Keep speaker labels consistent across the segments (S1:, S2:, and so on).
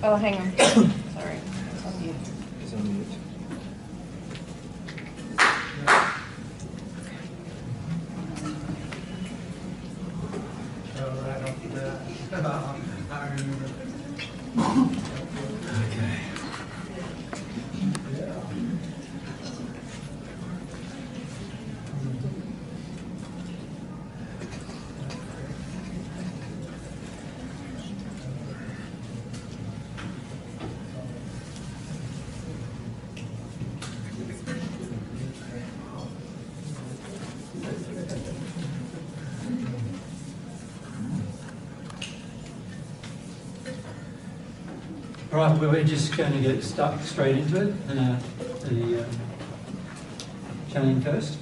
S1: Oh, hang on. Sorry. It's on mute.
S2: It's on mute. Okay. Right, we're just going to get stuck straight into it. The Jane first.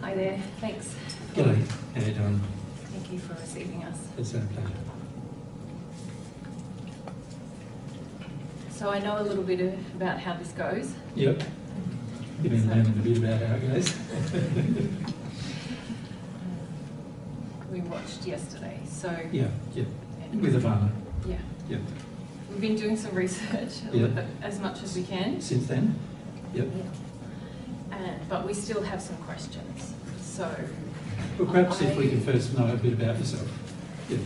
S1: Hi there. Thanks.
S2: G'day. How you doing?
S1: Thank you for receiving us.
S2: It's a pleasure.
S1: So I know a little bit about how this goes.
S2: Yep. You've been learning a bit about how it goes.
S1: We watched yesterday, so
S2: Yeah. With a farmer.
S1: yeah.
S2: Yep.
S1: We've been doing some research as much as we can.
S2: Since then? Yep.
S1: But we still have some questions. So
S2: Well, perhaps if we can first know a bit about yourself. Yep.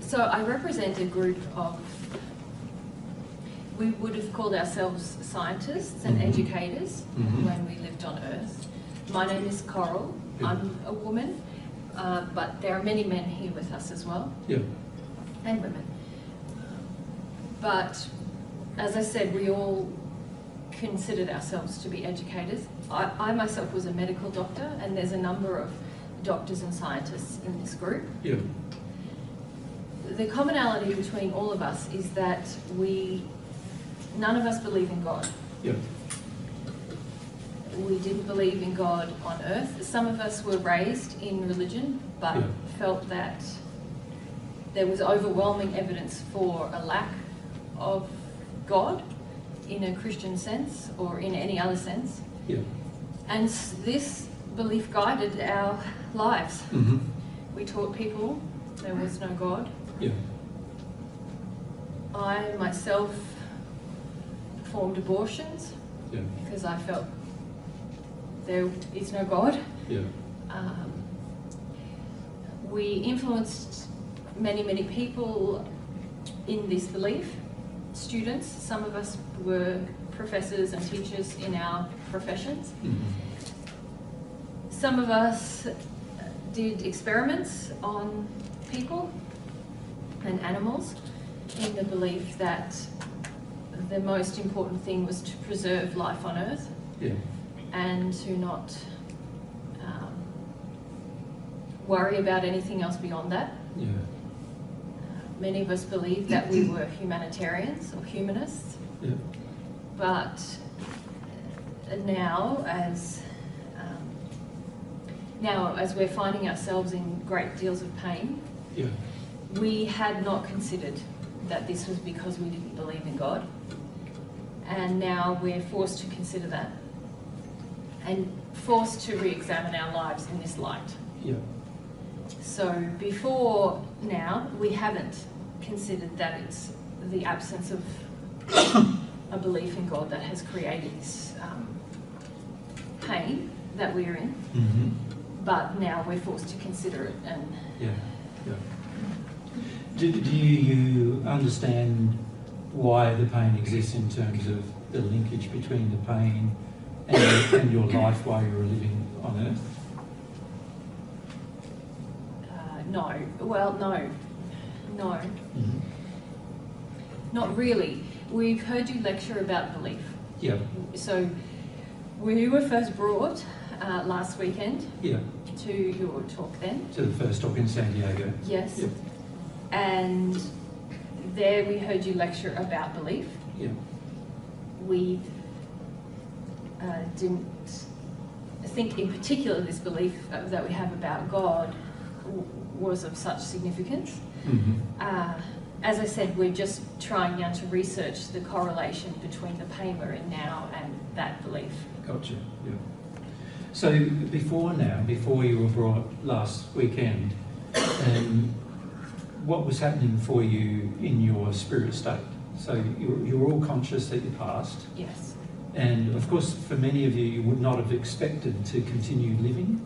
S1: So I represent a group of, we would have called ourselves scientists and educators when we lived on Earth. My name is Coral. I'm a woman, but there are many men here with us as well, and women. But as I said, we all considered ourselves to be educators. I myself was a medical doctor, and there's a number of doctors and scientists in this group. The commonality between all of us is that none of us believe in God. We didn't believe in God on Earth. Some of us were raised in religion, but felt that there was overwhelming evidence for a lack of God in a Christian sense or in any other sense. And this belief guided our lives. We taught people there was no God. I myself performed abortions because I felt there is no God. We influenced many people in this belief. Students, some of us were professors and teachers in our professions. Some of us did experiments on people and animals in the belief that the most important thing was to preserve life on Earth and to not worry about anything else beyond that. Many of us believed that we were humanitarians or humanists, but now as we're finding ourselves in great deals of pain, we had not considered that this was because we didn't believe in God, and now we're forced to consider that and forced to re-examine our lives in this light. So before now, we haven't considered that it's the absence of a belief in God that has created this pain that we're in. But now we're forced to consider it. And
S2: Do you understand why the pain exists in terms of the linkage between the pain and your life while you were living on Earth?
S1: No. Well, no. Not really. We've heard you lecture about belief. So we were first brought last weekend to your talk then.
S2: To the first talk in San Diego.
S1: Yes. And there we heard you lecture about belief. We didn't think in particular this belief that we have about God was of such significance. as I said, we're just trying now to research the correlation between the pain we're in now and that belief.
S2: Gotcha, yeah. So before you were brought last weekend, what was happening for you in your spirit state? So you were all conscious that you passed.
S1: Yes.
S2: And of course, for many of you, you would not have expected to continue living.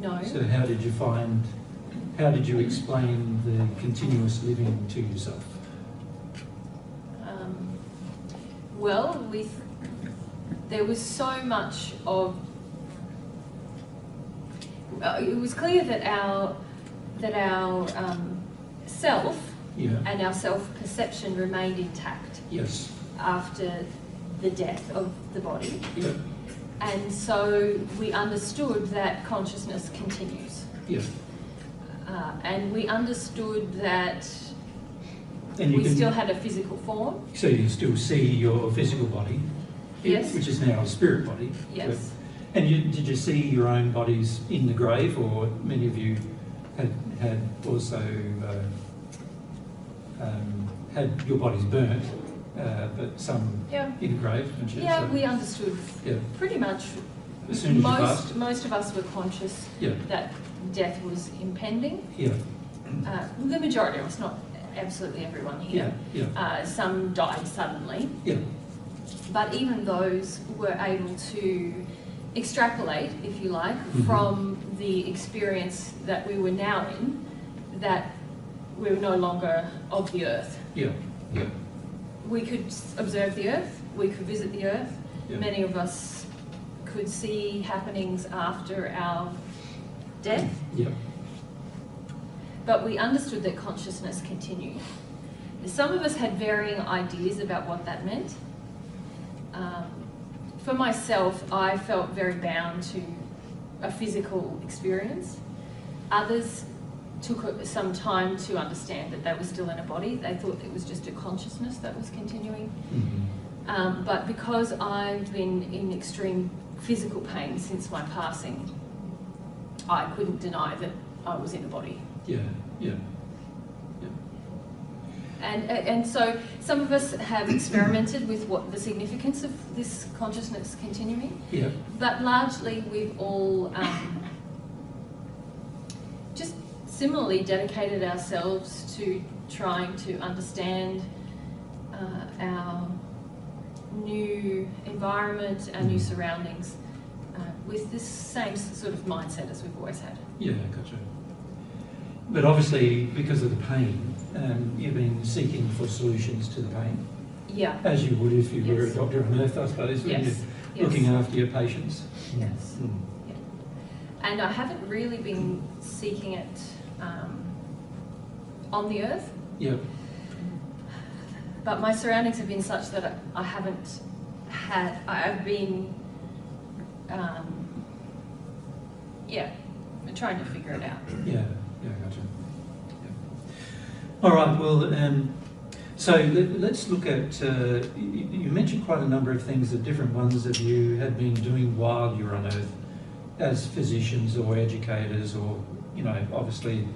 S1: No.
S2: So how did you explain the continuous living to yourself?
S1: Well, there was so much of. It was clear that our self and our self-perception remained intact.
S2: Yes.
S1: After the death of the body.
S2: Yeah.
S1: And so we understood that consciousness continues.
S2: Yes.
S1: And we understood that we still had a physical form.
S2: So you still see your physical body,
S1: yes,
S2: which is now a spirit body.
S1: Yes.
S2: And did you see your own bodies in the grave, or many of you had also had your bodies burnt, but some in the grave?
S1: Yeah, so we understood pretty much.
S2: As soon as you passed?
S1: Most of us were conscious that death was impending.
S2: Yeah.
S1: The majority of us, not absolutely everyone here. Some died suddenly.
S2: Yeah.
S1: But even those were able to extrapolate, if you like, from the experience that we were now in, that we were no longer of the earth.
S2: Yeah. Yeah.
S1: We could observe the earth, we could visit the earth.
S2: Yeah.
S1: Many of us could see happenings after our death.
S2: Yeah.
S1: But we understood that consciousness continued. Some of us had varying ideas about what that meant. For myself, I felt very bound to a physical experience. Others took some time to understand that they were still in a body. They thought it was just a consciousness that was continuing. But because I've been in extreme physical pain since my passing, I couldn't deny that I was in a body.
S2: Yeah, yeah.
S1: And so some of us have experimented with what the significance of this consciousness continuing.
S2: Yeah.
S1: But largely we've all just similarly dedicated ourselves to trying to understand our new environment, our new surroundings, with this same sort of mindset as we've always had.
S2: Yeah, gotcha. But obviously, because of the pain, you've been seeking for solutions to the pain.
S1: Yeah.
S2: As you would if you were a doctor on earth, I suppose, when you're looking after your patients.
S1: Yes. Yeah. And I haven't really been seeking it on the earth.
S2: Yeah.
S1: But my surroundings have been such that I've been, trying to figure it out.
S2: Yeah, gotcha. Yeah. All right, well, so let's look at, you mentioned quite a number of things, the different ones that you had been doing while you were on earth as physicians or educators or, obviously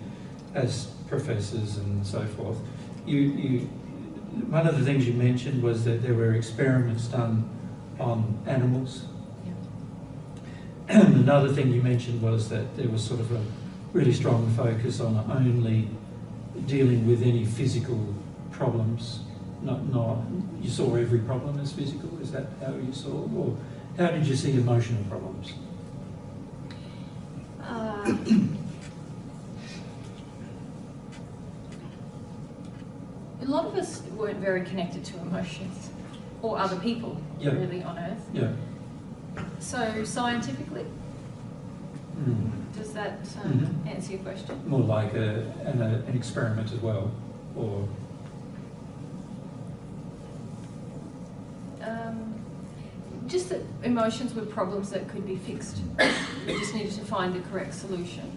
S2: as professors and so forth. One of the things you mentioned was that there were experiments done on animals. Yeah. And another thing you mentioned was that there was sort of a really strong focus on only dealing with any physical problems. Not you saw every problem as physical. Is that how you saw, or how did you see emotional problems?
S1: A lot of us weren't very connected to emotions or other people really on earth.
S2: Yeah.
S1: So scientifically, does that answer your question?
S2: More like an experiment as well, or?
S1: Just that emotions were problems that could be fixed. We just needed to find the correct solution.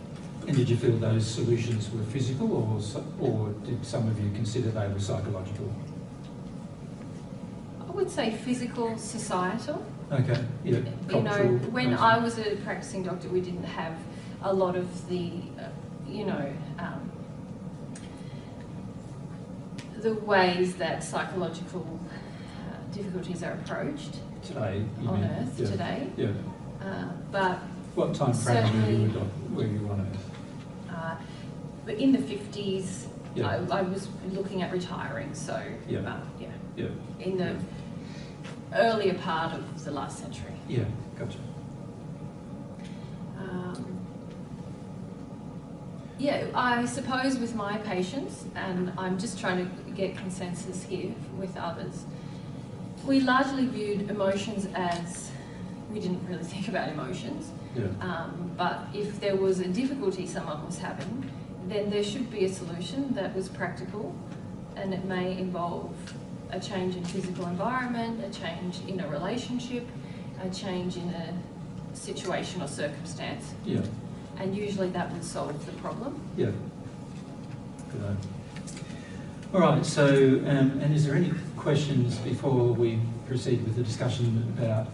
S2: And did you feel those solutions were physical, or did some of you consider they were psychological?
S1: I would say physical, societal.
S2: Okay, yeah.
S1: When I was a practicing doctor, we didn't have a lot of the, the ways that psychological difficulties are approached
S2: today
S1: on Earth today.
S2: Yeah.
S1: But
S2: what time frame were you on Earth?
S1: But in the 50s,
S2: Yeah.
S1: I was looking at retiring, so
S2: Yeah.
S1: in the earlier part of the last century.
S2: Yeah, gotcha.
S1: Yeah, I suppose with my patients, and I'm just trying to get consensus here with others, we largely viewed emotions as, we didn't really think about emotions, but if there was a difficulty someone was having, then there should be a solution that was practical, and it may involve a change in physical environment, a change in a relationship, a change in a situation or circumstance.
S2: Yeah.
S1: And usually that would solve the problem.
S2: Yeah. Good. All right, so, and is there any questions before we proceed with the discussion about,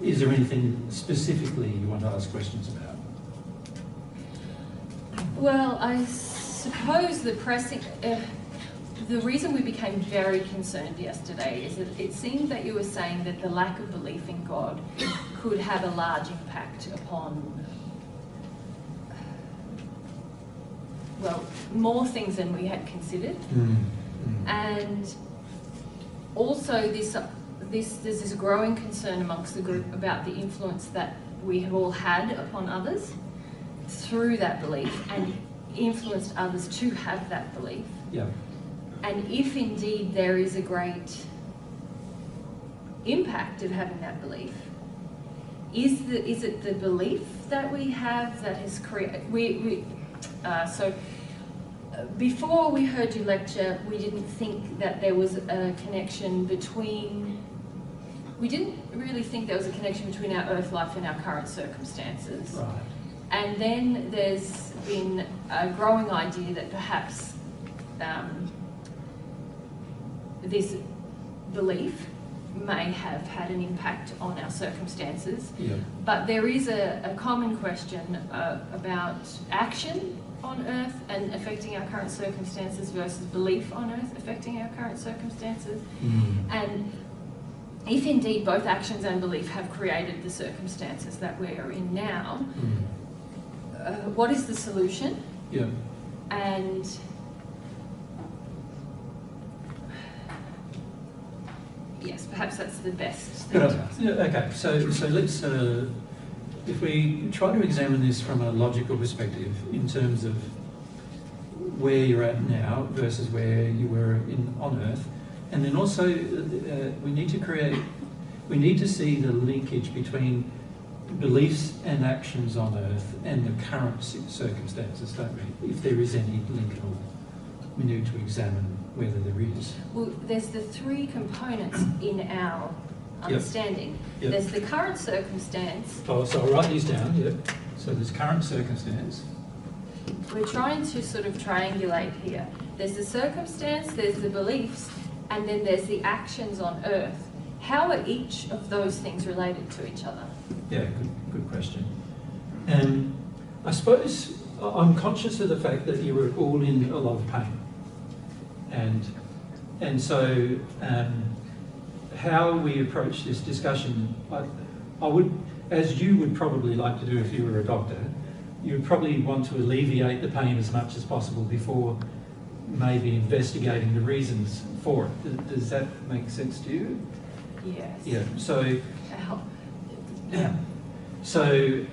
S2: is there anything specifically you want to ask questions about?
S1: Well, I suppose the reason we became very concerned yesterday is that it seemed that you were saying that the lack of belief in God could have a large impact upon, well, more things than we had considered. And also there's this growing concern amongst the group about the influence that we have all had upon others through that belief and influenced others to have that belief.
S2: Yeah.
S1: And if indeed there is a great impact of having that belief, is it the belief that we have that has created? Before we heard you lecture, we didn't think that there was a connection between. We didn't really think there was a connection between our earth life and our current circumstances.
S2: Right.
S1: And then there's been a growing idea that perhaps this belief may have had an impact on our circumstances.
S2: Yeah.
S1: But there is a common question about action on Earth and affecting our current circumstances versus belief on Earth affecting our current circumstances. And if indeed both actions and belief have created the circumstances that we are in now, what is the solution?
S2: Yeah.
S1: And yes, perhaps that's the best thing to ask.
S2: Okay, so let's, if we try to examine this from a logical perspective in terms of where you're at now versus where you were on Earth, and then also we need to see the linkage between beliefs and actions on Earth and the current circumstances, don't we? If there is any link at all, we need to examine whether there is.
S1: Well, there's the three components in our understanding.
S2: Yep.
S1: There's the current circumstance.
S2: Oh, so I'll write these down, yep. So there's current circumstance.
S1: We're trying to sort of triangulate here. There's the circumstance, there's the beliefs, and then there's the actions on Earth. How are each of those things related to each other?
S2: Yeah, good question. I suppose I'm conscious of the fact that you were all in a lot of pain. And so how we approach this discussion, I would, as you would probably like to do if you were a doctor, you would probably want to alleviate the pain as much as possible before maybe investigating the reasons for it. Does that make sense to you?
S1: Yes.
S2: Yeah, so...
S1: Yeah.
S2: So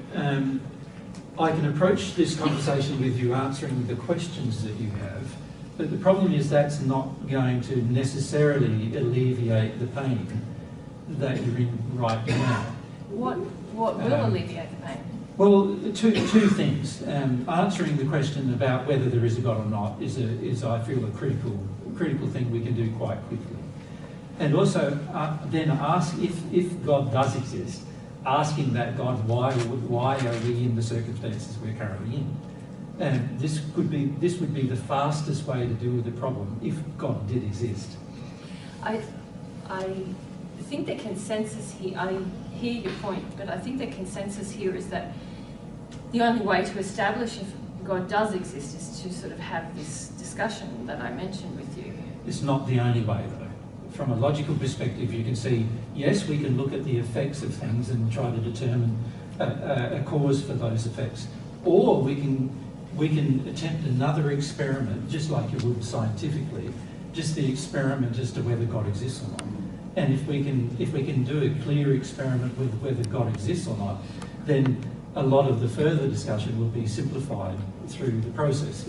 S2: I can approach this conversation with you answering the questions that you have, but the problem is that's not going to necessarily alleviate the pain that you're in right now.
S1: What will alleviate the pain?
S2: Well, two things. Answering the question about whether there is a God or not is I feel a critical thing we can do quite quickly. And also then ask if God does exist, asking that God, why are we in the circumstances we're currently in? And this would be the fastest way to deal with the problem if God did exist.
S1: I think the consensus here, I hear your point, but I think the consensus here is that the only way to establish God does exist is to sort of have this discussion that I mentioned with you.
S2: It's not the only way, though. From a logical perspective, you can see, yes, we can look at the effects of things and try to determine a cause for those effects. Or we can attempt another experiment, just like you would scientifically, just the experiment as to whether God exists or not. And if we can do a clear experiment with whether God exists or not, then a lot of the further discussion will be simplified through the process.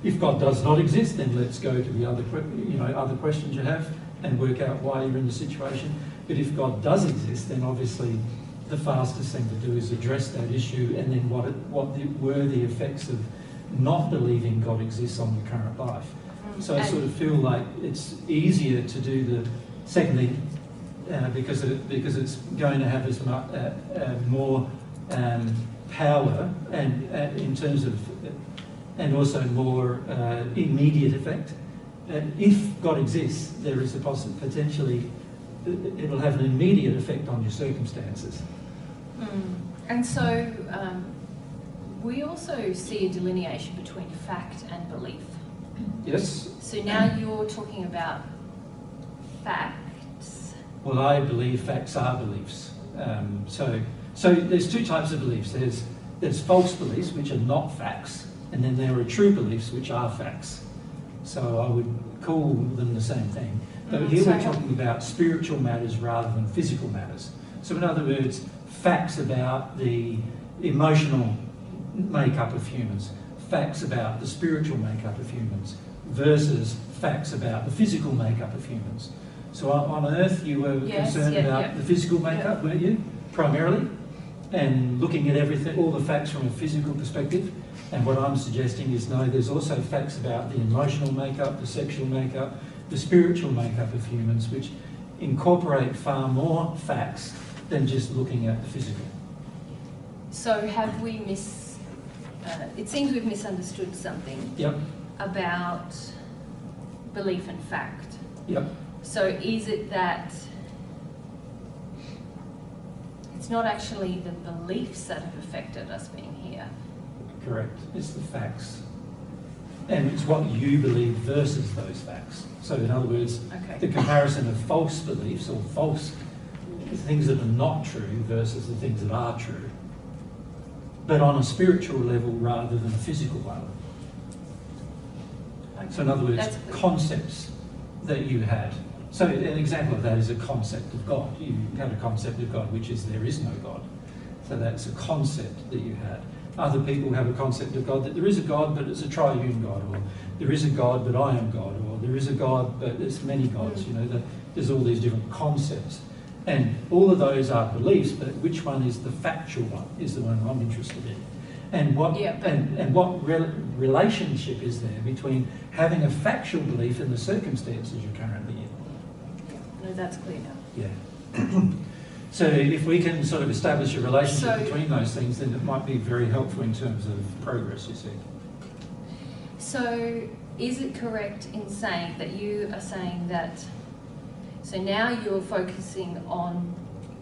S2: If God does not exist, then let's go to the other questions you have and work out why you're in the situation. But if God does exist, then obviously the fastest thing to do is address that issue, and then what were the effects of not believing God exists on your current life. So I sort of feel like it's easier to do the second thing because it's going to have as much more power and in terms of and also more immediate effect. If God exists, there is a potentially it will have an immediate effect on your circumstances.
S1: And so we also see a delineation between fact and belief.
S2: Yes.
S1: So now you're talking about facts.
S2: Well, I believe facts are beliefs. So there's two types of beliefs. There's false beliefs, which are not facts, and then there are true beliefs, which are facts. So I would call them the same thing. But here we're talking about spiritual matters rather than physical matters. So in other words, facts about the emotional makeup of humans, facts about the spiritual makeup of humans, versus facts about the physical makeup of humans. So on Earth, you were concerned about the physical makeup, weren't you, primarily? And looking at everything, all the facts from a physical perspective. And what I'm suggesting is, no, there's also facts about the emotional makeup, the sexual makeup, the spiritual makeup of humans, which incorporate far more facts than just looking at the physical.
S1: So have we it seems we've misunderstood something about belief and fact. So is it that it's not actually the beliefs that have affected us being here?
S2: Correct. It's the facts. And it's what you believe versus those facts. So in other words, the comparison of false beliefs or false things that are not true versus the things that are true, but on a spiritual level rather than a physical one. So in other words, concepts that you had. So an example of that is a concept of God. You had a concept of God, which is there is no God. So that's a concept that you had. Other people have a concept of God that there is a God, but it's a triune God, or there is a God, but I am God, or there is a God, but there's many gods. You know, there's all these different concepts. And all of those are beliefs, but which one is the factual one is the one I'm interested in. And what relationship is there between having a factual belief and the circumstances you're currently in?
S1: No, that's clear now.
S2: Yeah. So if we can sort of establish a relationship between those things, then it might be very helpful in terms of progress, you see.
S1: So is it correct in saying that you are saying that, so now you're focusing on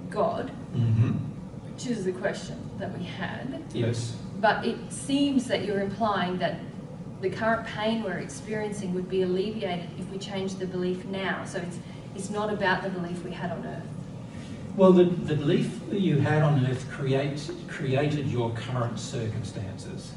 S1: God, which is the question that we had.
S2: Yes.
S1: But it seems that you're implying that the current pain we're experiencing would be alleviated if we change the belief now. So it's not about the belief we had on Earth.
S2: Well, the belief that you had on Earth created your current circumstances.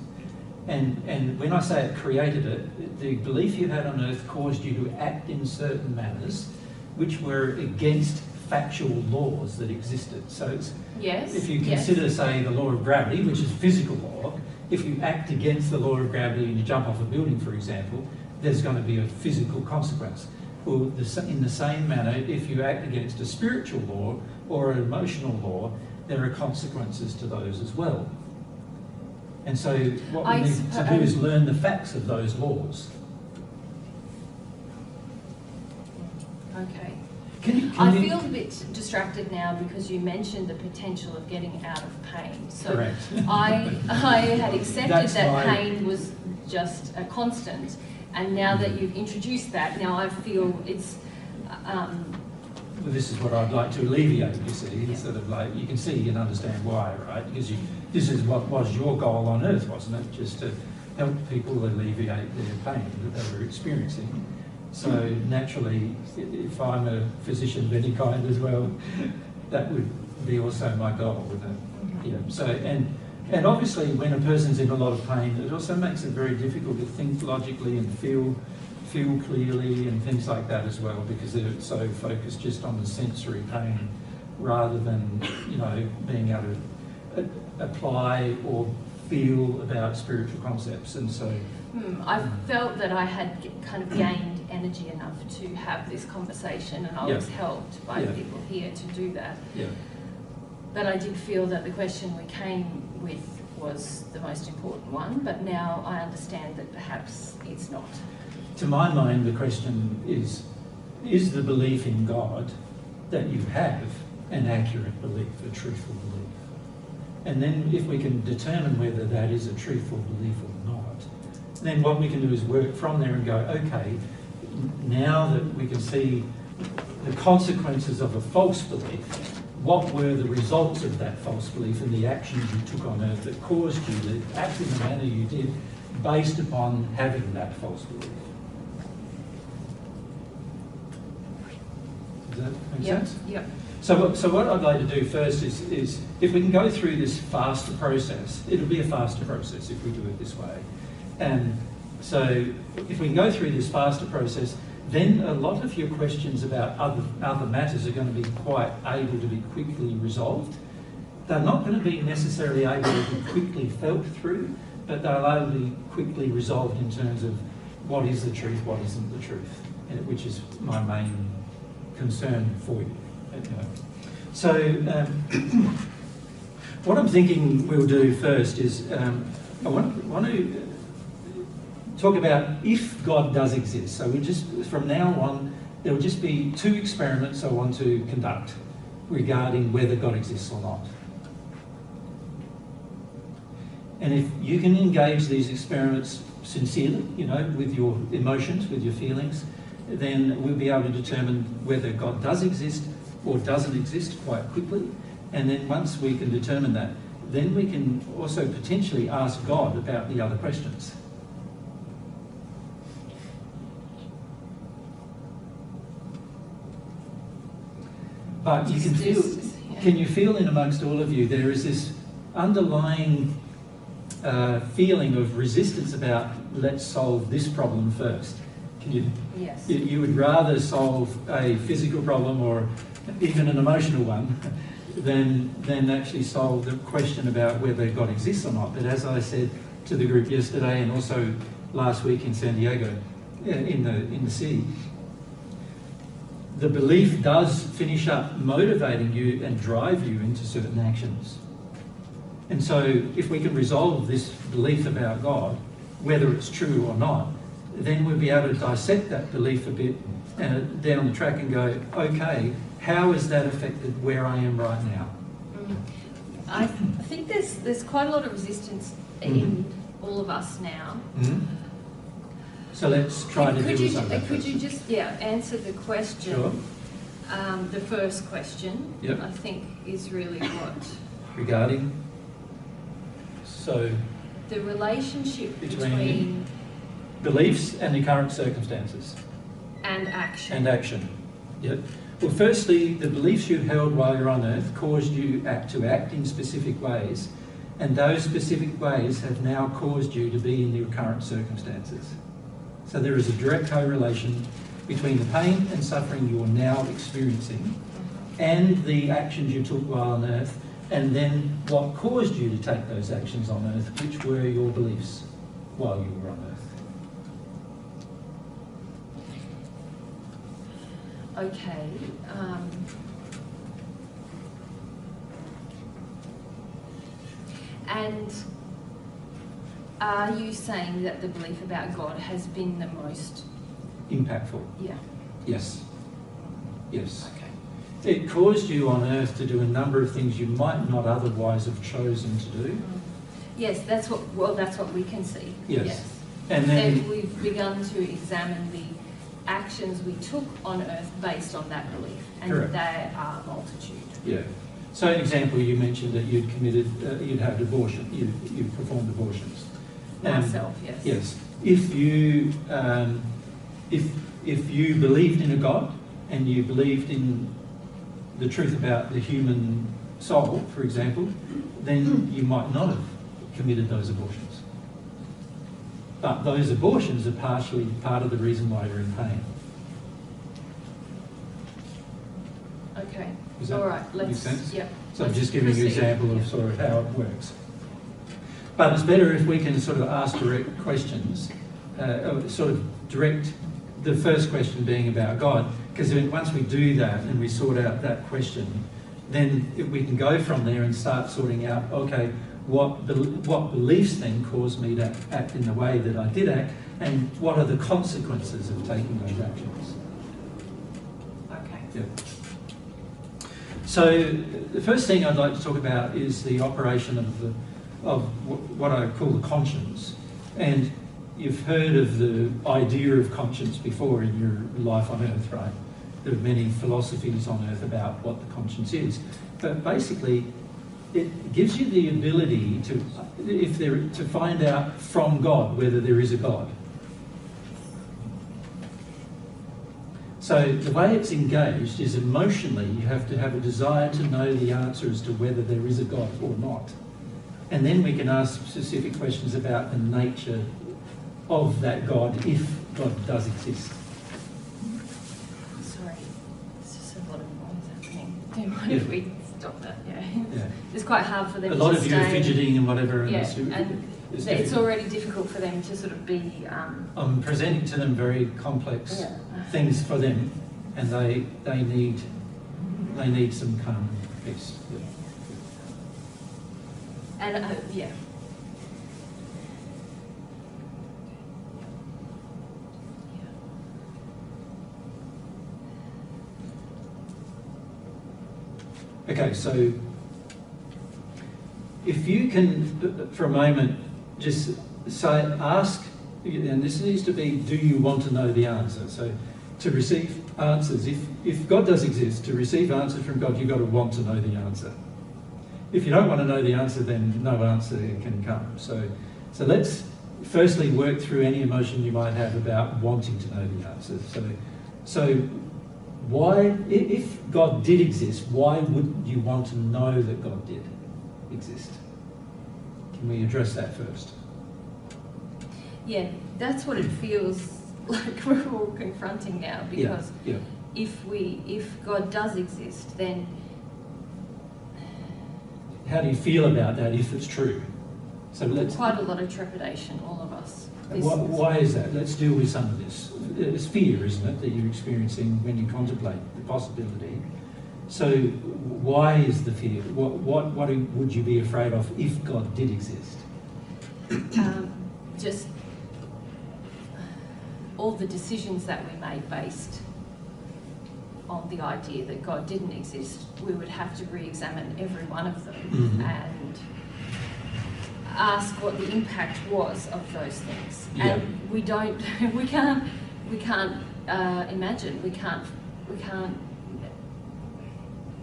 S2: And when I say it created it, the belief you had on Earth caused you to act in certain manners which were against factual laws that existed. So it's, if you consider, say, the law of gravity, which is physical law, if you act against the law of gravity and you jump off a building, for example, there's going to be a physical consequence. Well, in the same manner, if you act against a spiritual law or an emotional law, there are consequences to those as well. And so what we need to do is learn the facts of those laws.
S1: Okay.
S2: I
S1: feel a bit distracted now because you mentioned the potential of getting out of pain. So
S2: correct.
S1: I had accepted that pain was just a constant, and now that you've introduced that, now I feel it's...
S2: well, this is what I'd like to alleviate, you see, sort of like, you can see and understand why, right? Because this is what was your goal on Earth, wasn't it? Just to help people alleviate their pain that they were experiencing. So naturally, if I'm a physician of any kind as well, that would be also my goal, wouldn't it? Yeah. So and obviously, when a person's in a lot of pain, it also makes it very difficult to think logically and feel clearly and things like that as well, because they're so focused just on the sensory pain rather than, you know, being able to apply or feel about spiritual concepts. And so
S1: I felt that I had kind of gained energy enough to have this conversation, and I was helped by people here to do that.
S2: Yeah.
S1: But I did feel that the question we came with was the most important one, but now I understand that perhaps it's not.
S2: To my mind, the question is the belief in God that you have an accurate belief, a truthful belief? And then if we can determine whether that is a truthful belief or not, then what we can do is work from there and go, okay, now that we can see the consequences of a false belief, what were the results of that false belief and the actions you took on earth that caused you to act in the manner you did based upon having that false belief? Does that make sense?
S1: Yep.
S2: So what I'd like to do first is if we can go through this faster process, it'll be a faster process if we do it this way. And so if we can go through this faster process, then a lot of your questions about other matters are going to be quite able to be quickly resolved. They're not going to be necessarily able to be quickly felt through, but they'll able to be quickly resolved in terms of what is the truth, what isn't the truth, which is my main concern for you. Okay. So what I'm thinking we'll do first is I want to talk about if God does exist. So we just, from now on, there will just be 2 experiments I want to conduct regarding whether God exists or not. And if you can engage these experiments sincerely, you know, with your emotions, with your feelings, then we'll be able to determine whether God does exist or doesn't exist quite quickly. And then once we can determine that, then we can also potentially ask God about the other questions. But you can feel, can you feel in amongst all of you, there is this underlying feeling of resistance about, let's solve this problem first. Can you?
S1: Yes.
S2: You would rather solve a physical problem or even an emotional one than actually solve the question about whether God exists or not. But as I said to the group yesterday and also last week in San Diego, in the city, the belief does finish up motivating you and drive you into certain actions. And so if we can resolve this belief about God, whether it's true or not, then we'll be able to dissect that belief a bit down the track and go, okay, how has that affected where I am right now?
S1: I think there's quite a lot of resistance in all of us now.
S2: So let's try to deal with some of that.
S1: Could you just answer the question?
S2: Sure.
S1: The first question,
S2: Yep.
S1: I think, is really what?
S2: Regarding? So
S1: The relationship between
S2: beliefs and the current circumstances.
S1: And action.
S2: And action. Yep. Well, firstly, the beliefs you held while you're on earth caused you to act in specific ways, and those specific ways have now caused you to be in your current circumstances. So there is a direct correlation between the pain and suffering you're now experiencing and the actions you took while on earth, and then what caused you to take those actions on earth, which were your beliefs while you were on earth.
S1: Okay. And are you saying that the belief about God has been the most
S2: impactful?
S1: Yeah.
S2: Yes. Yes.
S1: Okay.
S2: It caused you on earth to do a number of things you might not otherwise have chosen to do.
S1: Yes, that's what we can see.
S2: Yes. And then
S1: we've begun to examine the actions we took on earth based on that belief, and
S2: correct.
S1: There are a multitude.
S2: Yeah. So, an example, you mentioned that you'd committed, you'd had abortion, you performed abortions.
S1: myself, yes.
S2: Yes. If you if you believed in a God and you believed in the truth about the human soul, for example, then you might not have committed those abortions. But those abortions are partially part of the reason why you're in pain.
S1: Okay.
S2: Does that
S1: all right.
S2: make sense?
S1: Yep.
S2: So I'm just giving you an example of sort of how it works. But it's better if we can sort of ask direct questions, sort of direct the first question being about God, because once we do that and we sort out that question, then we can go from there and start sorting out, okay, what beliefs then caused me to act in the way that I did act, and what are the consequences of taking those actions.
S1: Okay.
S2: Yeah. So the first thing I'd like to talk about is the operation of what I call the conscience. And you've heard of the idea of conscience before in your life on earth, right? There are many philosophies on earth about what the conscience is. But basically, it gives you the ability to find out from God whether there is a God. So the way it's engaged is emotionally, you have to have a desire to know the answer as to whether there is a God or not. And then we can ask specific questions about the nature of that God, if God does exist.
S1: Sorry, it's just a lot of noise happening. Do you mind if we stop that? Yeah. It's quite hard for them to stay.
S2: A lot of you are fidgeting and whatever.
S1: Yeah, and it's already difficult for them to sort of be...
S2: I'm presenting to them very complex things for them, and they need some calm peace.
S1: Yeah. And yeah.
S2: Okay, so if you can, for a moment, just ask, and this needs to be, do you want to know the answer? So to receive answers, if God does exist, to receive answers from God, you've got to want to know the answer. If you don't want to know the answer, then no answer can come. So let's firstly work through any emotion you might have about wanting to know the answer. So why, if God did exist, why wouldn't you want to know that God did exist? Can we address that first?
S1: Yeah, that's what it feels like we're all confronting now, because if God does exist, then...
S2: How do you feel about that if it's true? So let's...
S1: Quite a lot of trepidation, all of us.
S2: Why is that? Let's deal with some of this. It's fear, isn't it, that you're experiencing when you contemplate the possibility. So why is the fear? What would you be afraid of if God did exist?
S1: Just all the decisions that we made based on the idea that God didn't exist, we would have to re-examine every one of them and ask what the impact was of those things.
S2: Yeah.
S1: And we can't imagine, we can't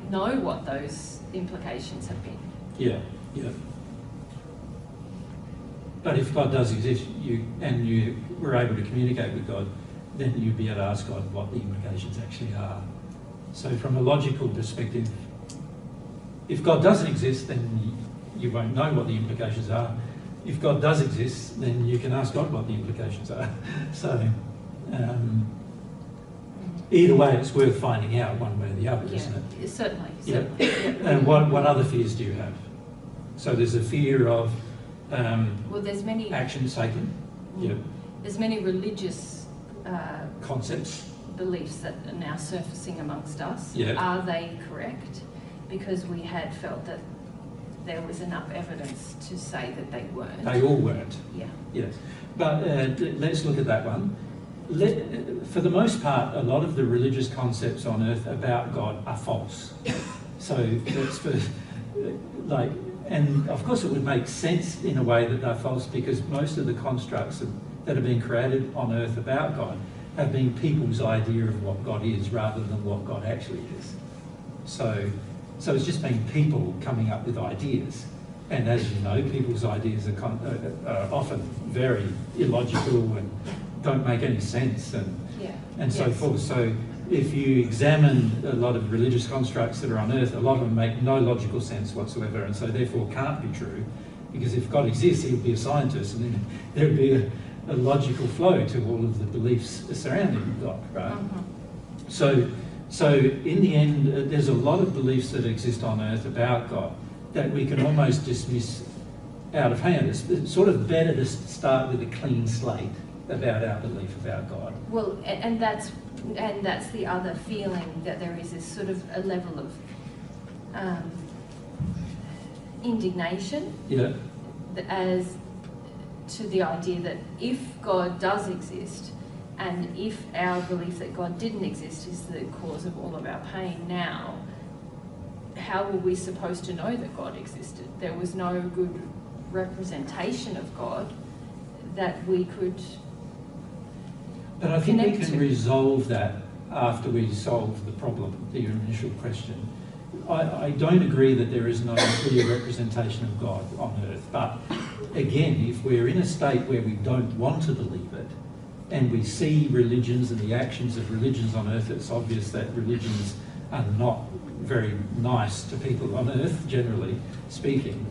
S1: know what those implications have been.
S2: Yeah. But if God does exist, you were able to communicate with God, then you'd be able to ask God what the implications actually are. So from a logical perspective, if God doesn't exist, then you won't know what the implications are. If God does exist, then you can ask God what the implications are. So either way, it's worth finding out one way or the other, isn't it?
S1: Certainly.
S2: Yeah. And what other fears do you have? So there's a fear of
S1: there's many
S2: actions taken. Yeah.
S1: There's many religious
S2: concepts,
S1: beliefs that are now surfacing amongst us.
S2: Yeah.
S1: Are they correct? Because we had felt that there was enough evidence to say that they weren't.
S2: They all weren't.
S1: Yeah.
S2: Yes. But let's look at that one. For the most part, a lot of the religious concepts on earth about God are false. So that's for, and of course it would make sense in a way that they're false, because most of the constructs that have been created on earth about God have been people's idea of what God is rather than what God actually is. So it's just been people coming up with ideas. And as you know, people's ideas are often very illogical and don't make any sense and so forth. So if you examine a lot of religious constructs that are on earth, a lot of them make no logical sense whatsoever, and so therefore can't be true, because if God exists, he would be a scientist, and then there would be a logical flow to all of the beliefs surrounding God, right? So in the end, there's a lot of beliefs that exist on earth about God that we can almost dismiss out of hand. It's sort of better to start with a clean slate about our belief about God.
S1: Well, and that's the other feeling, that there is this sort of a level of indignation as to the idea that if God does exist, and if our belief that God didn't exist is the cause of all of our pain now, how were we supposed to know that God existed? There was no good representation of God that we could
S2: But I think we can resolve that after we solve the problem, your initial question. I don't agree that there is no clear representation of God on earth, but again, if we're in a state where we don't want to believe it, and we see religions and the actions of religions on earth, it's obvious that religions are not very nice to people on earth, generally speaking,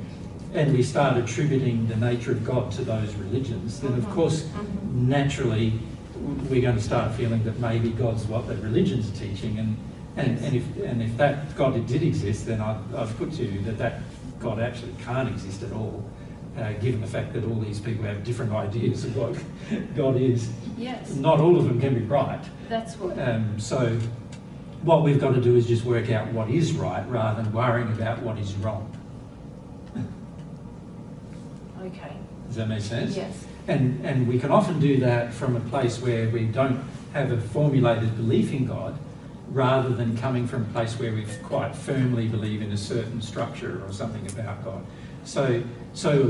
S2: and we start attributing the nature of God to those religions, then of course, naturally, we're going to start feeling that maybe God's what the religions are teaching, and if that God did exist, then I've put to you that God actually can't exist at all, given the fact that all these people have different ideas of what God is.
S1: Yes.
S2: Not all of them can be right.
S1: That's what.
S2: So what we've got to do is just work out what is right rather than worrying about what is wrong.
S1: Okay.
S2: Does that make sense?
S1: Yes.
S2: And we can often do that from a place where we don't have a formulated belief in God, rather than coming from a place where we quite firmly believe in a certain structure or something about God. So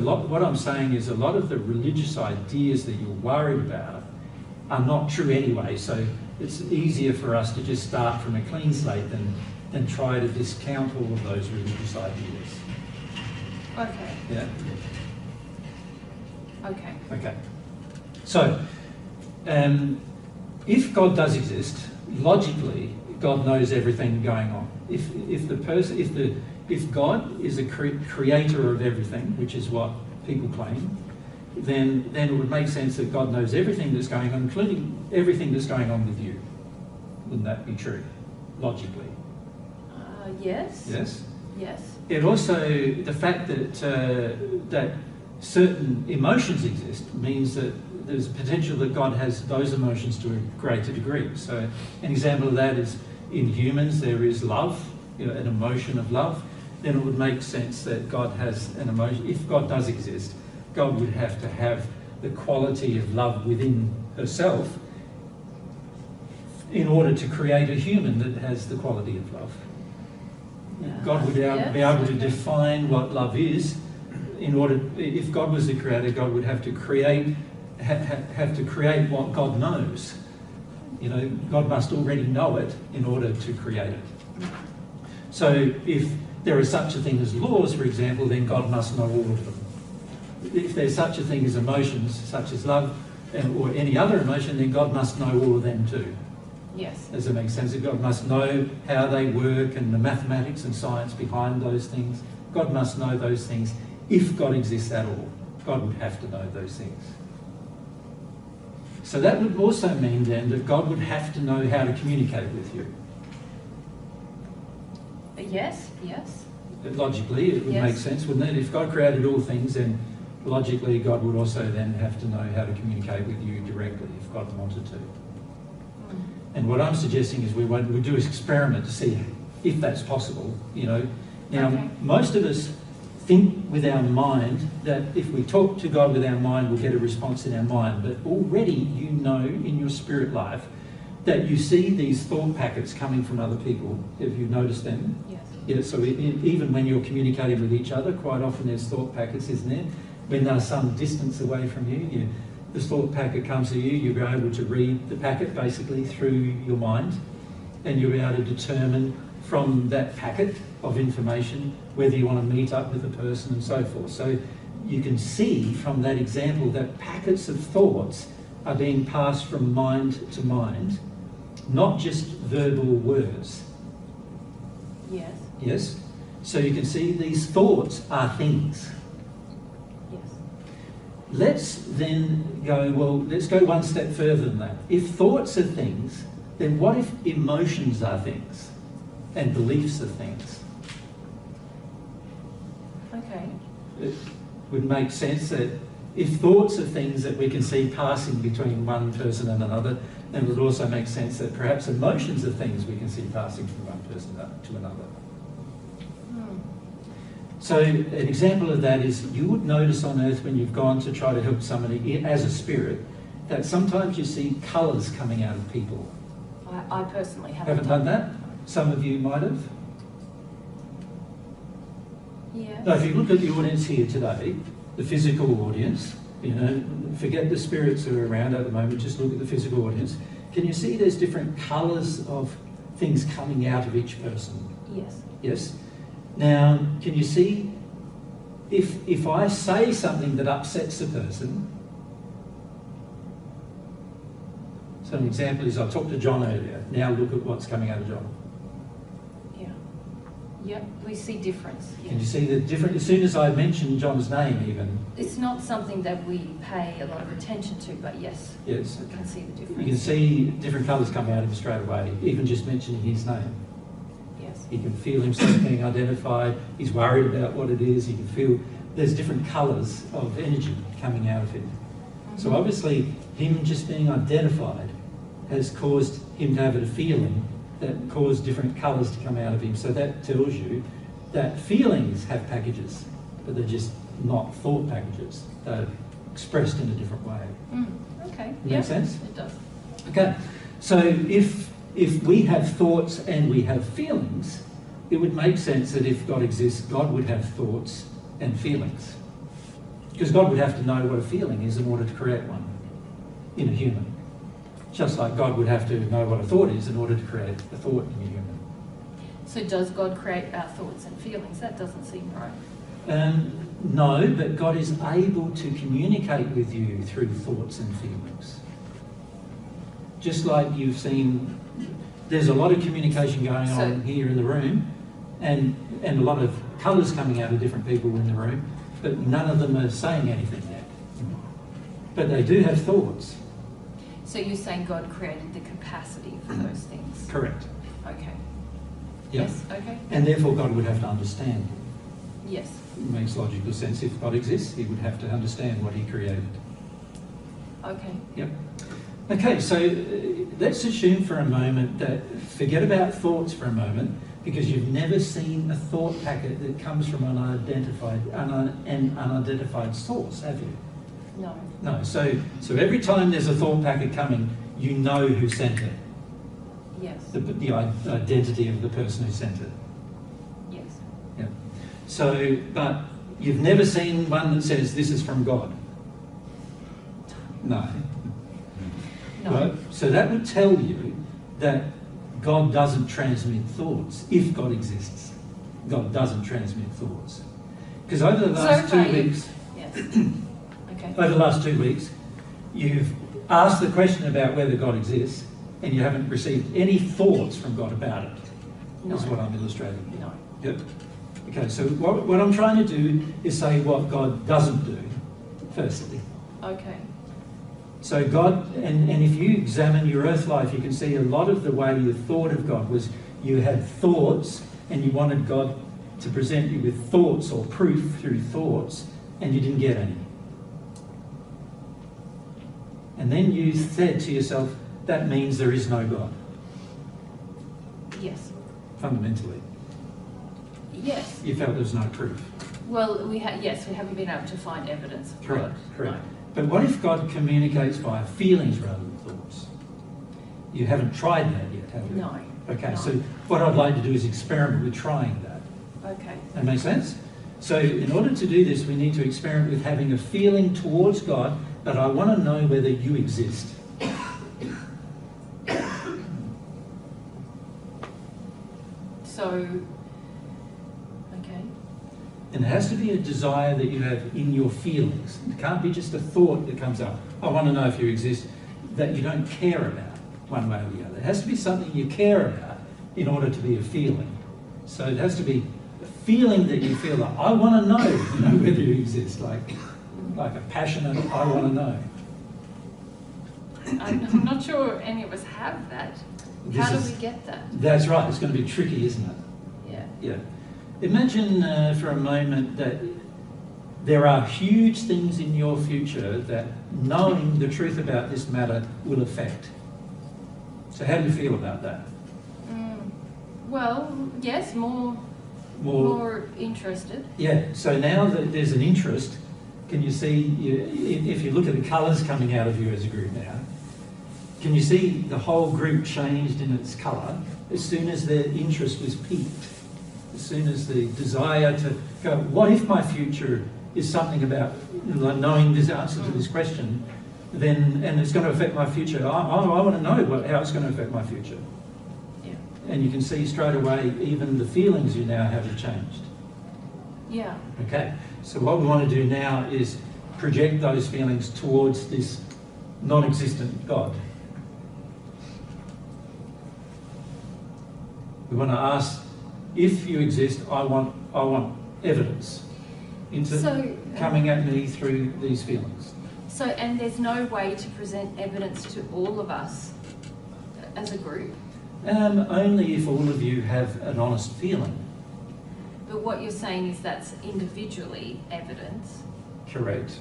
S2: what I'm saying is a lot of the religious ideas that you're worried about are not true anyway. So it's easier for us to just start from a clean slate than try to discount all of those religious ideas.
S1: Okay.
S2: Yeah?
S1: Okay.
S2: Okay. So, if God does exist, logically, God knows everything going on. If God is a creator of everything, which is what people claim, then it would make sense that God knows everything that's going on, including everything that's going on with you. Wouldn't that be true, logically?
S1: Yes.
S2: Yes?
S1: Yes.
S2: It also, the fact that certain emotions exist means that there's potential that God has those emotions to a greater degree. So an example of that is in humans there is love, an emotion of love. Then it would make sense that God has an emotion. If God does exist, God would have to have the quality of love within herself in order to create a human that has the quality of love. God would be able to define what love is. If God was the creator, God would have to create what God knows. God must already know it in order to create it. So if there is such a thing as laws, for example, then God must know all of them. If there's such a thing as emotions, such as love, or any other emotion, then God must know all of them too.
S1: Yes.
S2: Does it make sense? God must know how they work and the mathematics and science behind those things. God must know those things. If God exists at all, God would have to know those things. So that would also mean then that God would have to know how to communicate with you.
S1: Yes, yes.
S2: Logically, it would make sense, wouldn't it? If God created all things, then logically God would also then have to know how to communicate with you directly if God wanted to. And what I'm suggesting is we do an experiment to see if that's possible, Now, most of us think with our mind that if we talk to God with our mind, we'll get a response in our mind. But already in your spirit life that you see these thought packets coming from other people. Have you noticed them?
S1: Yes.
S2: Yeah, so even when you're communicating with each other, quite often there's thought packets, isn't there? When they're some distance away from you, this thought packet comes to you, you'll be able to read the packet basically through your mind, and you'll be able to determine from that packet of information, whether you want to meet up with a person and so forth. So you can see from that example that packets of thoughts are being passed from mind to mind, not just verbal words.
S1: Yes.
S2: Yes? So you can see these thoughts are things.
S1: Yes.
S2: Let's then go, well, let's go one step further than that. If thoughts are things, then what if emotions are things and beliefs are things?
S1: Okay.
S2: It would make sense that if thoughts are things that we can see passing between one person and another, then it would also make sense that perhaps emotions are things we can see passing from one person to another. So an example of that is you would notice on earth when you've gone to try to help somebody as a spirit that sometimes you see colours coming out of people.
S1: I personally
S2: Haven't done that? Some of you might have.
S1: Yes.
S2: Now, if you look at the audience here today, the physical audience, you know, forget the spirits who are around at the moment, just look at the physical audience. Can you see there's different colours of things coming out of each person?
S1: Yes.
S2: Yes? Now, can you see if I say something that upsets a person? So an example is I talked to John earlier. Now look at what's coming out of John.
S1: Yeah. Yep, we see difference. Yes.
S2: Can you see the difference? As soon as I mention John's name even.
S1: It's not something that we pay a lot of attention to, but yes.
S2: Yes.
S1: We can see the difference.
S2: You can see different colours come out of him straight away, even just mentioning his name.
S1: Yes.
S2: He can feel himself being identified. He's worried about what it is. He can feel there's different colours of energy coming out of him. So obviously, him just being identified has caused him to have a feeling that caused different colours to come out of him. So that tells you that feelings have packages, but they're just not thought packages. They're expressed in a different way.
S1: Okay.
S2: Make sense?
S1: It does.
S2: Okay. So if we have thoughts and we have feelings, it would make sense that if God exists, God would have thoughts and feelings. Because God would have to know what a feeling is in order to create one in a human. Just like God would have to know what a thought is in order to create a thought in a human.
S1: So does God create our thoughts and feelings? That doesn't seem right.
S2: No, but God is able to communicate with you through thoughts and feelings. Just like you've seen, there's a lot of communication going on here in the room, and a lot of colours coming out of different people in the room, but none of them are saying anything yet. But they do have thoughts.
S1: So you're saying God created the capacity for those things?
S2: Correct.
S1: Okay.
S2: Yep.
S1: Yes, okay.
S2: And therefore God would have to understand.
S1: Yes.
S2: It makes logical sense. If God exists, he would have to understand what he created.
S1: Okay.
S2: Yep. Okay, so let's assume for a moment that, forget about thoughts for a moment, because you've never seen a thought packet that comes from an unidentified source, have you?
S1: No.
S2: No, so every time there's a thought packet coming, you know who sent it.
S1: Yes.
S2: The identity of the person who sent it.
S1: Yes.
S2: Yeah. So, but you've never seen one that says this is from God. No.
S1: No.
S2: Right? So that would tell you that God doesn't transmit thoughts. If God exists, God doesn't transmit thoughts. Because over the last 2 weeks...
S1: Yes. Okay.
S2: Over the last 2 weeks, you've asked the question about whether God exists, and you haven't received any thoughts from God about it.
S1: No.
S2: Is what I'm illustrating.
S1: No.
S2: Yep. Okay, so what I'm trying to do is say what God doesn't do, firstly.
S1: Okay.
S2: So God, and if you examine your earth life, you can see a lot of the way you thought of God was you had thoughts and you wanted God to present you with thoughts or proof through thoughts, and you didn't get any. And then you said to yourself, that means there is no God.
S1: Yes.
S2: Fundamentally.
S1: Yes.
S2: You felt there was no proof.
S1: Well, we haven't been able to find evidence of
S2: Correct,
S1: God.
S2: correct.
S1: No.
S2: But what if God communicates via feelings rather than thoughts? You haven't tried that yet, have you?
S1: No.
S2: Okay,
S1: No.
S2: so what I'd like to do is experiment with trying that.
S1: Okay.
S2: That makes sense? So in order to do this, we need to experiment with having a feeling towards God that I want to know whether you exist.
S1: So
S2: And it has to be a desire that you have in your feelings. It can't be just a thought that comes up, I want to know if you exist, that you don't care about one way or the other. It has to be something you care about in order to be a feeling. So it has to be a feeling that you feel like, I want to know, whether you exist, like a passionate, I want to know.
S1: I'm not sure any of us have that. How do we get that?
S2: That's right. It's going to be tricky, isn't it?
S1: Yeah.
S2: Yeah. Imagine for a moment that there are huge things in your future that knowing the truth about this matter will affect. So how do you feel about that?
S1: Well, yes, more interested.
S2: Yeah. So now that there's an interest, can you see, if you look at the colours coming out of you as a group now, can you see the whole group changed in its colour as soon as their interest was piqued? As soon as the desire to go, what if my future is something about knowing this answer to this question, then, and it's going to affect my future. I want to know how it's going to affect my future.
S1: Yeah.
S2: And you can see straight away, even the feelings you now have changed.
S1: Yeah.
S2: Okay, so what we want to do now is project those feelings towards this non-existent God. We want to ask, if you exist, I want evidence coming at me through these feelings.
S1: So, and there's no way to present evidence to all of us as a group?
S2: Only if all of you have an honest feeling.
S1: But what you're saying is that's individually evidence?
S2: Correct.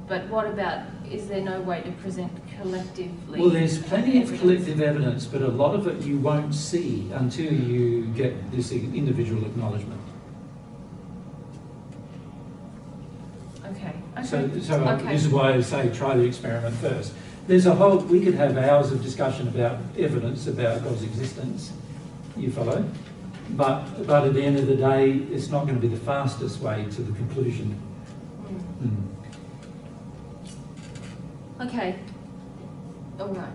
S1: But what about, is there no way to present collectively?
S2: Well, there's plenty of collective evidence, but a lot of it you won't see until you get this individual acknowledgement.
S1: Okay.
S2: So
S1: okay.
S2: This is why I say try the experiment first. There's we could have hours of discussion about evidence about God's existence, you follow? But at the end of the day, it's not going to be the fastest way to the conclusion.
S1: Okay. All right.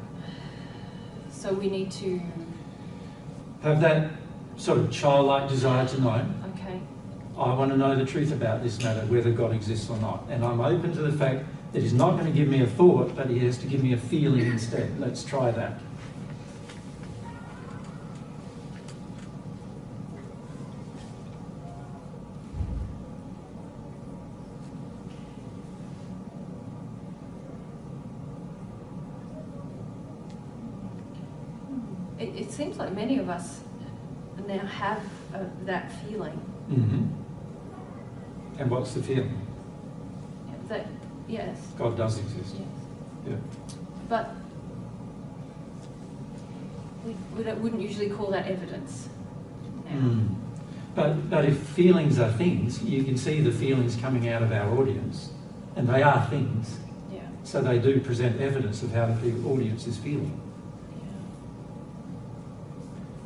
S1: So we need to
S2: have that sort of childlike desire to know.
S1: Okay.
S2: I want to know the truth about this matter, whether God exists or not. And I'm open to the fact that he's not going to give me a thought, but he has to give me a feeling instead. Let's try that.
S1: It seems like many of us now have that feeling.
S2: Mm-hmm. And what's the feeling?
S1: That, yes.
S2: God does exist.
S1: Yes.
S2: Yeah.
S1: But we wouldn't usually call that evidence now.
S2: But if feelings are things, you can see the feelings coming out of our audience, and they are things.
S1: Yeah.
S2: So they do present evidence of how the audience is feeling.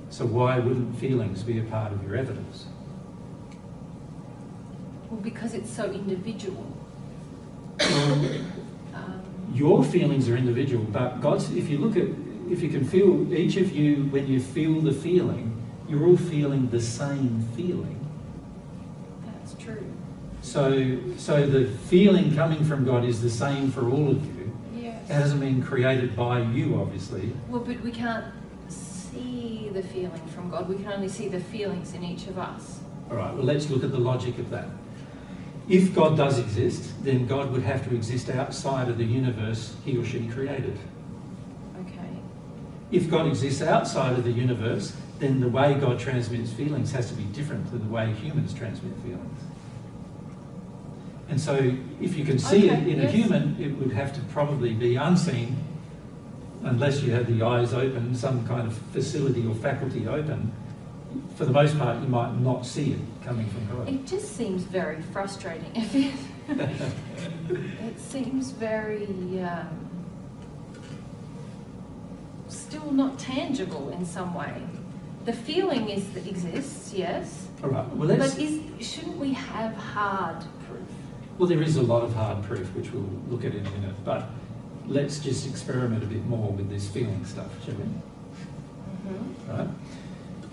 S2: So why wouldn't feelings be a part of your evidence?
S1: Well, because it's so individual.
S2: Your feelings are individual, but God's, if you can feel, each of you, when you feel the feeling, you're all feeling the same feeling.
S1: That's true.
S2: So the feeling coming from God is the same for all of you.
S1: Yes.
S2: It hasn't been created by you, obviously.
S1: Well, but we can't see the feeling from God. We can only see the feelings in each of us.
S2: All right, well, let's look at the logic of that. If God does exist, then God would have to exist outside of the universe he or she created.
S1: Okay.
S2: If God exists outside of the universe, then the way God transmits feelings has to be different to the way humans transmit feelings. And so if you can see it in a human, it would have to probably be unseen, unless you had the eyes open, some kind of facility or faculty open. For the most part, you might not see it coming from God.
S1: It just seems very frustrating. It seems very still not tangible in some way. The feeling exists, yes.
S2: All right. Well,
S1: but shouldn't we have hard proof?
S2: Well, there is a lot of hard proof, which we'll look at in a minute. But let's just experiment a bit more with this feeling stuff, shall we?
S1: Mm-hmm.
S2: Right.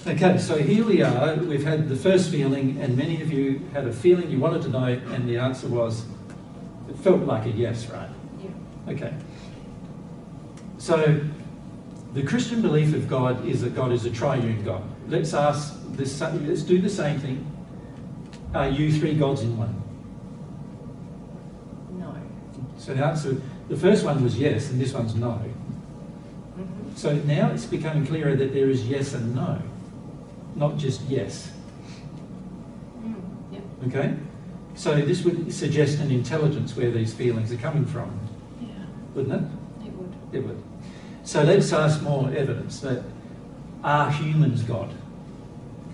S2: Okay, so here we are. We've had the first feeling, and many of you had a feeling you wanted to know, and the answer was, it felt like a yes, right?
S1: Yeah.
S2: Okay. So the Christian belief of God is that God is a triune God. Let's ask this. Let's do the same thing. Are you three gods in one?
S1: No.
S2: So the answer, the first one was yes, and this one's no.
S1: Mm-hmm.
S2: So now it's becoming clearer that there is yes and no, not just yes.
S1: Yeah.
S2: Okay? So this would suggest an intelligence where these feelings are coming from,
S1: Yeah.
S2: wouldn't it?
S1: It would.
S2: It would. So let's ask more evidence that are humans God?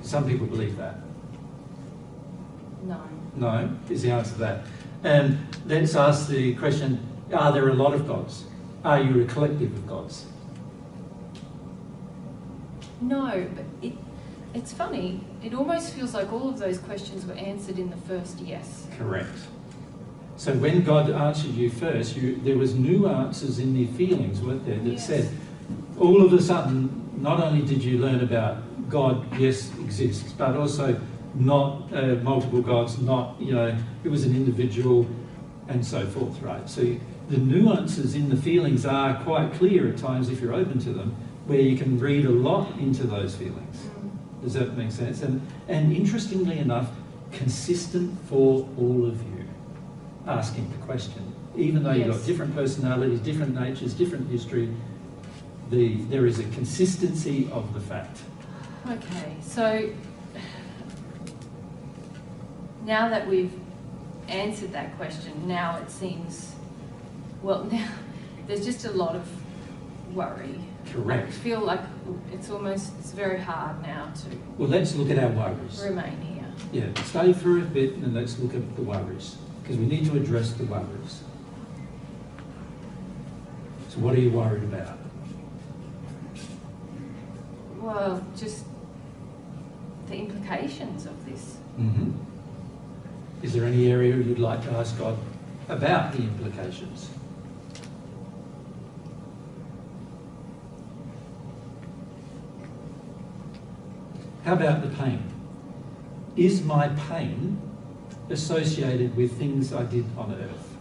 S2: Some people believe that.
S1: No.
S2: No, is the answer to that. And let's ask the question, are there a lot of gods? Are you a collective of gods?
S1: No, but it's funny. It almost feels like all of those questions were answered in the first yes.
S2: Correct. So when God answered you first, there was nuances in the feelings, weren't there, that
S1: Yes.
S2: said, all of a sudden, not only did you learn about God, yes, exists, but also not multiple gods, not, it was an individual, and so forth, right? So the nuances in the feelings are quite clear at times if you're open to them, where you can read a lot into those feelings. Does that make sense? And interestingly enough, consistent for all of you asking the question. Even though you've got different personalities, different natures, different history, there is a consistency of the fact.
S1: Okay, so now that we've answered that question, now it seems, well, now there's just a lot of worry.
S2: Correct.
S1: I feel like it's very hard now to
S2: Well, let's look at our worries.
S1: remain here.
S2: Yeah, stay for a bit and let's look at the worries, because we need to address the worries. So what are you worried about?
S1: Well, just the implications of this.
S2: Mm-hmm. Is there any area you'd like to ask God about the implications? How about the pain? Is my pain associated with things I did on earth?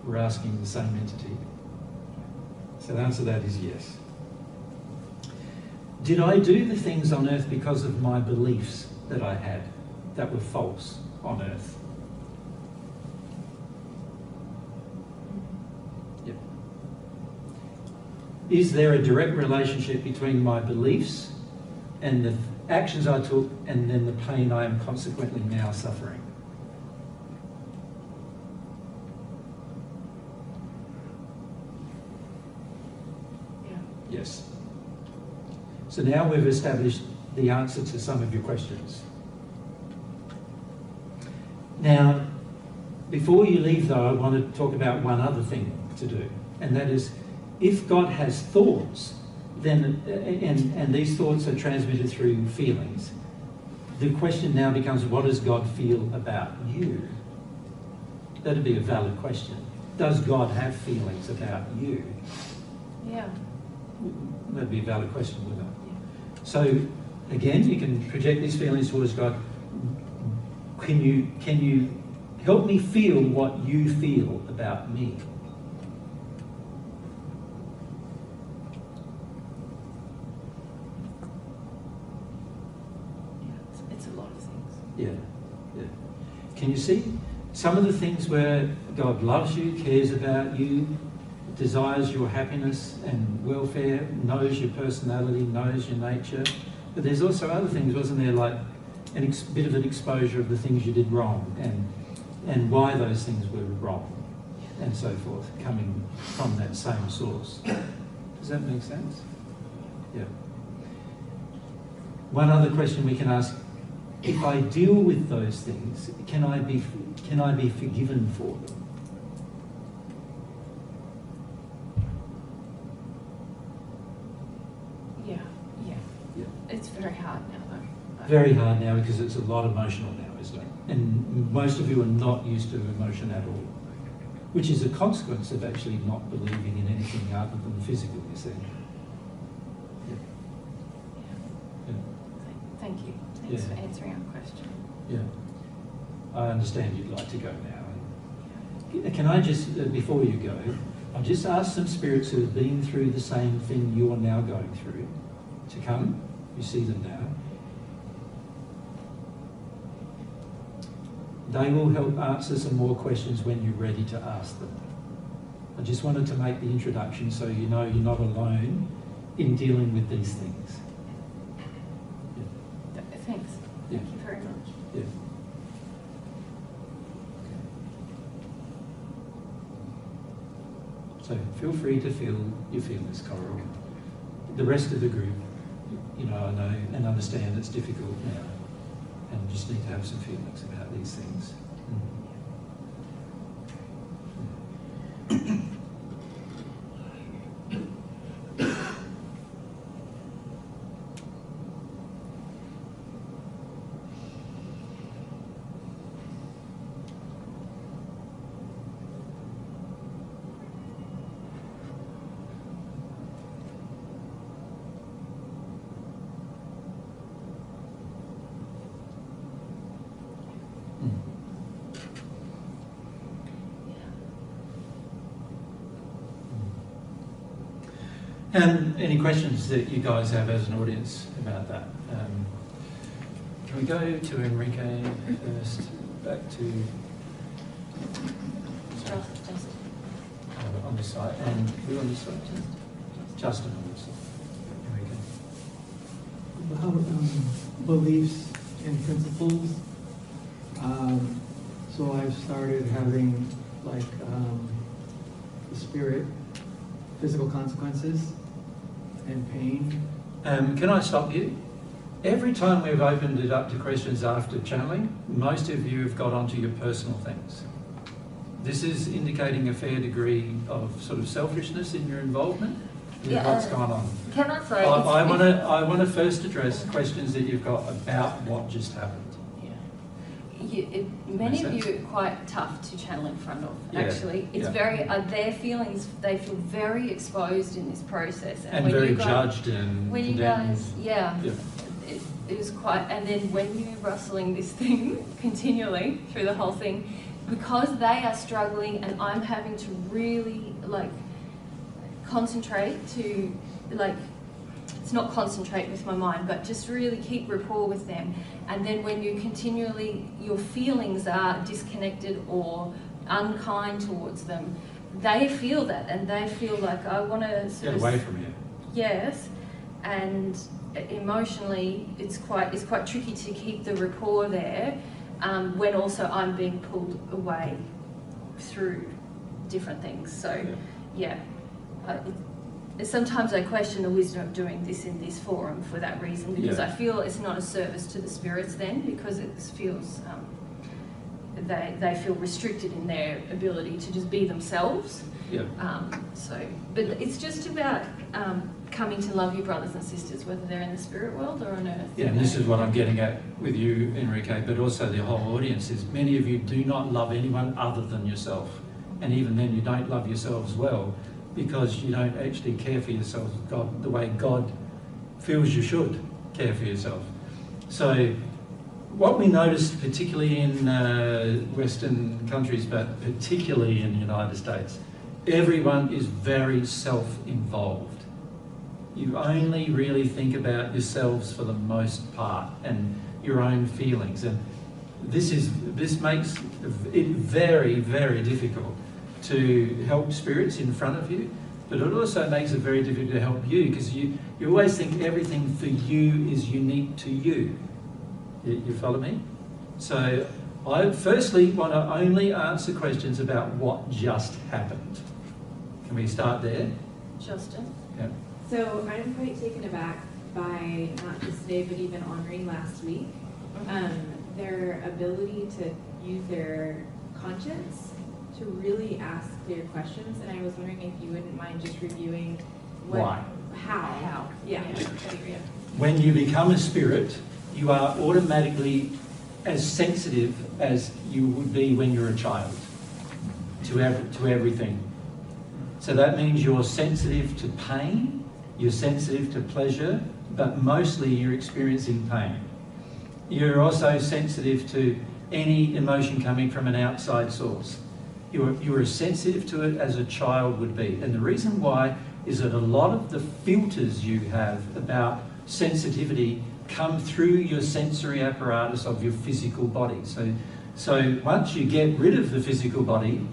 S2: We're asking the same entity. So the answer to that is yes. Did I do the things on earth because of my beliefs that I had that were false on earth? Yep. Is there a direct relationship between my beliefs and the actions I took and then the pain I am consequently now suffering?
S1: Yeah.
S2: Yes. So now we've established the answer to some of your questions. Now, before you leave though, I want to talk about one other thing to do, and that is, if God has thoughts, then and these thoughts are transmitted through feelings, the question now becomes, what does God feel about you? That'd be a valid question. Does God have feelings about you?
S1: Yeah.
S2: That'd be a valid question, wouldn't it?
S1: Yeah.
S2: So again, you can project these feelings towards God. Can you help me feel what you feel about me?
S1: Yeah, it's a lot of things.
S2: Yeah. Can you see some of the things where God loves you, cares about you, desires your happiness and welfare, knows your personality, knows your nature? But there's also other things, wasn't there, like a bit of an exposure of the things you did wrong and why those things were wrong and so forth, coming from that same source. Does that make sense? Yeah. One other question we can ask, if I deal with those things, can I be forgiven for them?
S1: Yeah. It's very hard now though.
S2: Very hard now because it's a lot emotional now, isn't it? And most of you are not used to emotion at all, which is a consequence of actually not believing in anything other than physical, you see. Yeah.
S1: Thank you. Thanks for answering our question.
S2: Yeah. I understand you'd like to go now. Can I just, before you go, I'll just ask some spirits who have been through the same thing you're now going through to come. You see them now. They will help answer some more questions when you're ready to ask them. I just wanted to make the introduction so you know you're not alone in dealing with these things. Yeah.
S1: Thanks.
S2: Yeah.
S1: Thank you very much.
S2: Yeah. So feel free to feel your feelings, Coral. The rest of the group, I know and understand it's difficult now, and you just need to have some feelings about these things. And any questions that you guys have as an audience about that? Can we go to Enrique first, back to on this side, and who on this side? Justin on this side. Enrique.
S3: About beliefs and principles. So I've started having the spirit, physical consequences and pain.
S2: Can I stop you? Every time we've opened it up to questions after channeling, most of you have got onto your personal things. This is indicating a fair degree of sort of selfishness in your involvement in what's gone on.
S1: Can I say?
S2: I want to first address questions that you've got about what just happened.
S1: Many of you are quite tough to channel in front of, actually. It's very, their feelings, they feel very exposed in this process.
S2: And when very judged and
S1: when
S2: condemned.
S1: You guys, it was quite, and then when you're rustling this thing continually through the whole thing, because they are struggling and I'm having to really, concentrate to, it's not concentrate with my mind, but just really keep rapport with them. And then when you continually, your feelings are disconnected or unkind towards them, they feel that and they feel like, I want to
S2: get away from you.
S1: Yes, and emotionally, it's quite tricky to keep the rapport there when also I'm being pulled away through different things. So, sometimes I question the wisdom of doing this in this forum for that reason, because I feel it's not a service to the spirits then, because it feels they feel restricted in their ability to just be themselves. But it's just about coming to love your brothers and sisters, whether they're in the spirit world or on earth.
S2: Yeah, and this is what I'm getting at with you, Enrique, but also the whole audience is many of you do not love anyone other than yourself. And even then you don't love yourselves well, because you don't actually care for yourself the way God feels you should care for yourself. So what we noticed, particularly in Western countries, but particularly in the United States, everyone is very self-involved. You only really think about yourselves for the most part and your own feelings. And this makes it very, very difficult to help spirits in front of you, but it also makes it very difficult to help you, because you always think everything for you is unique to you. You follow me? So I firstly want to only answer questions about what just happened. Can we start there?
S1: Justin?
S2: Yeah.
S4: So I'm quite taken aback by, not just today, but even honoring last week, their ability to use their conscience to really ask clear questions. And I was wondering if you wouldn't mind just reviewing how. Yeah.
S2: When you become a spirit, you are automatically as sensitive as you would be when you're a child to everything. So that means you're sensitive to pain, you're sensitive to pleasure, but mostly you're experiencing pain. You're also sensitive to any emotion coming from an outside source. You're as sensitive to it as a child would be. And the reason why is that a lot of the filters you have about sensitivity come through your sensory apparatus of your physical body. So once you get rid of the physical body,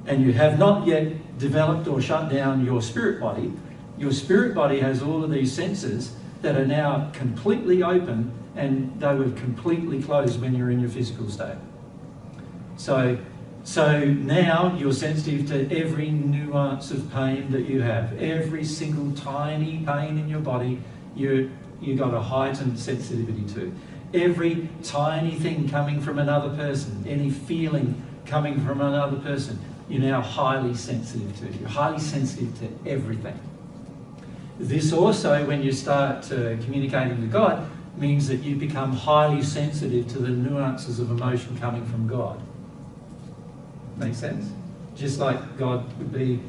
S2: and you have not yet developed or shut down your spirit body has all of these senses that are now completely open, and they were completely closed when you're in your physical state. So now you're sensitive to every nuance of pain that you have. Every single tiny pain in your body, you got a heightened sensitivity to. Every tiny thing coming from another person, any feeling coming from another person, you're now highly sensitive to. You're highly sensitive to everything. This also, when you start communicating with God, means that you become highly sensitive to the nuances of emotion coming from God. Make sense? Just like God would be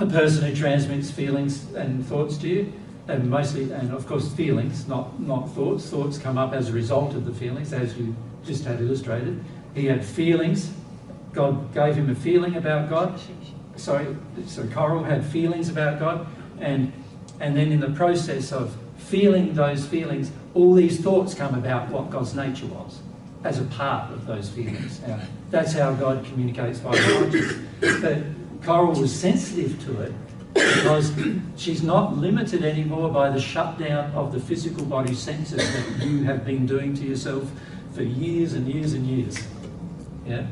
S2: a person who transmits feelings and thoughts to you, and mostly, and of course feelings, not thoughts. Thoughts come up as a result of the feelings, as you just had illustrated. He had feelings. God gave him a feeling about God. So Coral had feelings about God, and then in the process of feeling those feelings, all these thoughts come about what God's nature was as a part of those feelings. Now, that's how God communicates via consciousness. But Coral was sensitive to it because she's not limited anymore by the shutdown of the physical body senses that you have been doing to yourself for years and years and years. Yeah.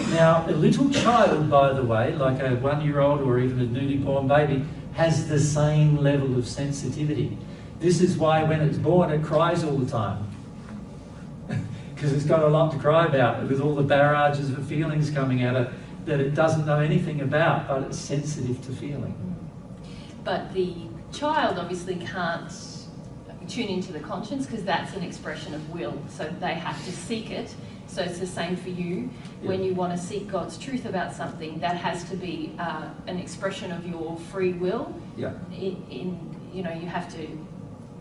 S2: Now, a little child, by the way, like a 1-year-old or even a newly born baby, has the same level of sensitivity. This is why when it's born, it cries all the time. Because it's got a lot to cry about, with all the barrages of feelings coming at it that it doesn't know anything about, but it's sensitive to feeling.
S1: But the child obviously can't tune into the conscience because that's an expression of will, so they have to seek it. So it's the same for you.
S2: Yeah.
S1: When you want to seek God's truth about something, that has to be an expression of your free will.
S2: Yeah.
S1: You have to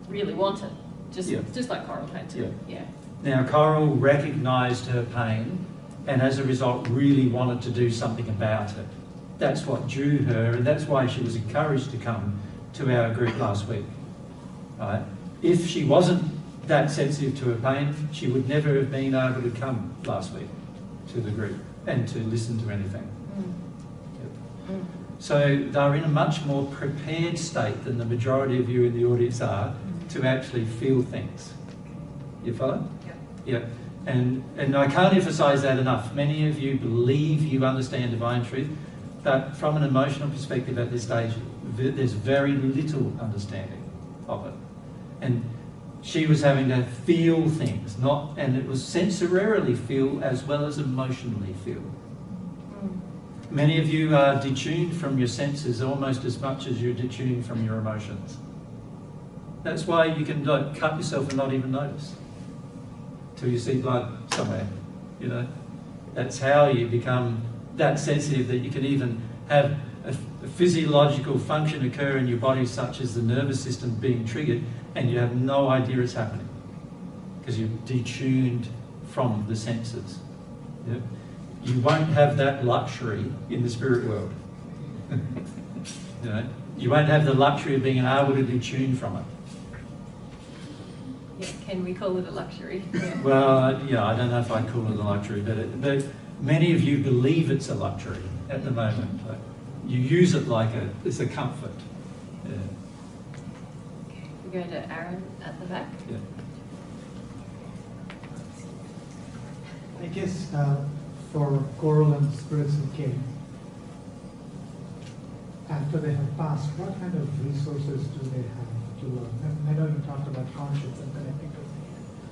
S1: really want it, just like Coral had to. Yeah.
S2: Now, Coral recognised her pain, and as a result, really wanted to do something about it. That's what drew her, and that's why she was encouraged to come to our group last week. Right? If she wasn't that sensitive to her pain, she would never have been able to come last week to the group and to listen to anything. Yep. So they're in a much more prepared state than the majority of you in the audience are to actually feel things. You follow? Yeah. And I can't emphasise that enough. Many of you believe you understand divine truth, but from an emotional perspective at this stage, there's very little understanding of it. And she was having to feel things, and it was sensorily feel as well as emotionally feel. Many of you are detuned from your senses almost as much as you're detuned from your emotions. That's why you can cut yourself and not even notice till you see blood somewhere, That's how you become that sensitive that you can even have a physiological function occur in your body, such as the nervous system being triggered, and you have no idea it's happening because you're detuned from the senses. Yep. You won't have that luxury in the spirit world. You won't have the luxury of being able to detune from it.
S1: Yeah, can we call it a luxury? Yeah.
S2: Well, I don't know if I'd call it a luxury, but many of you believe it's a luxury at the moment. But you use it like it's a comfort. Yeah.
S1: Okay, we go to Aaron at the back.
S2: Yeah.
S5: I guess for Coral and spirits of Cain, after they have passed, what kind of resources do they have to learn? And I know you talked about conscience and connecting to it.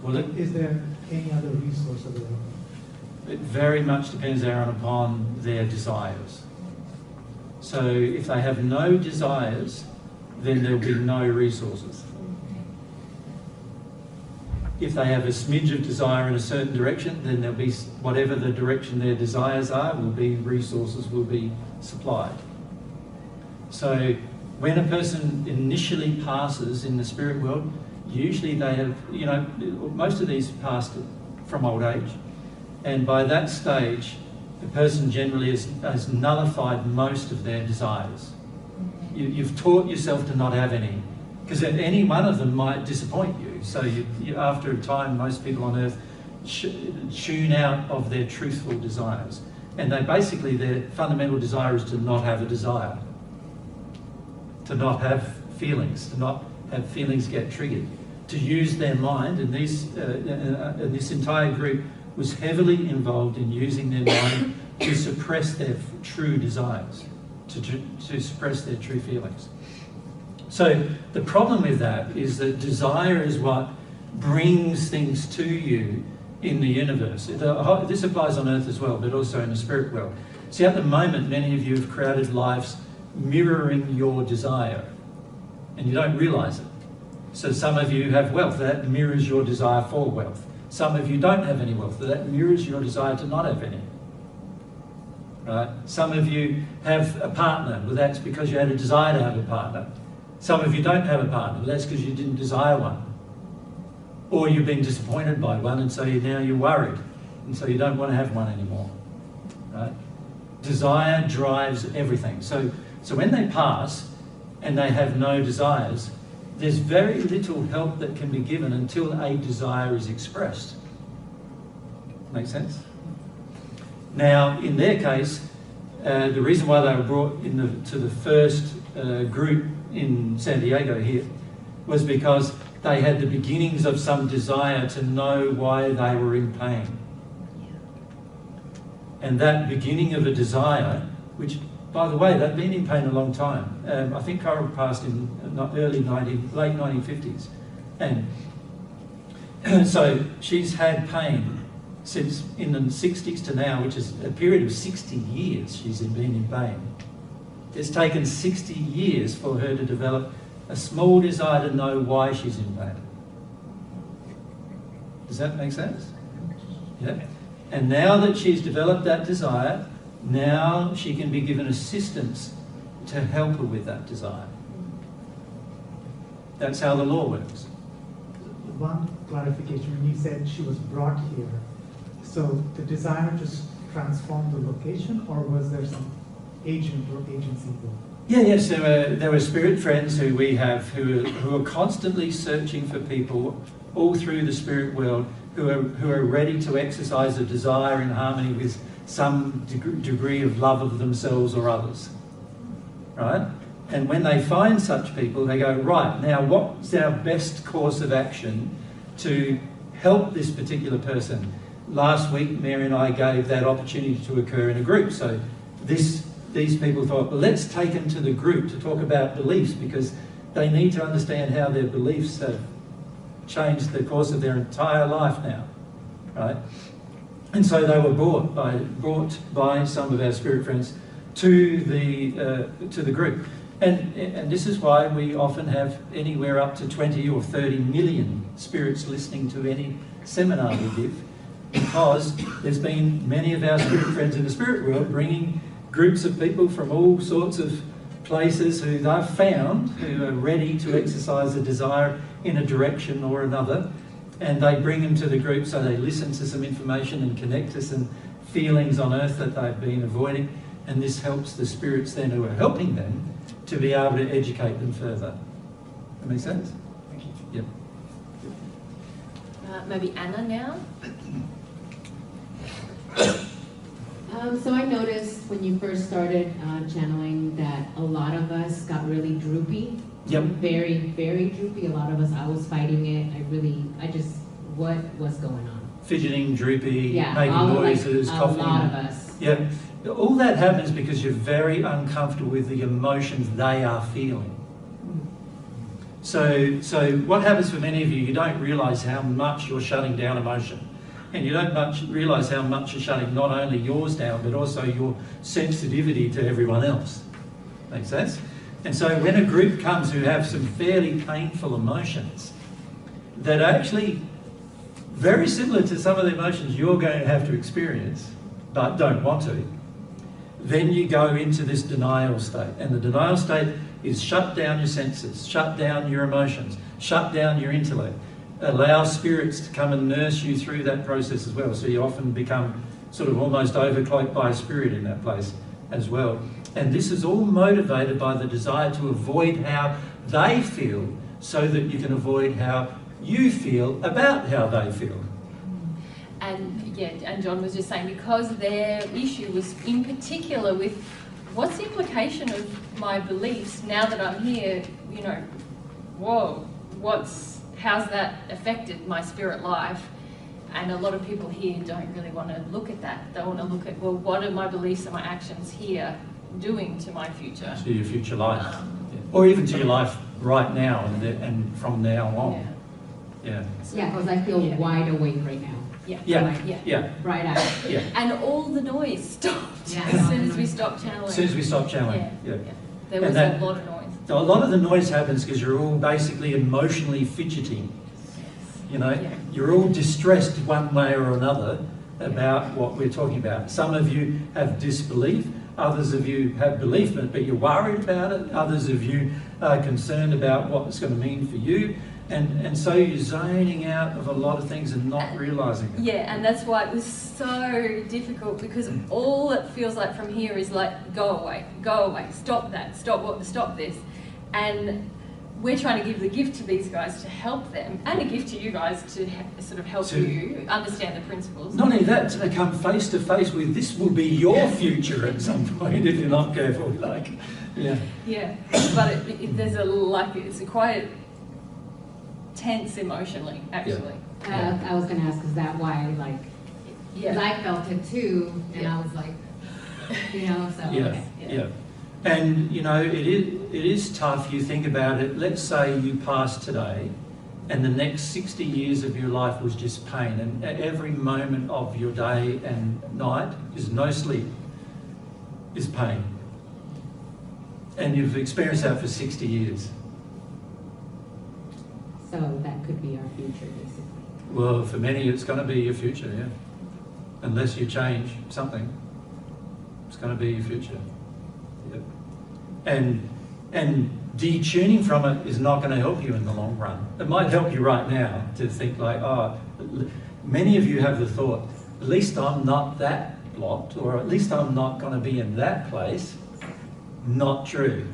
S2: Well,
S5: is there any other resource available?
S2: It very much depends, Aaron, upon their desires. So if they have no desires, then there'll be no resources. If they have a smidge of desire in a certain direction, then there'll be whatever the direction their desires are, resources will be supplied. So when a person initially passes in the spirit world, usually they have, you know, most of these passed from old age, and by that stage, the person generally has nullified most of their desires. You've taught yourself to not have any, because any one of them might disappoint you. So after a time, most people on earth tune out of their truthful desires. And their fundamental desire is to not have a desire, to not have feelings, to not have feelings get triggered, to use their mind. And this entire group was heavily involved in using their mind to suppress their true desires, to suppress their true feelings. So the problem with that is that desire is what brings things to you in the universe. This applies on earth as well, but also in the spirit world. See, at the moment, many of you have created lives mirroring your desire, and you don't realise it. So some of you have wealth, that mirrors your desire for wealth. Some of you don't have any wealth, that mirrors your desire to not have any. Right? Some of you have a partner, well, that's because you had a desire to have a partner. Some of you don't have a partner, well, that's because you didn't desire one. Or you've been disappointed by one, and so now you're worried, and so you don't want to have one anymore. Right? Desire drives everything. So when they pass and they have no desires, there's very little help that can be given until a desire is expressed. Make sense? Now, in their case, the reason why they were brought to the first group in San Diego here was because they had the beginnings of some desire to know why they were in pain. And that beginning of a desire, which, by the way, they've been in pain a long time. I think Coral passed in late 1950s. And so she's had pain since in the 60s to now, which is a period of 60 years she's been in pain. It's taken 60 years for her to develop a small desire to know why she's in pain. Does that make sense? Yeah. And now that she's developed that desire, now she can be given assistance to help her with that desire. That's how the law works.
S5: One clarification, when you said she was brought here, so the desire just transformed the location, or was there some agent or agency involved?
S2: Yes, there were spirit friends who we have who are constantly searching for people all through the spirit world who are ready to exercise a desire in harmony with some degree of love of themselves or others, right? And when they find such people, they go, right, now what's our best course of action to help this particular person? Last week, Mary and I gave that opportunity to occur in a group. So these people thought, well, let's take them to the group to talk about beliefs, because they need to understand how their beliefs have changed the course of their entire life now, right? And so they were brought by some of our spirit friends to the group. And this is why we often have anywhere up to 20 or 30 million spirits listening to any seminar we give, because there's been many of our spirit friends in the spirit world bringing groups of people from all sorts of places who they've found who are ready to exercise a desire in a direction or another, and they bring them to the group so they listen to some information and connect to some feelings on earth that they've been avoiding, and this helps the spirits then who are helping them to be able to educate them further. That make sense?
S5: Thank you.
S2: Yep.
S1: Maybe Anna now?
S6: So I noticed when you first started channeling that a lot of us got really droopy.
S2: Yep.
S6: Very, very droopy. A lot of us, I was fighting it. What was going on?
S2: Fidgeting, droopy,
S6: Yeah,
S2: making noises, coughing.
S6: A lot of us.
S2: Yeah. All that happens because you're very uncomfortable with the emotions they are feeling. So what happens for many of you, you don't realise how much you're shutting down emotion. And you don't realise how much you're shutting not only yours down, but also your sensitivity to everyone else. Make sense? And so when a group comes who have some fairly painful emotions that are actually very similar to some of the emotions you're going to have to experience, but don't want to, then you go into this denial state. And the denial state is shut down your senses, shut down your emotions, shut down your intellect. Allow spirits to come and nurse you through that process as well. So you often become sort of almost overcloaked by a spirit in that place as well. And this is all motivated by the desire to avoid how they feel so that you can avoid how you feel about how they feel.
S1: And yeah, and John was just saying, because their issue was in particular with what's the implication of my beliefs now that I'm here, you know, whoa, how's that affected my spirit life? And a lot of people here don't really want to look at that. They want to look at, well, what are my beliefs and my actions here doing to my future?
S2: To your future life. Yeah. Or even to your life right now and from now on. Yeah.
S6: Yeah, because I feel wide awake right now.
S1: Yeah.
S2: Yeah.
S6: Like,
S2: Yeah.
S6: right out.
S2: Yeah.
S1: And all the noise stopped
S6: Yeah.
S1: as soon as we stopped channeling.
S2: As soon as we stop channeling.
S1: Yeah.
S2: Yeah.
S1: There was a lot of noise.
S2: So a lot of the noise happens because you're all basically emotionally fidgeting. You know, you're all distressed one way or another about what we're talking about. Some of you have disbelief, others of you have belief, but you're worried about it. Others of you are concerned about what it's going to mean for you. And so you're zoning out of a lot of things and not realising it.
S1: Yeah, and that's why it was so difficult, because all it feels like from here is like, go away, stop that, stop this. And we're trying to give the gift to these guys to help them, and a gift to you guys to sort of help you understand the principles.
S2: Not only that, to come face to face with this will be your future at some point if you're not careful. Like, yeah.
S1: Yeah, but there's it's quite tense emotionally, actually.
S6: I was going to ask, is that why, like, because I felt it too, and I was like, you know, so.
S2: Yeah. And, you know, it is tough. You think about it. Let's say you pass today and the next 60 years of your life was just pain, and every moment of your day and night is no sleep, is pain. And you've experienced that for 60 years.
S6: So that could be our future, basically.
S2: Well, for many it's going to be your future, yeah. Unless you change something, it's going to be your future. Yep. And detuning from it is not going to help you in the long run. It might help you right now to think like, oh, many of you have the thought, at least I'm not that blocked, or at least I'm not going to be in that place. Not true.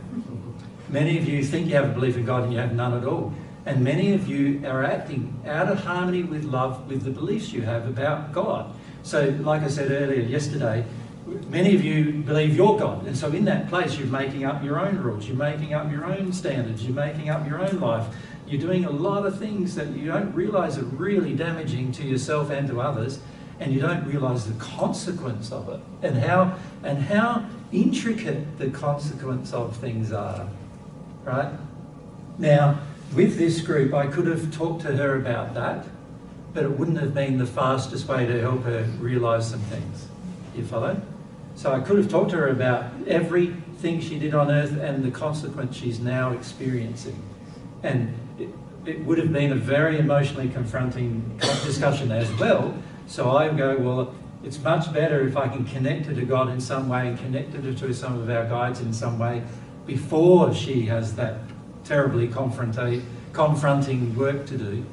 S2: Many of you think you have a belief in God and you have none at all. And many of you are acting out of harmony with love, with the beliefs you have about God. So, like I said earlier, yesterday, many of you believe you're God. And so in that place, you're making up your own rules. You're making up your own standards. You're making up your own life. You're doing a lot of things that you don't realise are really damaging to yourself and to others. And you don't realise the consequence of it. And how intricate the consequence of things are. Right? Now, with this group, I could have talked to her about that, but it wouldn't have been the fastest way to help her realise some things. You follow? So I could have talked to her about everything she did on earth and the consequence she's now experiencing. And it would have been a very emotionally confronting discussion as well. So I go, well, it's much better if I can connect her to God in some way and connect her to some of our guides in some way before she has that terribly confronting work to do,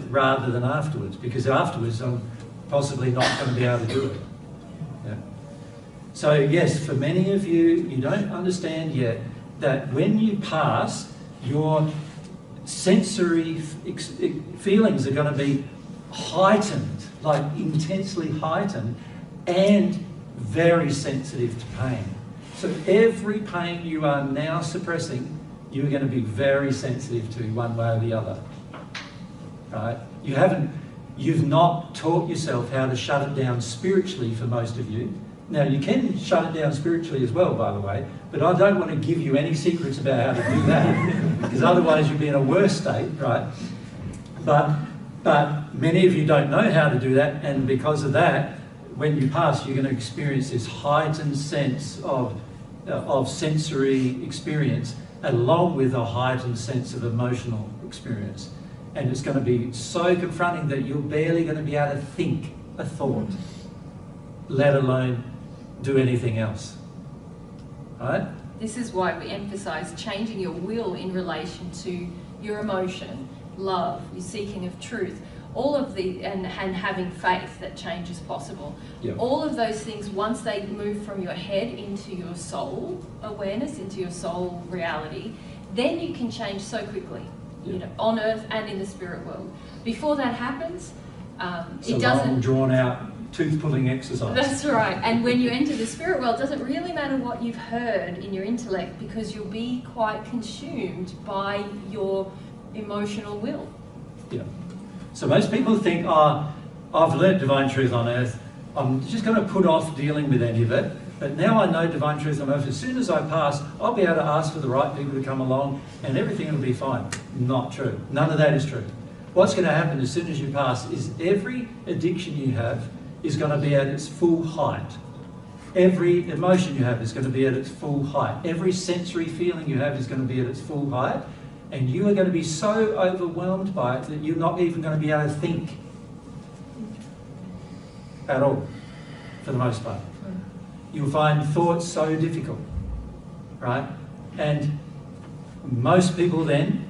S2: rather than afterwards, because afterwards I'm possibly not going to be able to do it. Yeah. So yes, for many of you, you don't understand yet that when you pass, your sensory feelings are going to be heightened, like intensely heightened, and very sensitive to pain. So every pain you are now suppressing, you're going to be very sensitive to one way or the other, right? You've not taught yourself how to shut it down spiritually for most of you. Now, you can shut it down spiritually as well, by the way, but I don't want to give you any secrets about how to do that, because otherwise you'll be in a worse state, right? But many of you don't know how to do that, and because of that, when you pass, you're going to experience this heightened sense of sensory experience, along with a heightened sense of emotional experience. And it's going to be so confronting that you're barely going to be able to think a thought, let alone do anything else. Right?
S1: This is why we emphasize changing your will in relation to your emotion, love, your seeking of truth, all of the, and having faith that change is possible.
S2: Yep.
S1: All of those things, once they move from your head into your soul awareness, into your soul reality, then you can change so quickly, you know, on earth and in the spirit world. Before that happens,
S2: it's
S1: it
S2: a
S1: doesn't...
S2: long, drawn-out, tooth-pulling exercise.
S1: That's right. And when you enter the spirit world, it doesn't really matter what you've heard in your intellect, because you'll be quite consumed by your emotional will.
S2: Yeah. So most people think, oh, I've learnt divine truth on earth, I'm just going to put off dealing with any of it, but now I know divine truth on earth, as soon as I pass, I'll be able to ask for the right people to come along and everything will be fine. Not true. None of that is true. What's going to happen as soon as you pass is every addiction you have is going to be at its full height. Every emotion you have is going to be at its full height. Every sensory feeling you have is going to be at its full height. And you are going to be so overwhelmed by it that you're not even going to be able to think at all, for the most part. You'll find thoughts so difficult, right? And most people then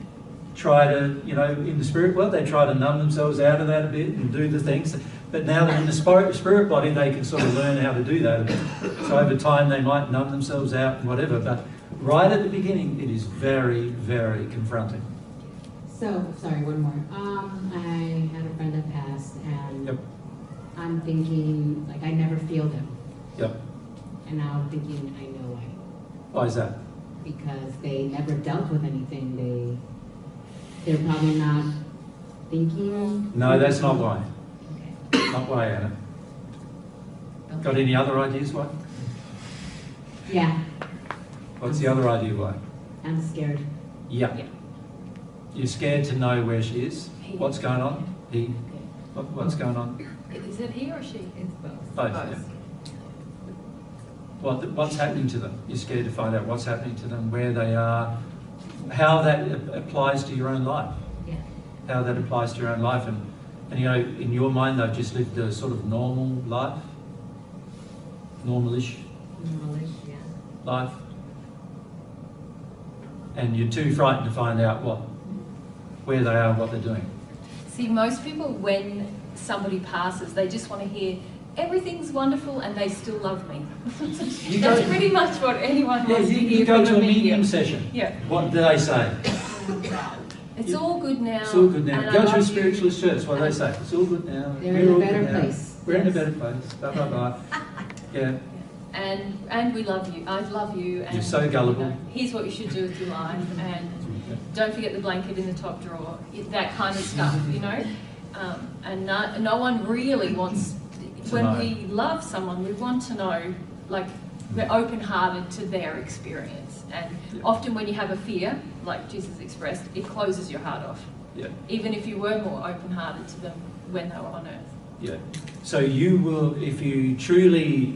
S2: try to, you know, in the spirit world, they try to numb themselves out of that a bit and do the things. But now they're in the spirit body, they can sort of learn how to do that a bit. So over time, they might numb themselves out and whatever. But right at the beginning, it is very, very confronting.
S6: So, sorry, one more. I had a friend that passed, and
S2: Yep.
S6: I'm thinking, like, I never feel them.
S2: Yep.
S6: And now I'm thinking, I know why.
S2: Why is that?
S6: Because they never dealt with anything. They're probably not thinking.
S2: No, that's not why.
S6: Okay.
S2: Not why, Anna. Got any other ideas why?
S6: Yeah,
S2: What's the other idea why?
S6: I'm scared.
S2: Yeah.
S1: Yeah.
S2: You're scared to know where she is.
S1: He.
S2: What's going on? He. What's going on?
S1: Is it he or she?
S6: It's both.
S2: Both. Yeah. What's happening to them? You're scared to find out what's happening to them, where they are, how that applies to your own life.
S6: Yeah.
S2: How that applies to your own life, and you know, in your mind, they've just lived a sort of normal life, normalish
S6: Knowledge, yeah.
S2: life, and you're too frightened to find out where they are, what they're doing.
S1: See, most people, when somebody passes, they just want to hear, everything's wonderful and they still love me. That's pretty much what anyone wants to hear.
S2: You go
S1: from
S2: to a
S1: medium.
S2: medium session.
S1: Yeah.
S2: What do they say?
S1: It's all good now.
S2: It's all good now.
S1: and
S2: Go
S1: I
S2: to a
S1: love
S2: spiritualist church. What do they say? It's all good now.
S6: They're
S2: We're
S6: in a
S2: all
S6: better
S2: good now.
S6: place.
S2: We're in a
S6: Yes.
S2: better place. Blah blah blah. Yeah.
S1: And we love you. I love you. And,
S2: You're so gullible.
S1: you know, here's what you should do with your life. And don't forget the blanket in the top drawer. That kind of stuff, you know. And no one really wants. When
S2: know.
S1: we love someone, we want to know, like, we're open-hearted to their experience. And often when you have a fear, like Jesus expressed, it closes your heart off.
S2: Yeah.
S1: Even if you were more open-hearted to them when they were on earth.
S2: Yeah. So you will, if you truly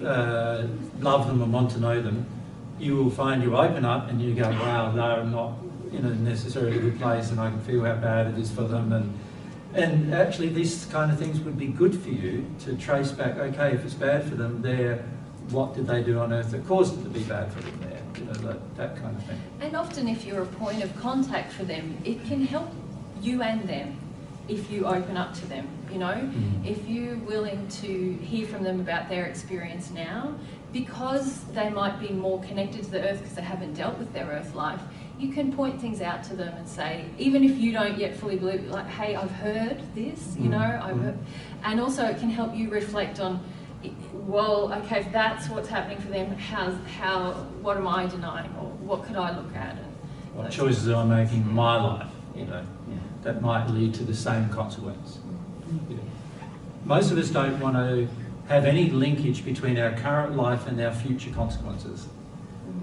S2: love them and want to know them, you will find you open up and you go, wow, they're not in a necessarily good place, and I can feel how bad it is for them. And actually, these kind of things would be good for you to trace back. Okay, if it's bad for them, what did they do on earth that caused it to be bad for them there? You know, that kind of thing.
S1: And often if you're a point of contact for them, it can help you and them if you open up to them, you know?
S2: Mm.
S1: If you're willing to hear from them about their experience now, because they might be more connected to the earth because they haven't dealt with their earth life, you can point things out to them and say, even if you don't yet fully believe it, like, hey, I've heard this, you know, I've heard. And also it can help you reflect on, well, okay, if that's what's happening for them, what am I denying, or what could I look at? And
S2: What choices am I making in my life, you know, that might lead to the same consequence. Yeah. Most of us don't want to have any linkage between our current life and our future consequences.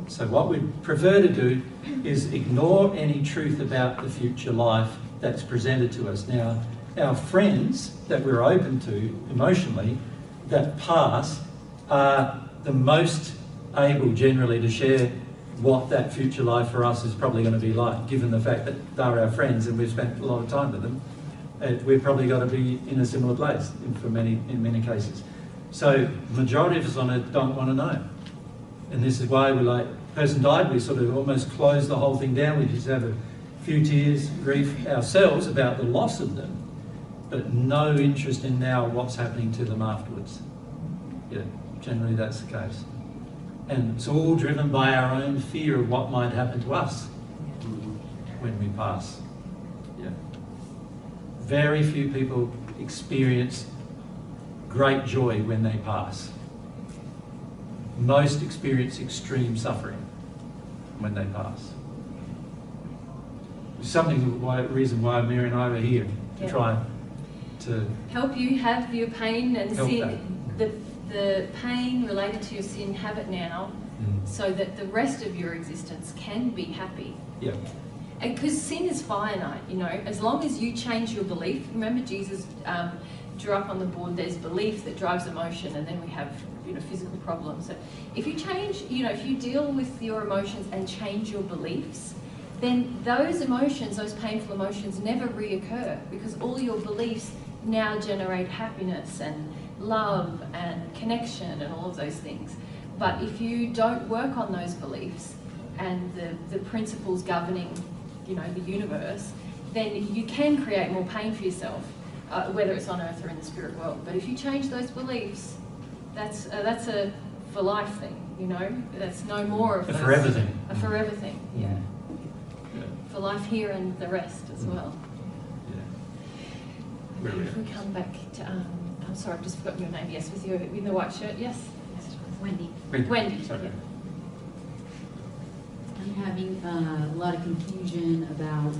S2: So what we'd prefer to do is ignore any truth about the future life that's presented to us. Now, our friends that we're open to emotionally that pass are the most able generally to share what that future life for us is probably going to be like, given the fact that they're our friends and we've spent a lot of time with them. We've probably got to be in a similar place in many cases. So the majority of us on it don't want to know. And this is why we're like, person died, we sort of almost closed the whole thing down. We just have a few tears, grief ourselves about the loss of them, but no interest in now what's happening to them afterwards. Yeah, generally that's the case. And it's all driven by our own fear of what might happen to us when we pass. Yeah. Very few people experience great joy when they pass. Most experience extreme suffering when they pass. It's reason why Mary and I are here, to try to
S1: help you have your pain and see
S2: that.
S1: the pain related to your sin, have it now, so that the rest of your existence can be happy.
S2: Yeah.
S1: Because sin is finite, you know, as long as you change your belief. Remember Jesus drew up on the board, there's belief that drives emotion, and then we have, you know, physical problems. So if you change, you know, if you deal with your emotions and change your beliefs, then those emotions, those painful emotions never reoccur, because all your beliefs now generate happiness and love and connection and all of those things. But if you don't work on those beliefs and the principles governing, you know, the universe, then you can create more pain for yourself, whether it's on earth or in the spirit world. But if you change those beliefs, that's a for life thing, you know. That's no more of
S2: a forever thing.
S1: A forever thing, yeah.
S2: Yeah.
S1: For life here and the rest as well.
S2: Yeah.
S1: If we come back to, I'm sorry, I've just forgotten your name. Yes, with the white shirt. Yes.
S6: Wendy.
S1: Wendy.
S2: Sorry.
S1: Yeah.
S6: I'm having a lot of confusion about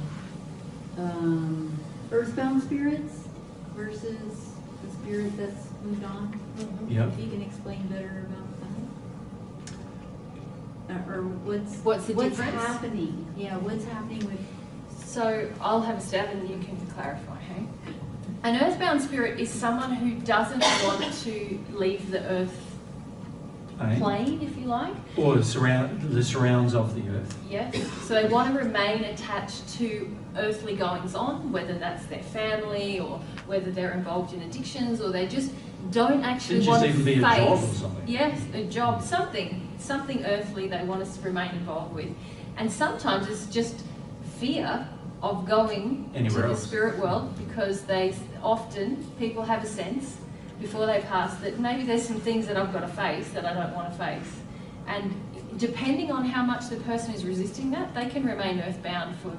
S6: earthbound spirits versus the spirit that's moved on.
S2: Yeah.
S6: If you can explain better about that, or
S1: What's the difference?
S6: happening? Yeah, what's happening with?
S1: So I'll have a stab and you can clarify. Hey, an earthbound spirit is someone who doesn't want to leave the earth plane, if you like,
S2: or the surrounds of the earth.
S1: Yes. So they want to remain attached to earthly goings on, whether that's their family or whether they're involved in addictions, or they just don't actually want to
S2: even be
S1: face.
S2: a job or something.
S1: Yes, a job, something earthly they want us to remain involved with, and sometimes it's just fear of going
S2: anywhere
S1: to
S2: else.
S1: The spirit world, because people have a sense before they pass that maybe there's some things that I've got to face that I don't want to face. And depending on how much the person is resisting that, they can remain earthbound for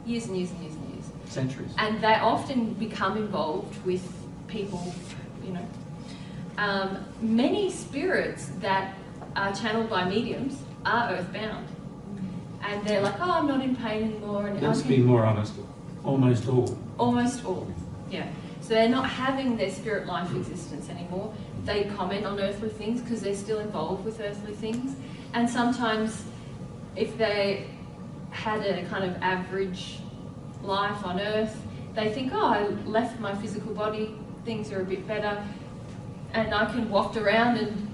S1: years and years and years and years.
S2: Centuries.
S1: And they often become involved with people, you know. Many spirits that are channeled by mediums are earthbound. And they're like, oh, I'm not in pain anymore. And
S2: Let's be more honest. Almost all.
S1: Almost all, yeah. So they're not having their spirit life existence anymore. They comment on earthly things because they're still involved with earthly things. And sometimes if they had a kind of average life on earth, they think, oh, I left my physical body, things are a bit better, and I can waft around and,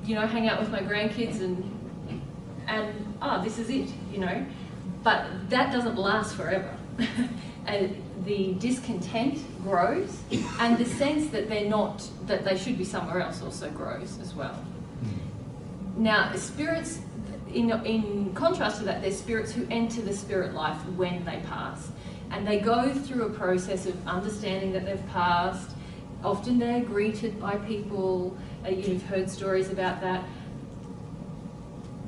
S1: you know, hang out with my grandkids and oh, this is it, you know. But that doesn't last forever. And the discontent grows, and the sense that that they should be somewhere else also grows as well. Now, spirits, in contrast to that, there's spirits who enter the spirit life when they pass. And they go through a process of understanding that they've passed. Often they're greeted by people, you've heard stories about that.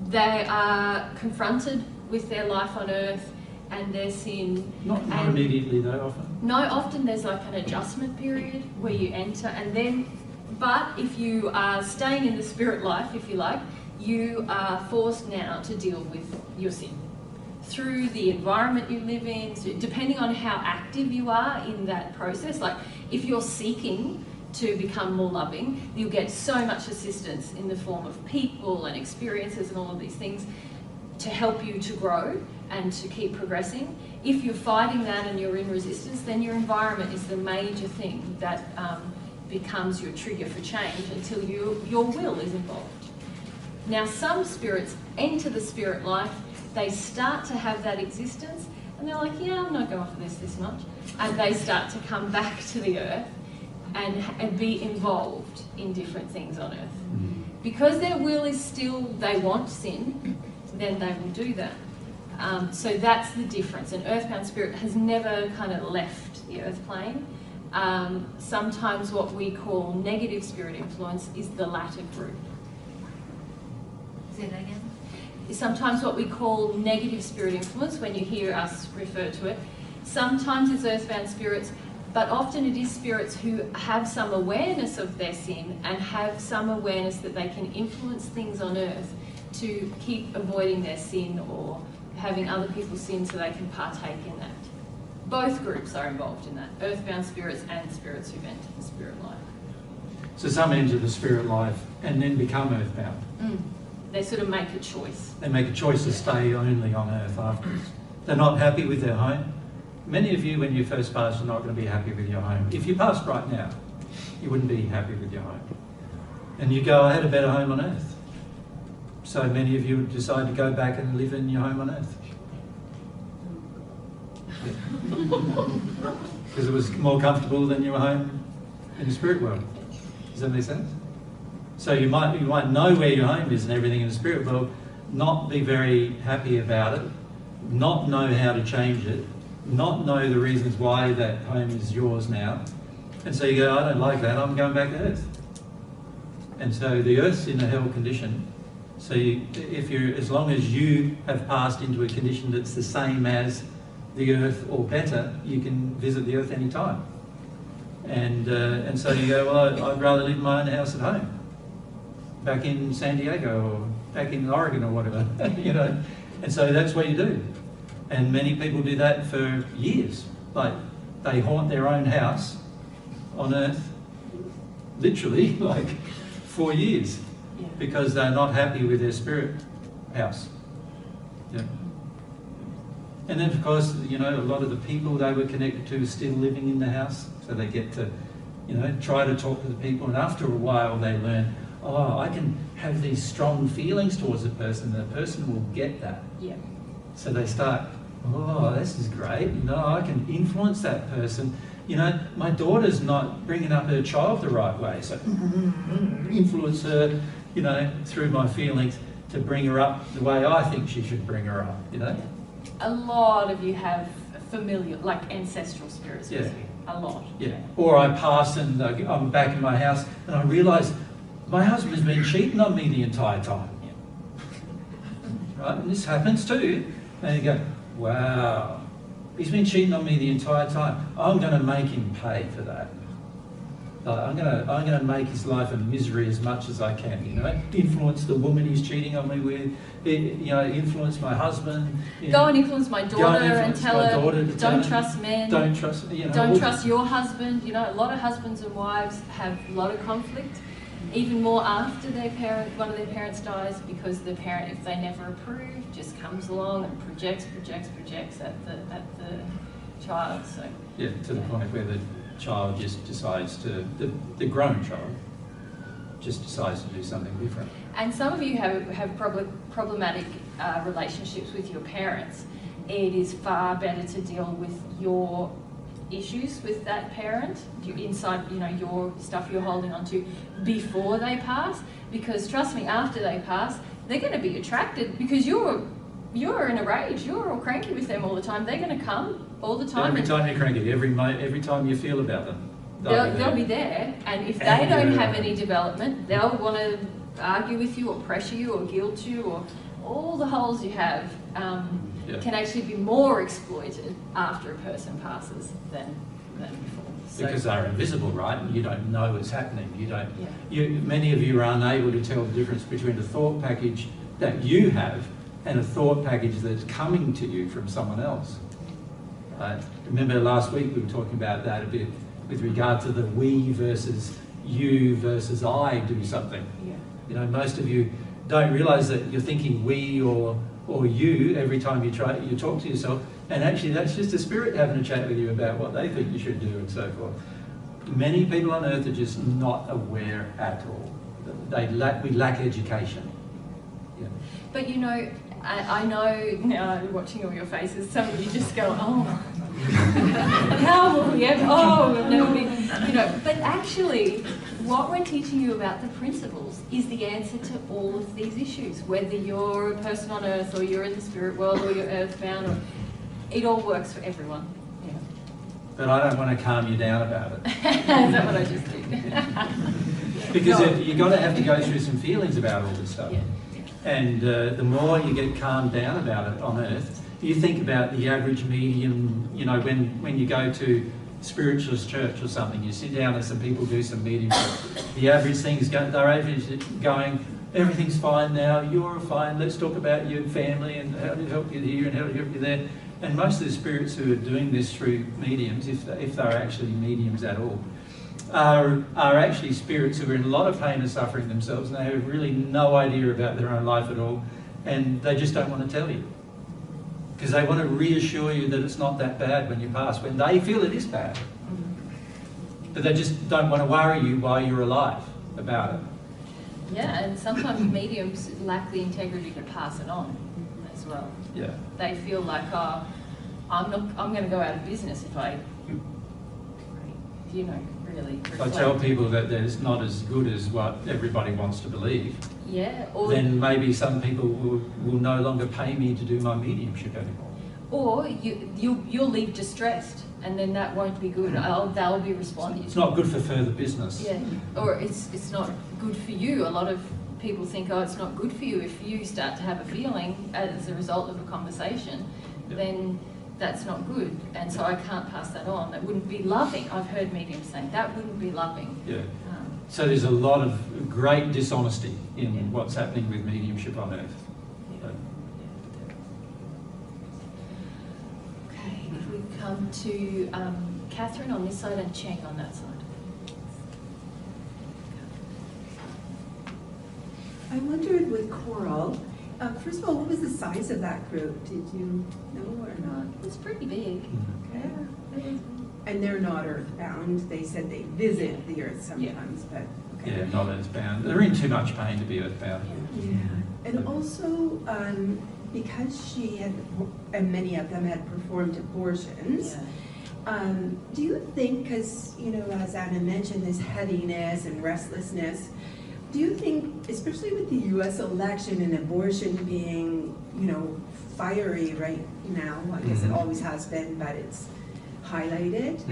S1: They are confronted with their life on earth and their sin.
S2: Not immediately though, often.
S1: No, often there's like an adjustment period where you enter, and then, but if you are staying in the spirit life, if you like, you are forced now to deal with your sin through the environment you live in, so depending on how active you are in that process. Like if you're seeking to become more loving, you'll get so much assistance in the form of people and experiences and all of these things to help you to grow and to keep progressing. If you're fighting that and you're in resistance, then your environment is the major thing that becomes your trigger for change until your will is involved. Now, some spirits enter the spirit life, they start to have that existence, and they're like, yeah, I'm not going for this much. And they start to come back to the earth and be involved in different things on earth. Because their will is still, they want sin, then they will do that. So that's the difference. An earthbound spirit has never kind of left the earth plane. Sometimes what we call negative spirit influence is the latter group.
S7: Say that again?
S1: Sometimes what we call negative spirit influence, when you hear us refer to it, sometimes it's earthbound spirits, but often it is spirits who have some awareness of their sin and have some awareness that they can influence things on earth to keep avoiding their sin or having other people sin so they can partake in that. Both groups are involved in that, earthbound spirits and spirits who've entered the spirit life.
S2: So some enter the spirit life and then become earthbound.
S1: They sort of make a choice.
S2: They make a choice to stay only on earth afterwards. They're not happy with their home. Many of you, when you first pass, are not going to be happy with your home. If you passed right now, you wouldn't be happy with your home. And you go, I had a better home on earth. So many of you would decide to go back and live in your home on earth. Because it was more comfortable than your home in the spirit world. Does that make sense? So you might know where your home is and everything in the spirit world, not be very happy about it, not know how to change it, not know the reasons why that home is yours now. And so you go, I don't like that, I'm going back to earth. And so the earth's in a hell condition. So as long as you have passed into a condition that's the same as the earth or better, you can visit the earth any time. And so you go, well, I'd rather live in my own house at home, back in San Diego or back in Oregon or whatever, you know. And so that's what you do. And many people do that for years. Like, they haunt their own house on earth, literally, like 4 years, because they're not happy with their spirit house. Yeah. And then, of course, you know, a lot of the people they were connected to are still living in the house, so they get to, you know, try to talk to the people, and after a while they learn, oh, I can have these strong feelings towards a person, and the person will get that.
S1: Yeah.
S2: So they start, oh, this is great, you know, I can influence that person. You know, my daughter's not bringing up her child the right way, so influence her, you know, through my feelings to bring her up the way I think she should bring her up, you know.
S1: A lot of you have familiar, like ancestral spirits with you. A lot.
S2: Yeah. Or I pass and I'm back in my house and I realise my husband's been cheating on me the entire time. Right? And this happens too. And you go, wow, he's been cheating on me the entire time. I'm going to make him pay for that. I'm going to make his life a misery as much as I can, you know. Influence the woman he's cheating on me with, you know, influence my husband.
S1: Go and influence my daughter and tell her, don't trust men.
S2: Don't trust, you know.
S1: Don't trust your husband. You know, a lot of husbands and wives have a lot of conflict, even more after one of their parents dies, because the parent, if they never approve, just comes along and projects at the child. So
S2: yeah, to the point where the child just decides to, the grown child just decides to do something different.
S1: And some of you have problematic relationships with your parents. It is far better to deal with your issues with that parent, inside, you know, your stuff you're holding on to before they pass, because trust me, after they pass, they're going to be attracted, because you're in a rage, you're all cranky with them all the time. They're going to come all the time.
S2: Every time you're cranky, every time you feel about them,
S1: they'll be there, and if they don't have any development, they'll want to argue with you or pressure you or guilt you, or all the holes you have can actually be more exploited after a person passes than before. So,
S2: because they're invisible, right? And you don't know what's happening. Many of you are unable to tell the difference between a thought package that you have and a thought package that's coming to you from someone else. Remember last week we were talking about that a bit with regard to the we versus you versus I do something.
S1: Yeah.
S2: You know, most of you don't realise that you're thinking we or you every time you talk to yourself, and actually that's just a spirit having a chat with you about what they think you should do and so forth. Many people on earth are just not aware at all. We lack education. Yeah.
S1: But you know, I know now, watching all your faces, some of you just go, oh, How will we ever? Oh, we've never been. You know, but actually, what we're teaching you about the principles is the answer to all of these issues. Whether you're a person on earth, or you're in the spirit world, or you're earthbound, or it all works for everyone. Yeah.
S2: But I don't want to calm you down about it.
S1: Is that what I just did?
S2: Because
S1: No.
S2: you're going to have to go through some feelings about all this stuff.
S1: Yeah.
S2: And the more you get calmed down about it on earth, you think about the average medium, you know, when you go to spiritualist church or something, you sit down and some people do some mediumship. The average thing is going, everything's fine now, you're fine, let's talk about your family and how to help you here and how to help you there. And most of the spirits who are doing this through mediums, if they're actually mediums at all, are actually spirits who are in a lot of pain and suffering themselves, and they have really no idea about their own life at all, and they just don't want to tell you. Because they want to reassure you that it's not that bad when you pass, when they feel it is bad. But they just don't want to worry you while you're alive about it.
S1: Yeah, and sometimes mediums lack the integrity to pass it on as well.
S2: Yeah.
S1: They feel like, oh, I'm going to go out of business if I, you know, really
S2: If
S1: reflect.
S2: I tell people that it's not as good as what everybody wants to believe,
S1: Yeah, or
S2: then maybe some people will no longer pay me to do my mediumship anymore.
S1: or you'll leave distressed, and then that won't be good. They'll be responding.
S2: It's not good for further business.
S1: Yeah, or it's not good for you. A lot of people think, oh, it's not good for you. If you start to have a feeling as a result of a conversation,
S2: Yep.
S1: then that's not good. And so I can't pass that on. That wouldn't be loving. I've heard mediums saying that wouldn't be loving.
S2: Yeah. So there's a lot of great dishonesty in what's happening with mediumship on earth.
S1: Okay, if we come to Catherine on this side and Cheng on that side.
S7: I wondered with Coral, first of all, what was the size of that group? Did you know or not?
S1: It was pretty big.
S7: Yeah. And they're not earthbound. They said they visit the earth sometimes, but okay.
S2: Yeah, not earthbound. They're in too much pain to be earthbound.
S7: Yeah. And also, because she had, and many of them had performed abortions, do you think, because, you know, as Anna mentioned, this heaviness and restlessness, do you think, especially with the U.S. election and abortion being, you know, fiery right now, I guess it always has been, but it's highlighted.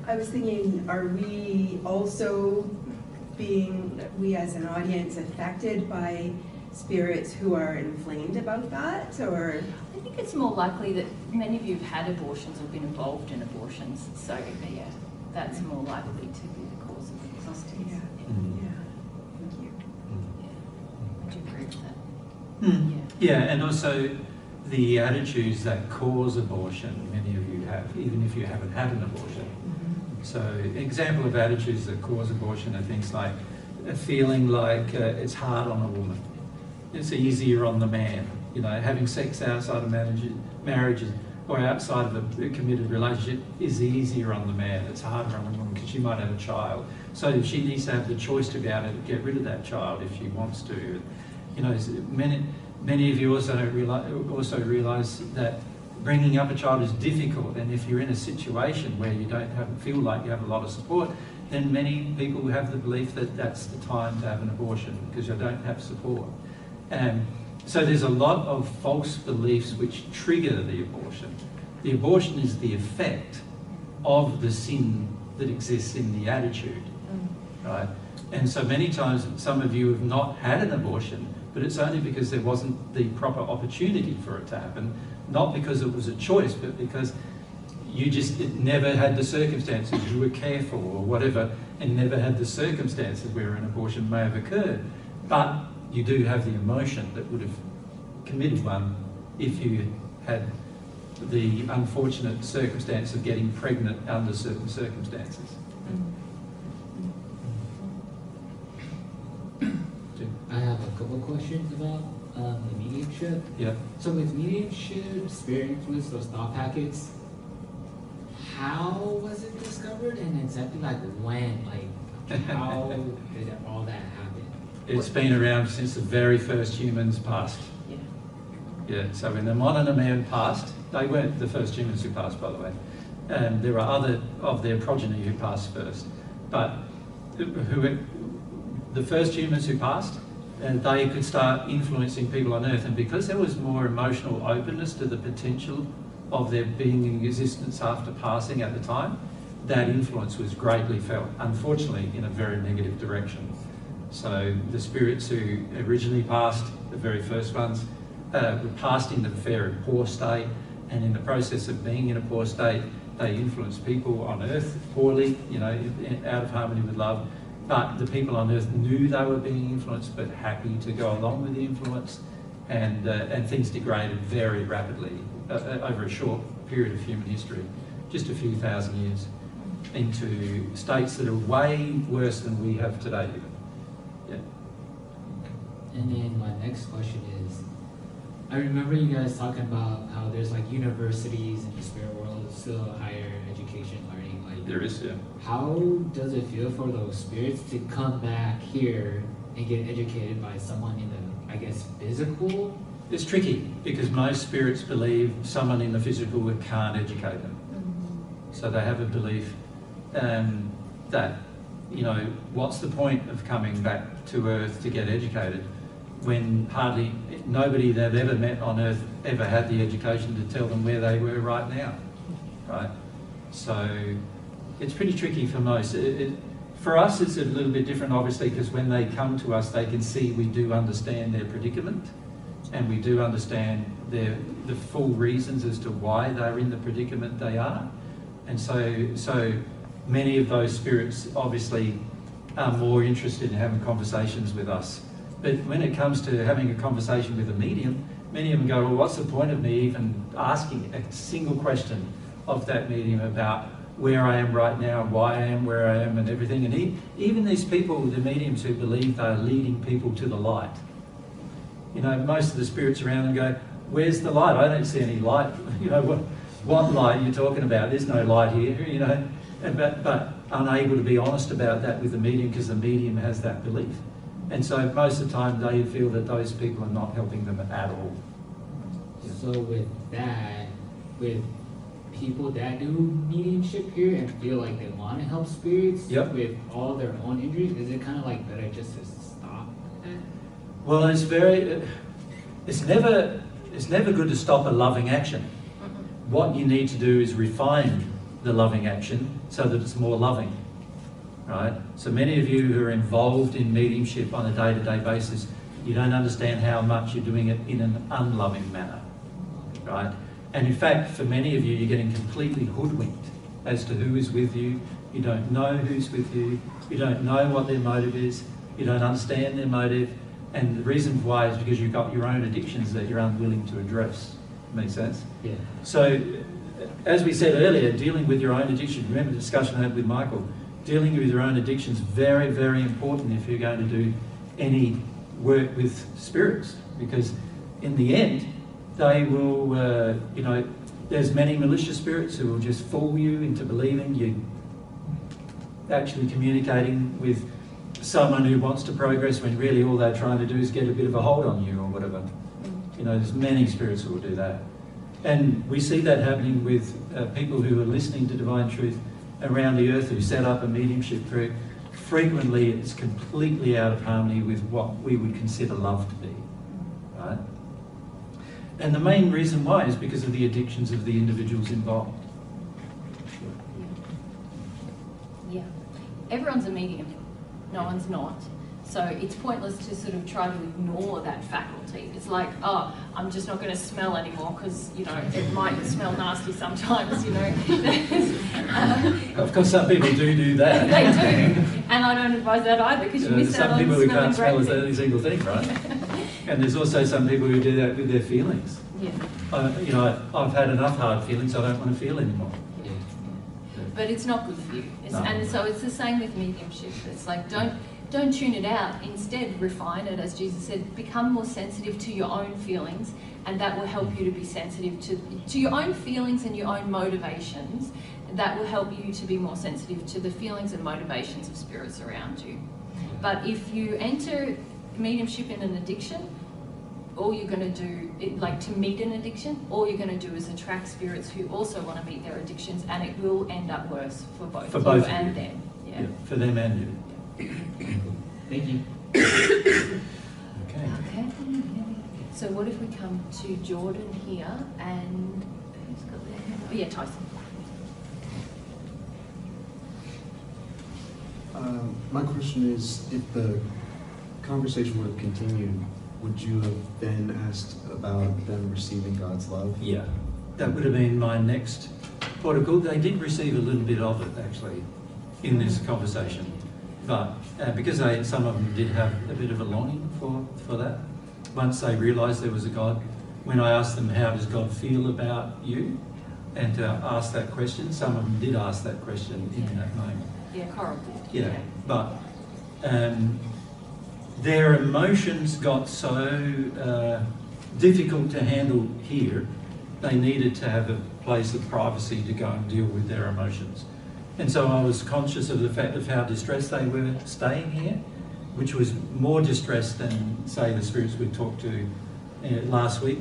S7: I was thinking, are we also being, we as an audience, affected by spirits who are inflamed about that, or?
S1: I think it's more likely that many of you have had abortions or been involved in abortions, so yeah, that's more likely to be the cause of existence.
S7: Yeah. Thank you.
S1: Yeah. Would you agree with that?
S2: Yeah, and also the attitudes that cause abortion, many of you have, even if you haven't had an abortion. So an example of attitudes that cause abortion are things like a feeling like it's hard on a woman. It's easier on the man. You know, having sex outside of marriage or outside of a committed relationship is easier on the man. It's harder on a woman because she might have a child. So she needs to have the choice to be able to get rid of that child if she wants to. You know, many of you also realise that bringing up a child is difficult, and if you're in a situation where you don't feel like you have a lot of support, then many people have the belief that that's the time to have an abortion because you don't have support. So there's a lot of false beliefs which trigger the abortion. The abortion is the effect of the sin that exists in the attitude, right? And so many times some of you have not had an abortion, but it's only because there wasn't the proper opportunity for it to happen, not because it was a choice, but because you just never had the circumstances, you were careful or whatever, and never had the circumstances where an abortion may have occurred. But you do have the emotion that would have committed one if you had the unfortunate circumstance of getting pregnant under certain circumstances.
S8: I have a couple of questions about the mediumship.
S2: Yeah.
S8: So with mediumship, spirit influence, those thought packets, how was it discovered, and exactly like when, like how did all that happen?
S2: It's been around since the very first humans passed. Yeah, so when the modern man passed, They weren't the first humans who passed, by the way. There are other of their progeny who passed first. But the first humans who passed, they could start influencing people on Earth. And because there was more emotional openness to the potential of their being in existence after passing at the time, that influence was greatly felt, unfortunately, in a very negative direction. So the spirits who originally passed, the very first ones, were passed into a very poor state, and in the process of being in a poor state, they influenced people on Earth poorly, out of harmony with love. But the people on Earth knew they were being influenced, but happy to go along with the influence, and things degraded very rapidly over a short period of human history, just a few thousand years, into states that are way worse than we have today. Yeah.
S8: And then my next question is, I remember you guys talking about how there's like universities in the spirit world, still higher education learning. Like
S2: There is, yeah.
S8: How does it feel for those spirits to come back here and get educated by someone in the, I guess, physical?
S2: It's tricky because most spirits believe someone in the physical can't educate them. So they have a belief that, what's the point of coming back to Earth to get educated when hardly nobody they've ever met on Earth ever had the education to tell them where they were right now, right? So it's pretty tricky for most. For us, it's a little bit different, obviously, because when they come to us, they can see we do understand their predicament, and we do understand the full reasons as to why they're in the predicament they are. And so many of those spirits obviously are more interested in having conversations with us. But when it comes to having a conversation with a medium, many of them go, well, what's the point of me even asking a single question of that medium about where I am right now, why I am where I am and everything. And even these people, the mediums who believe they're leading people to the light, most of the spirits around them go, where's the light? I don't see any light. What light are you talking about? There's no light here, but unable to be honest about that with the medium because the medium has that belief. And so most of the time they feel that those people are not helping them at all.
S8: So with that, with people that do mediumship here and feel like they want to help spirits with all their own injuries, is it kind of like better just to stop that?
S2: Well, it's never good to stop a loving action. What you need to do is refine the loving action so that it's more loving, right? So many of you who are involved in mediumship on a day-to-day basis, you don't understand how much you're doing it in an unloving manner, right? And in fact, for many of you, you're getting completely hoodwinked as to who is with you. You don't know who's with you. You don't know what their motive is. You don't understand their motive. And the reason why is because you've got your own addictions that you're unwilling to address. Makes sense?
S8: Yeah.
S2: So, as we said earlier, dealing with your own addiction, remember the discussion I had with Michael, dealing with your own addiction is very, very important if you're going to do any work with spirits, because in the end, they will, there's many malicious spirits who will just fool you into believing you're actually communicating with someone who wants to progress when really all they're trying to do is get a bit of a hold on you or whatever. There's many spirits who will do that. And we see that happening with people who are listening to Divine Truth around the earth who set up a mediumship group. Frequently it's completely out of harmony with what we would consider love to be, right? And the main reason why is because of the addictions of the individuals involved.
S1: Yeah. Everyone's a medium. No one's not. So it's pointless to sort of try to ignore that faculty. It's like, oh, I'm just not going to smell anymore because, it might smell nasty sometimes,
S2: Of course, some people do that.
S1: They do. And I don't advise that either because you miss out on
S2: some people who
S1: smelling
S2: can't smell
S1: great
S2: every single thing, right? And there's also some people who do that with their feelings.
S1: Yeah.
S2: I've had enough hard feelings, I don't want to feel anymore.
S1: Yeah. But it's not good for you.
S2: No.
S1: And so it's the same with mediumship. It's like, don't tune it out. Instead, refine it, as Jesus said. Become more sensitive to your own feelings, and that will help you to be sensitive to your own feelings and your own motivations. That will help you to be more sensitive to the feelings and motivations of spirits around you. But if you enter mediumship in an addiction, all you're going to do, like to meet an addiction, all you're going to do is attract spirits who also want to meet their addictions, and it will end up worse for both you and them. Yeah.
S2: For them and you.
S8: Thank you.
S2: Okay.
S1: So what if we come to Jordan here, and who's got their hand up? Oh, yeah, Tyson.
S9: My question is, if the conversation would have continued, would you have then asked about them receiving God's love?
S2: Yeah, that would have been my next protocol. They did receive a little bit of it, actually, in this conversation. But because some of them did have a bit of a longing for that, once they realised there was a God, when I asked them, how does God feel about you? And to ask that question, some of them did ask that question in that moment.
S1: Yeah, Coral did.
S2: Yeah, but their emotions got so difficult to handle here, they needed to have a place of privacy to go and deal with their emotions. And so I was conscious of the fact of how distressed they were staying here, which was more distressed than, say, the spirits we talked to last week.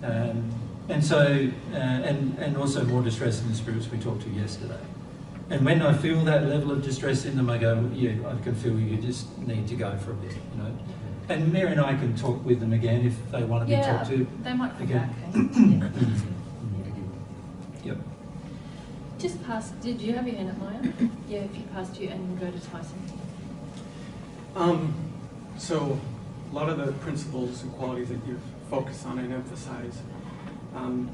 S2: And also more distressed than the spirits we talked to yesterday. And when I feel that level of distress in them, I go, yeah, I can feel you just need to go for a bit, you know. And Mary and I can talk with them again if they want to be talked to.
S1: They might come
S2: again.
S1: back.
S2: Yep.
S1: Just pass. Did you have your hand up, Maya? Yeah, if you passed you, and we'll go to Tyson.
S10: So a lot of the principles and qualities that you've focused on and emphasized,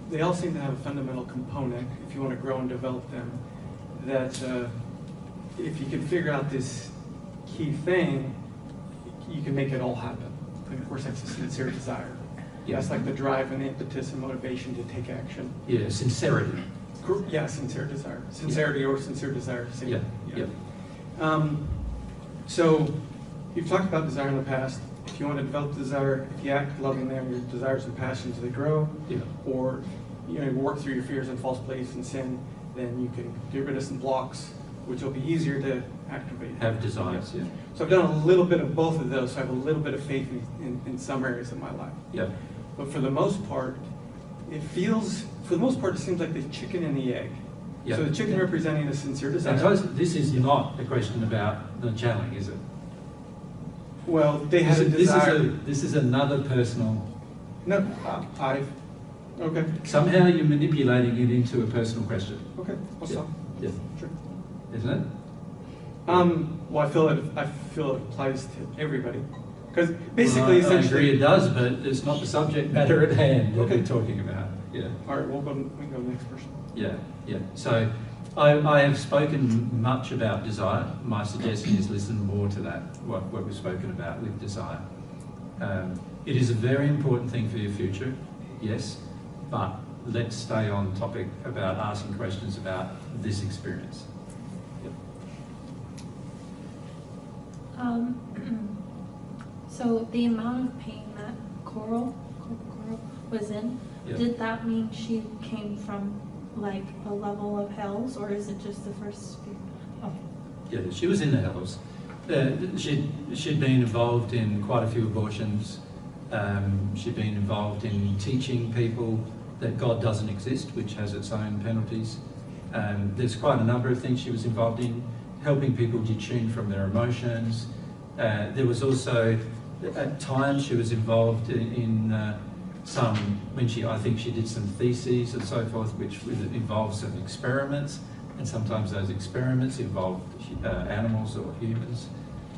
S10: they all seem to have a fundamental component, if you want to grow and develop them, that if you can figure out this key thing, you can make it all happen. And of course, that's a sincere desire.
S2: Yeah.
S10: That's like the drive and impetus and motivation to take action.
S2: Yeah, sincerity.
S10: Yeah, sincere desire. Sincerity or sincere desire. Same.
S2: Yeah. Yeah.
S10: So you've talked about desire in the past. If you want to develop desire, if you act loving them, your desires and passions, they grow.
S2: Yeah.
S10: Or you work through your fears and false beliefs and sin, then you can get rid of some blocks, which will be easier to activate.
S2: Have desires, yeah.
S10: So I've done a little bit of both of those, so I have a little bit of faith in some areas of my life.
S2: Yeah.
S10: But for the most part, it seems like the chicken and the egg.
S2: Yeah.
S10: So the chicken representing a sincere desire.
S2: And this is not a question about the channeling, is it?
S10: Well, they had a desire.
S2: This is another personal...
S10: No, okay.
S2: Somehow you're manipulating it into a personal question.
S10: Okay, I'll stop.
S2: Yeah.
S10: Sure.
S2: Isn't it?
S10: Well, I feel it applies to everybody. Because basically,
S2: well, I agree it does, but it's not the subject matter at hand that we're talking about. Yeah.
S10: All right, we can go to the next person.
S2: Yeah, yeah. So I have spoken much about desire. My suggestion is listen more to that, what we've spoken about with desire. It is a very important thing for your future, yes, but let's stay on topic about asking questions about this experience. Yep.
S11: So the amount of pain that Coral was in,
S2: Yep.
S11: Did that mean she came from like a level of hells, or is it just the first spirit? Oh.
S2: Yeah, she was in the hells. She'd been involved in quite a few abortions. She'd been involved in teaching people that God doesn't exist, which has its own penalties. There's quite a number of things she was involved in, helping people detune from their emotions. There was also, at times, she was involved in I think she did some theses and so forth, which involved some experiments, and sometimes those experiments involved animals or humans.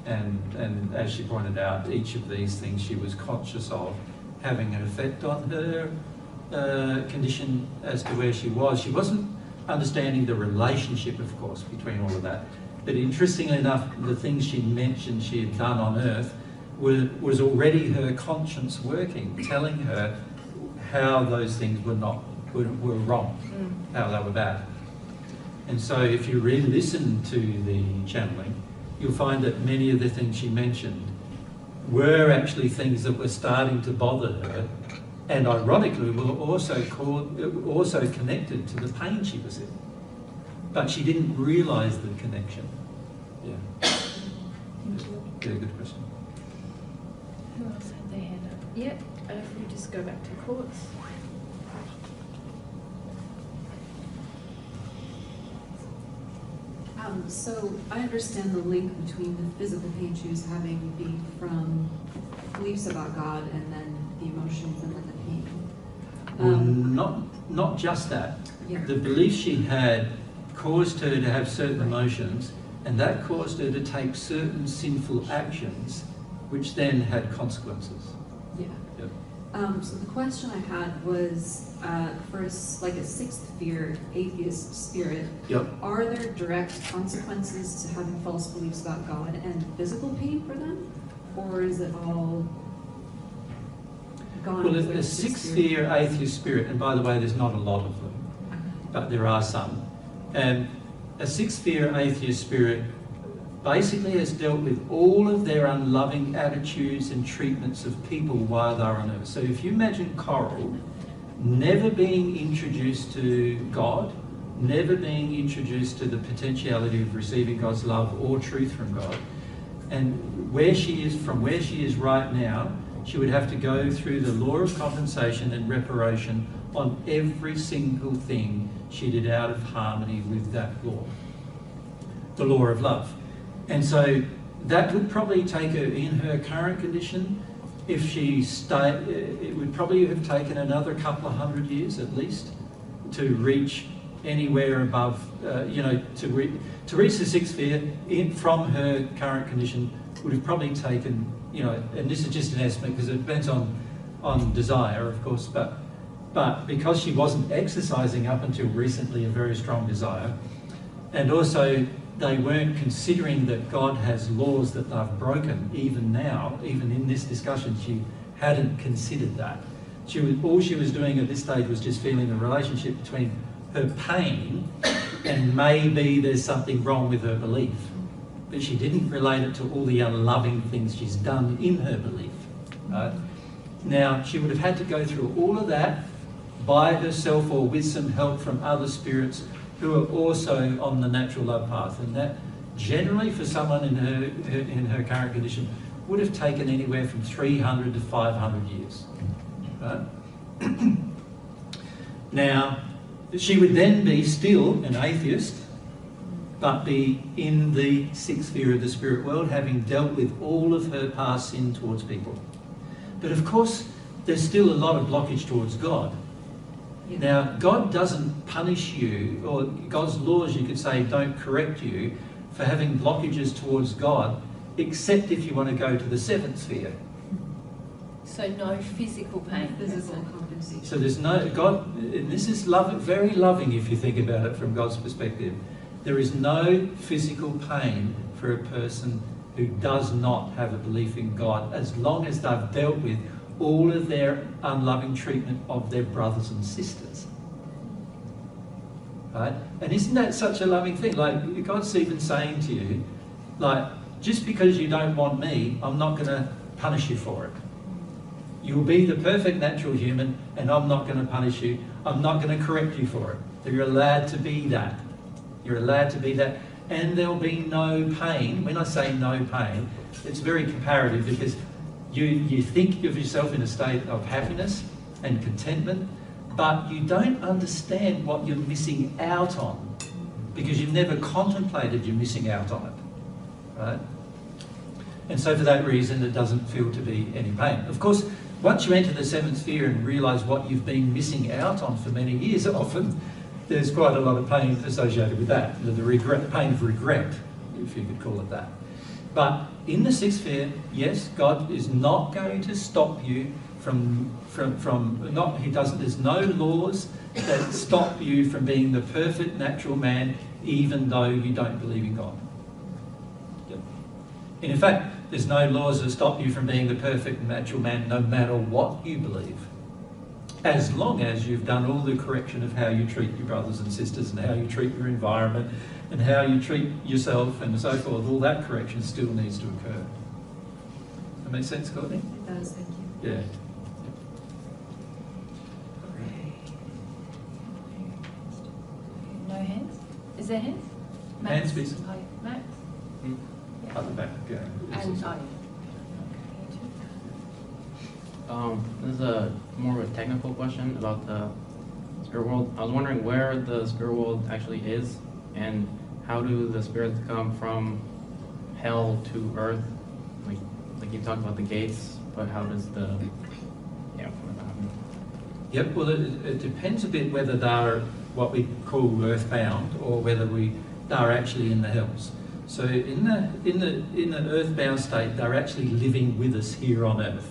S2: And as she pointed out, each of these things she was conscious of having an effect on her condition as to where she was. She wasn't understanding the relationship, of course, between all of that. But interestingly enough, the things she mentioned she had done on Earth was already her conscience working, telling her how those things were wrong, how they were bad. And so if you really listen to the channeling, you'll find that many of the things she mentioned were actually things that were starting to bother her, and ironically were also connected to the pain she was in. But she didn't realise the connection. Yeah.
S11: Thank you.
S2: Yeah, good question.
S1: Who else had their hand up? Yep.
S11: And if we just go back to courts.
S12: So I understand the link between the physical pain she was having being from beliefs about God and then the emotions and then the pain.
S2: Not just that.
S12: Yeah.
S2: The belief she had caused her to have certain emotions, and that caused her to take certain sinful actions, which then had consequences.
S12: Yeah.
S2: Yep.
S12: So the question I had was, for like a sixth fear, atheist spirit,
S2: Yep.
S12: are there direct consequences to having false beliefs about God and physical pain for them? Or is it all gone?
S2: Well,
S12: with
S2: a sixth fear atheist spirit, and by the way, there's not a lot of them, but there are some. And a sixth fear atheist spirit basically has dealt with all of their unloving attitudes and treatments of people while they're on earth. So if you imagine Coral never being introduced to God, never being introduced to the potentiality of receiving God's love or truth from God, and from where she is right now, she would have to go through the law of compensation and reparation on every single thing she did out of harmony with that law, the law of love. And so that would probably take her, in her current condition, if she stayed, it would probably have taken another couple of 100 years at least to reach anywhere above, to reach the sixth fear from her current condition would have probably taken, and this is just an estimate because it depends on desire, of course, but because she wasn't exercising up until recently a very strong desire, and also they weren't considering that God has laws that they've broken, even now, even in this discussion, she hadn't considered that. All she was doing at this stage was just feeling the relationship between her pain and maybe there's something wrong with her belief. But she didn't relate it to all the unloving things she's done in her belief. Right? Now, she would have had to go through all of that by herself or with some help from other spirits who are also on the natural love path, and that generally for someone in her current condition would have taken anywhere from 300 to 500 years. Right? Now, she would then be still an atheist, but be in the sixth fear of the spirit world, having dealt with all of her past sin towards people. But of course, there's still a lot of blockage towards God. Now, God doesn't punish you, or God's laws, you could say, don't correct you for having blockages towards God, except if you want to go to the seventh sphere.
S1: So no physical pain.
S12: Physical compensation.
S2: So there's no, God, and this is very loving if you think about it from God's perspective. There is no physical pain for a person who does not have a belief in God, as long as they've dealt with all of their unloving treatment of their brothers and sisters. Right? And isn't that such a loving thing? Like, God's even saying to you, like, just because you don't want me, I'm not going to punish you for it. You'll be the perfect natural human, and I'm not going to punish you. I'm not going to correct you for it. You're allowed to be that. You're allowed to be that. And there'll be no pain. When I say no pain, it's very comparative, because you think of yourself in a state of happiness and contentment, but you don't understand what you're missing out on, because you've never contemplated you're missing out on it, right? And so for that reason, it doesn't feel to be any pain. Of course, once you enter the seventh sphere and realise what you've been missing out on for many years, often there's quite a lot of pain associated with that, the pain of regret, if you could call it that. But in the sixth sphere, yes, God is not going to stop you there's no laws that stop you from being the perfect natural man, even though you don't believe in God. Yep. And in fact, there's no laws that stop you from being the perfect natural man, no matter what you believe, as long as you've done all the correction of how you treat your brothers and sisters and how you treat your environment and how you treat yourself and so forth. All that correction still needs to occur. That make sense, Courtney?
S12: It does, thank you.
S2: Yeah.
S1: No hands? Is there hands?
S2: Hands, please.
S1: Oh, Max?
S2: At the back, yeah.
S1: And,
S13: This is a more of a technical question about the spirit world. I was wondering where the spirit world actually is, and how do the spirits come from hell to earth? Like you talked about the gates, but how does the what happen?
S2: Yep. Well, it depends a bit whether they're what we call earthbound or whether they're actually in the hells. So in the earthbound state, they're actually living with us here on earth.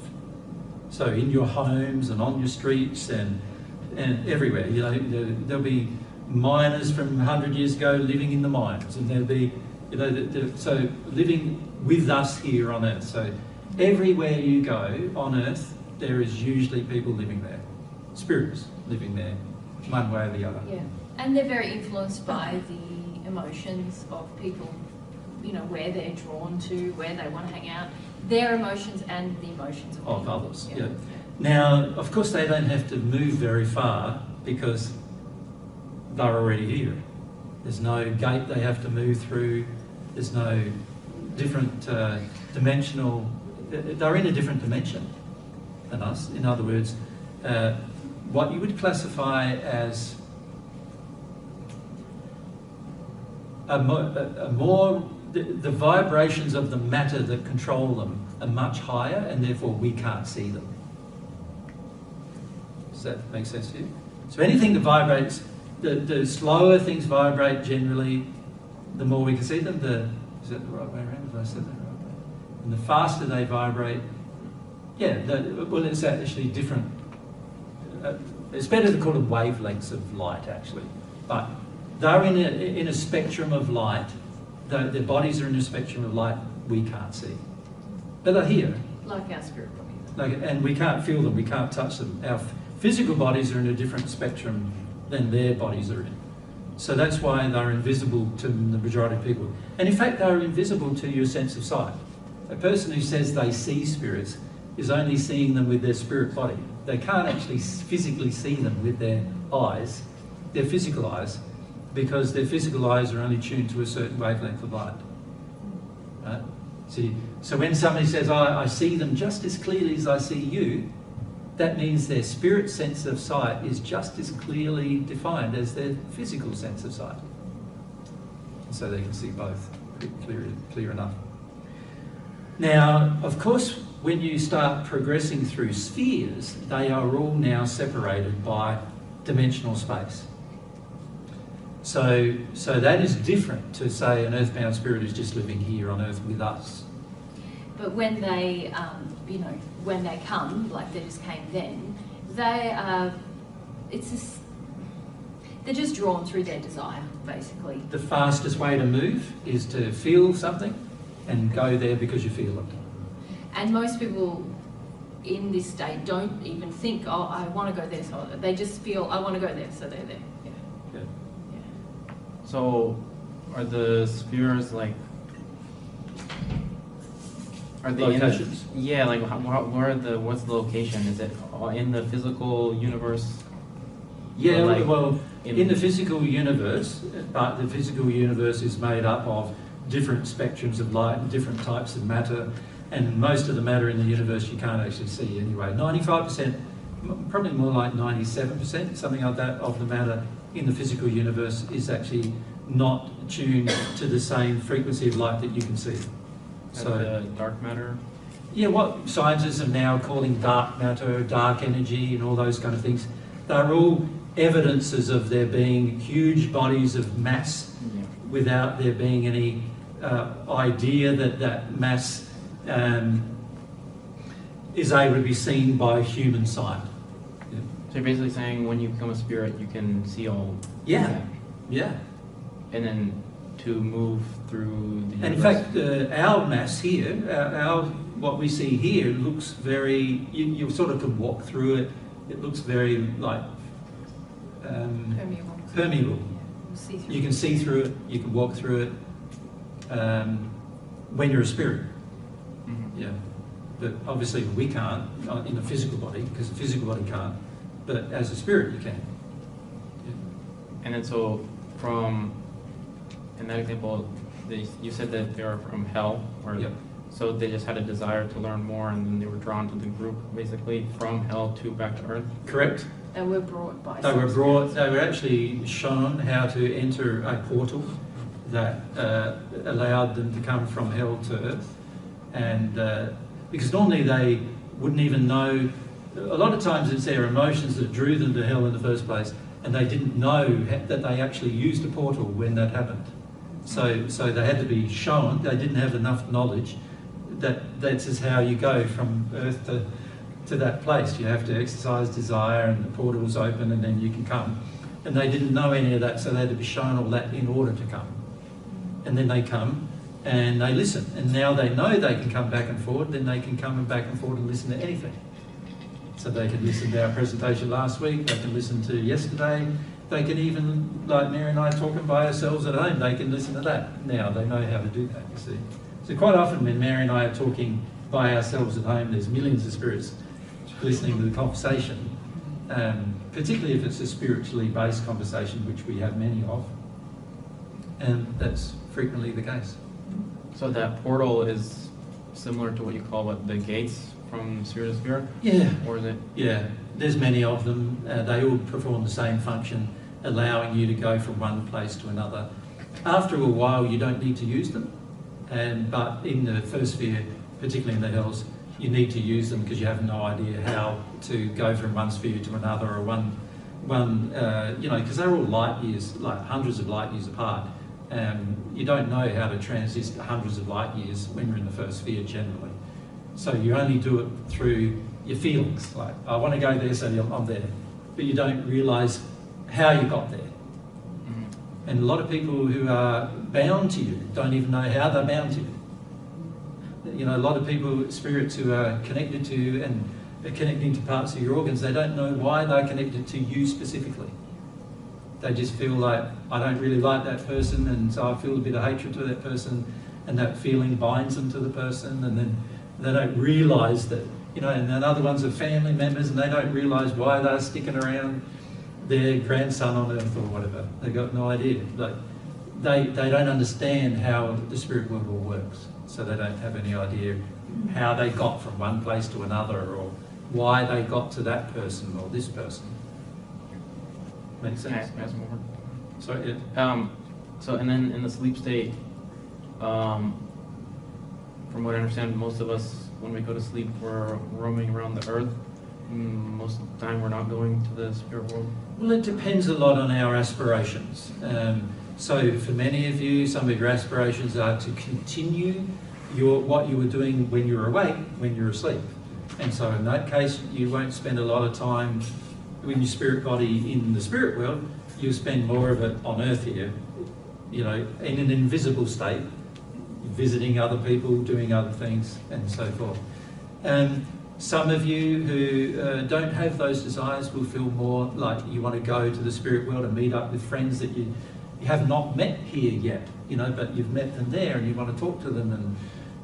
S2: So in your homes and on your streets and everywhere, there'll be miners from 100 years ago living in the mines, and there'll be, so living with us here on earth. So everywhere you go on earth, there is usually people living there, spirits living there, one way or the other.
S1: Yeah, and they're very influenced by the emotions of people, where they're drawn to, where they want to hang out, their emotions and the emotions of
S2: others. Yeah. Now, of course, they don't have to move very far because they're already here. There's no gate they have to move through. There's no different dimensional. They're in a different dimension than us. In other words, what you would classify as the vibrations of the matter that control them are much higher, and therefore we can't see them. Does that make sense to you? So anything that vibrates, the slower things vibrate generally, the more we can see them. Is that the right way around? Have I said that the right way? And the faster they vibrate, well, it's actually different. It's better to call them wavelengths of light, actually. But they're in a spectrum of light. Their bodies are in a spectrum of light we can't see. But they're here.
S1: Like our spirit bodies.
S2: And we can't feel them, we can't touch them. Our physical bodies are in a different spectrum than their bodies are in. So that's why they're invisible to the majority of people. And in fact, they're invisible to your sense of sight. A person who says they see spirits is only seeing them with their spirit body. They can't actually physically see them with their eyes, their physical eyes, because their physical eyes are only tuned to a certain wavelength of light. Right? See, so when somebody says, I see them just as clearly as I see you, that means their spirit sense of sight is just as clearly defined as their physical sense of sight. So they can see both clear enough. Now, of course, when you start progressing through spheres, they are all now separated by dimensional space. So that is different to say an earthbound spirit is just living here on earth with us.
S1: But when they, when they come, like they just came then, they're just drawn through their desire, basically.
S2: The fastest way to move is to feel something and go there because you feel it.
S1: And most people in this state don't even think, oh, I want to go there, so they just feel, I want to go there, so they're there. Yeah.
S13: So, are the spheres like? Are they
S2: locations?
S13: What's the location? Is it in the physical universe?
S2: Yeah, in the physical universe, but the physical universe is made up of different spectrums of light and different types of matter, and most of the matter in the universe you can't actually see anyway. 95%, probably more like 97%, something like that, of the matter in the physical universe is actually not tuned to the same frequency of light that you can see.
S13: So the dark matter?
S2: Yeah, what scientists are now calling dark matter, dark energy and all those kind of things, they're all evidences of there being huge bodies of mass without there being any idea that mass is able to be seen by human sight. Yeah.
S13: So you're basically saying when you become a spirit, you can see all.
S2: Yeah. Yeah.
S13: And then to move through the universe.
S2: And in fact, our mass here, what we see here looks very. You sort of can walk through it. It looks very like permeable. You can see through it. You can walk through it. When you're a spirit. Mm-hmm. Yeah. But obviously we can't in a physical body, because the physical body can't. But as a spirit, you can. Yeah.
S13: And then so in that example, you said that they are from hell. Or,
S2: yep.
S13: So they just had a desire to learn more, and then they were drawn to the group, basically, from hell to back to earth.
S2: Correct.
S1: They were brought by.
S2: They were actually shown how to enter a portal that allowed them to come from hell to earth, and because normally they wouldn't even know. A lot of times it's their emotions that drew them to hell in the first place, and they didn't know that they actually used a portal when that happened. So they had to be shown. They didn't have enough knowledge that this is how you go from earth to that place. You have to exercise desire, and the portal's open, and then you can come. And they didn't know any of that, so they had to be shown all that in order to come. And then they come, and they listen. And now they know they can come back and forward, then they can come and back and forward and listen to anything. So they can listen to our presentation last week, they can listen to yesterday, they can even, like Mary and I talking by ourselves at home, they can listen to that. Now they know how to do that, you see. So quite often when Mary and I are talking by ourselves at home, there's millions of spirits listening to the conversation, particularly if it's a spiritually based conversation, which we have many of, and that's frequently the case.
S13: So that portal is similar to what you call the gates from sphere to sphere?
S2: Yeah.
S13: Or is it?
S2: Yeah, there's many of them. They all perform the same function, allowing you to go from one place to another. After a while, you don't need to use them, but in the first sphere, particularly in the hells, you need to use them because you have no idea how to go from one sphere to another, or because they're all light years, like hundreds of light years apart. You don't know how to transist hundreds of light years when you're in the first sphere generally. So you only do it through your feelings, like, I want to go there, so I'm there. But you don't realise how you got there. Mm-hmm. And a lot of people who are bound to you don't even know how they're bound to you. You know, a lot of people, spirits who are connected to you and are connecting to parts of your organs, they don't know why they're connected to you specifically. They just feel like, I don't really like that person, and so I feel a bit of hatred to that person, and that feeling binds them to the person, and then they don't realise that, and then other ones are family members, and they don't realise why they're sticking around their grandson on earth or whatever. They've got no idea. Like, they don't understand how the spirit world all works, so they don't have any idea how they got from one place to another, or why they got to that person or this person. Makes sense?
S13: Can I ask more?
S2: Sorry, yeah.
S13: So, and then in the sleep state, from what I understand, most of us, when we go to sleep, we're roaming around the earth. Most of the time we're not going to the spirit world.
S2: Well, it depends a lot on our aspirations. So for many of you, some of your aspirations are to continue what you were doing when you were awake, when you're asleep. And so in that case, you won't spend a lot of time in your spirit body in the spirit world. You'll spend more of it on earth here, in an invisible state, visiting other people, doing other things, and so forth. Some of you who don't have those desires will feel more like you want to go to the spirit world and meet up with friends that you have not met here yet, but you've met them there, and you want to talk to them, and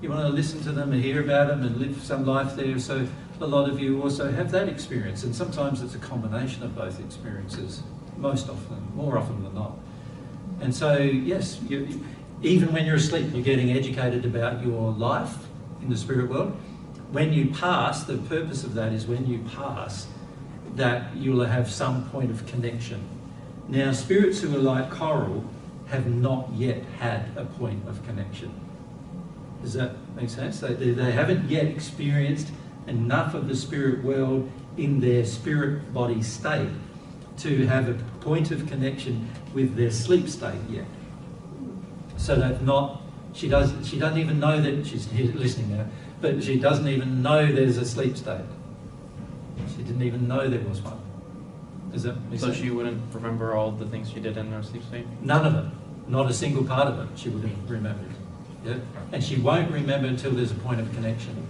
S2: you want to listen to them and hear about them and live some life there. So a lot of you also have that experience, and sometimes it's a combination of both experiences, most often, more often than not. And so, yes, even when you're asleep, you're getting educated about your life in the spirit world. When you pass, the purpose of that is when you pass, that you'll have some point of connection. Now, spirits who are like coral have not yet had a point of connection. Does that make sense? They haven't yet experienced enough of the spirit world in their spirit body state to have a point of connection with their sleep state yet. So they've not, she doesn't even know that, she's listening now, but she doesn't even know there's a sleep state. She didn't even know there was one. Does that make sense?
S13: So she wouldn't remember all the things she did in her sleep state?
S2: None of it. Not a single part of it she would have remembered. Yeah? And she won't remember until there's a point of connection.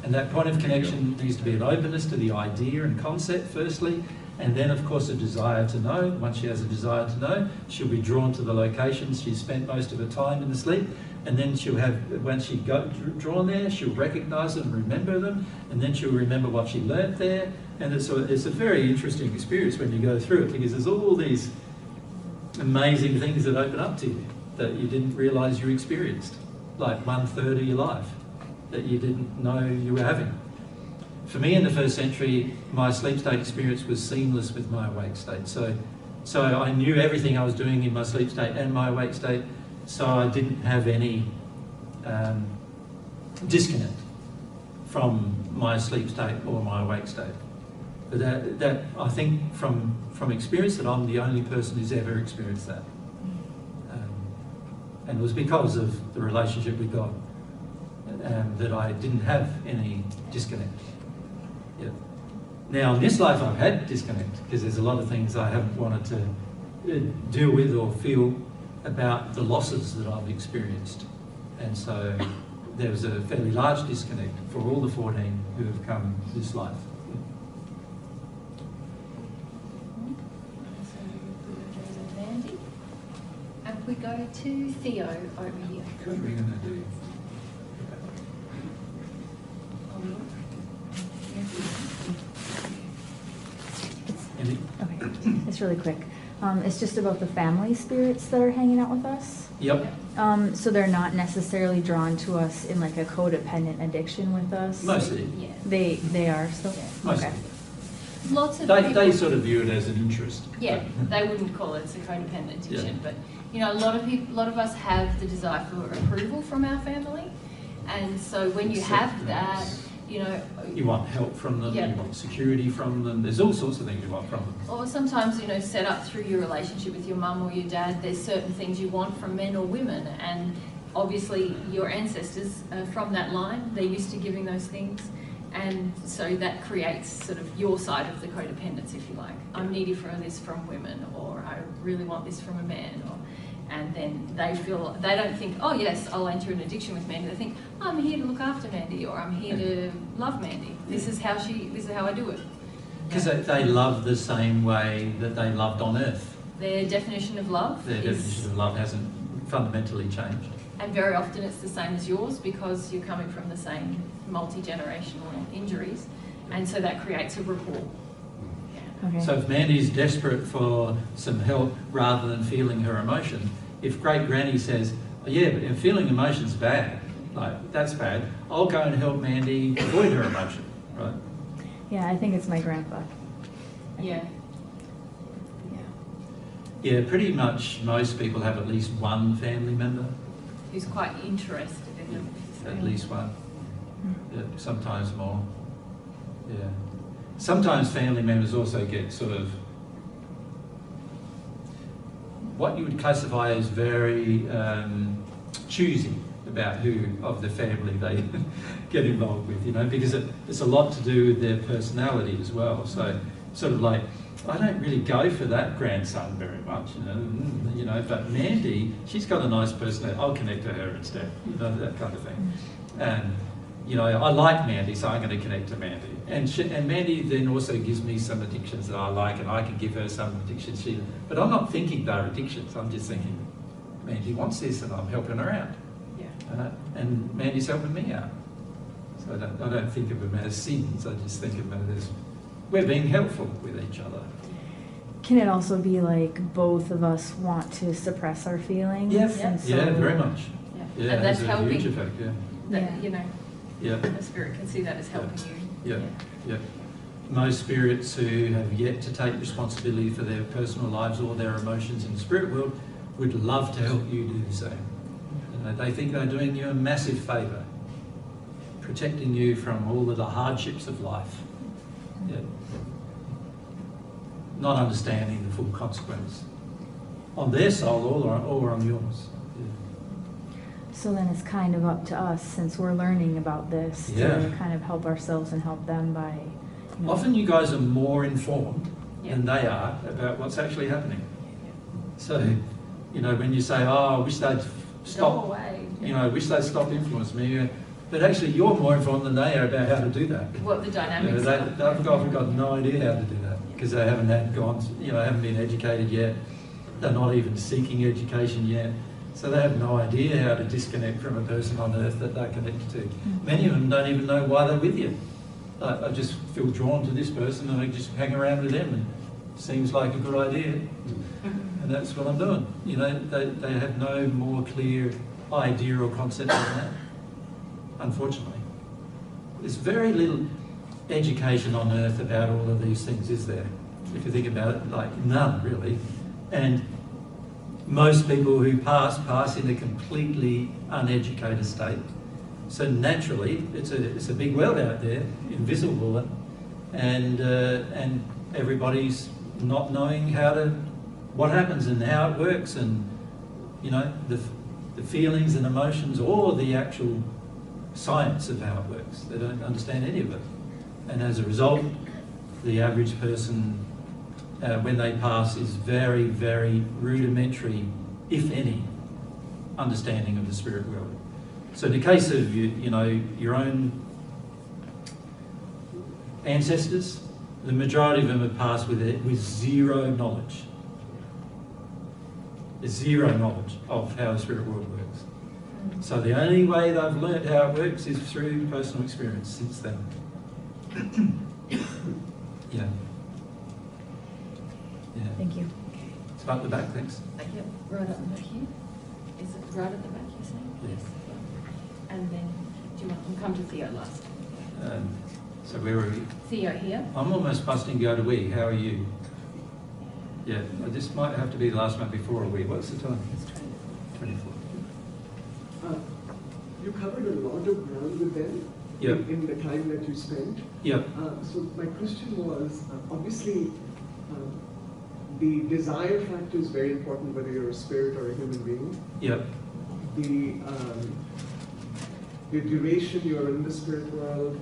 S2: And that point of connection needs to be an openness to the idea and concept, firstly, and then, of course, a desire to know. Once she has a desire to know, she'll be drawn to the locations she's spent most of her time in the sleep, and then she'll have, once she drawn there, she'll recognise them, remember them, and then she'll remember what she learnt there. And it's a very interesting experience when you go through it, because there's all these amazing things that open up to you that you didn't realise you experienced, like 1/3 of your life. that you didn't know you were having. For me in the first century, my sleep state experience was seamless with my awake state. So I knew everything I was doing in my sleep state and my awake state, so I didn't have any disconnect from my sleep state or my awake state. But that I think from experience that I'm the only person who's ever experienced that. And it was because of the relationship with God that I didn't have any disconnect. Yeah. Now in this life I've had disconnect because there's a lot of things I haven't wanted to deal with or feel about the losses that I've experienced. And so there was a fairly large disconnect for all the 14 who have come this life.
S1: And we go to Theo over here.
S2: What are we going to do?
S14: Okay, it's really quick. It's just about the family spirits that are hanging out with us.
S2: Yep.
S14: So they're not necessarily drawn to us in like a codependent addiction with us.
S2: Mostly.
S1: Yeah.
S14: They are still.
S2: Mostly.
S14: Okay.
S1: Lots of
S2: They sort of view it as an interest.
S1: Yeah, they wouldn't call it a codependent addiction,
S2: Yeah.
S1: but you know, a lot of us have the desire for approval from our family, and so when you have that, you know,
S2: you want help from them,
S1: Yeah.
S2: you want security from them, there's all sorts of things you want from them.
S1: or sometimes, you know, set up through your relationship with your mum or your dad, there's certain things you want from men or women, and obviously your ancestors from that line, they're used to giving those things, and so that creates sort of your side of the codependence, if you like. I'm needy for this from women, or I really want this from a man, and then they don't think, oh yes, I'll enter an addiction with Mandy. They think, I'm here to look after Mandy, or I'm here to love Mandy. This is how I do it.
S2: Because they love the same way that they loved on earth.
S1: Their definition of love
S2: hasn't fundamentally changed.
S1: And very often it's the same as yours because you're coming from the same multi-generational injuries, and so that creates a rapport.
S14: Okay.
S2: So if Mandy's desperate for some help rather than feeling her emotion, if great granny says, oh, yeah, but if feeling emotion's bad, like that's bad, I'll go and help Mandy avoid her emotion, right?
S14: Yeah, I think it's my grandpa.
S1: Yeah.
S2: Yeah, pretty much most people have at least one family member.
S1: Who's quite interested in them.
S2: At least one. Yeah, sometimes more. Yeah. Sometimes family members also get sort of what you would classify as very choosy about who of the family they get involved with, you know, because it's a lot to do with their personality as well. So sort of like, I don't really go for that grandson very much, you know, but Mandy, she's got a nice personality, I'll connect to her instead, you know, that kind of thing. And, you know, I like Mandy, so I'm going to connect to Mandy. And Mandy then also gives me some addictions that I like, and I can give her some addictions. But I'm not thinking they're addictions, I'm just thinking, Mandy wants this and I'm helping her out.
S1: Yeah.
S2: And Mandy's helping me out. So I don't think of them as sins, I just think of them as we're being helpful with each other.
S14: Can it also be like both of us want to suppress our feelings?
S2: Yes.
S14: And so
S2: Yeah, very much.
S1: Yeah.
S2: Yeah,
S1: And that's
S2: has a
S1: helping.
S2: huge effect, yeah.
S1: That, you know,
S2: Yeah.
S1: the spirit can see that as helping you.
S2: Yeah, yeah. Most spirits who have yet to take responsibility for their personal lives or their emotions in the spirit world would love to help you do the same. You know, they think they're doing you a massive favour, protecting you from all of the hardships of life. Yeah. Not understanding the full consequence on their soul or on yours.
S14: So then it's kind of up to us, since we're learning about this, to kind of help ourselves and help them by, you know.
S2: Often you guys are more informed than they are about what's actually happening. So, you know, when you say, oh, I wish they'd stop, you know, I wish they'd stop influencing me, but actually you're more informed than they are about how to do that.
S1: What the dynamics
S2: you know, they've often got no idea how to do that because they haven't haven't been educated yet. They're not even seeking education yet. So they have no idea how to disconnect from a person on earth that they're connected to. Many of them don't even know why they're with you. I just feel drawn to this person and I just hang around with them and it seems like a good idea. And that's what I'm doing. You know, they have no more clear idea or concept than that, unfortunately. There's very little education on earth about all of these things, is there? If you think about it, like none really. And most people who pass in a completely uneducated state. So naturally, it's a big world out there, invisible, and everybody's not knowing what happens and how it works, and you know the feelings and emotions, or the actual science of how it works. They don't understand any of it, and as a result, the average person, when they pass, is very, very rudimentary, if any, understanding of the spirit world. So in the case of your own ancestors, the majority of them have passed with zero knowledge. Zero knowledge of how the spirit world works. So the only way they've learnt how it works is through personal experience since then. Yeah.
S14: Thank you.
S2: It's about the back, thanks.
S1: Yep, right up the back here. Is it right at the back, you're saying?
S2: Yes.
S1: And then, do you want to come to Theo last?
S2: So where are we?
S1: Theo here.
S2: I'm almost busting go to we. How are you? Yeah, this might have to be the last one before a we. What's the time?
S1: It's
S2: 24.
S15: You covered a lot of ground with them in the time that you spent.
S2: Yep.
S15: So my question was, obviously, the desire factor is very important, whether you're a spirit or a human being.
S2: Yep.
S15: The duration you're in the spirit world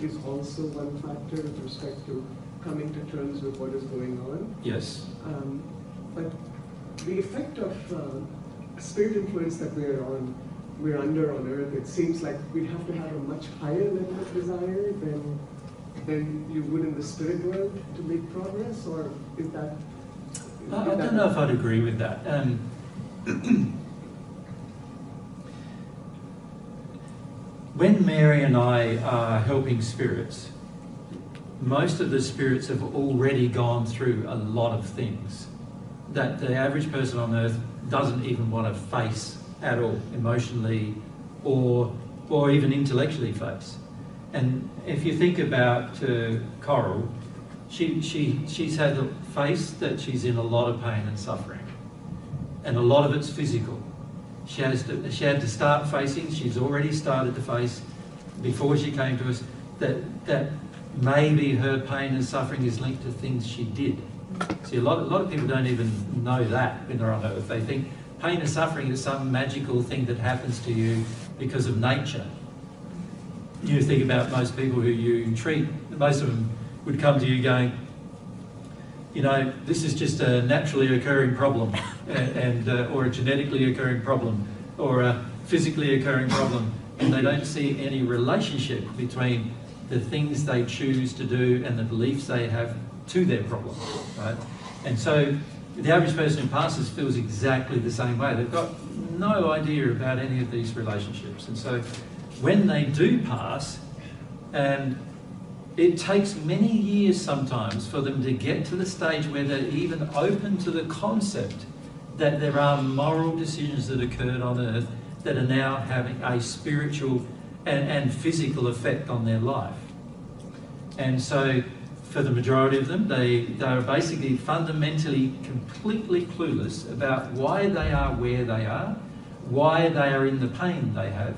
S15: is also one factor with respect to coming to terms with what is going on.
S2: Yes.
S15: But the effect of spirit influence that we're under on Earth, it seems like we'd have to have a much higher level of desire than you would in the spirit world to make progress, or is that?
S2: I don't know if I'd agree with that. When Mary and I are helping spirits, most of the spirits have already gone through a lot of things that the average person on earth doesn't even want to face at all, emotionally or even intellectually face. And if you think about Coral, she's had to face that she's in a lot of pain and suffering, and a lot of it's physical. She had to start facing, she's already started to face, before she came to us, that maybe her pain and suffering is linked to things she did. See, a lot of people don't even know that when they're on earth. They think pain and suffering is some magical thing that happens to you because of nature. You think about most people who you treat, most of them would come to you going, you know, this is just a naturally occurring problem, or a genetically occurring problem, or a physically occurring problem, and they don't see any relationship between the things they choose to do and the beliefs they have to their problem, right? And so the average person who passes feels exactly the same way. They've got no idea about any of these relationships. And so when they do pass, and it takes many years sometimes for them to get to the stage where they're even open to the concept that there are moral decisions that occurred on earth that are now having a spiritual and physical effect on their life. And so for the majority of them, they are basically fundamentally completely clueless about why they are where they are, why they are in the pain they have,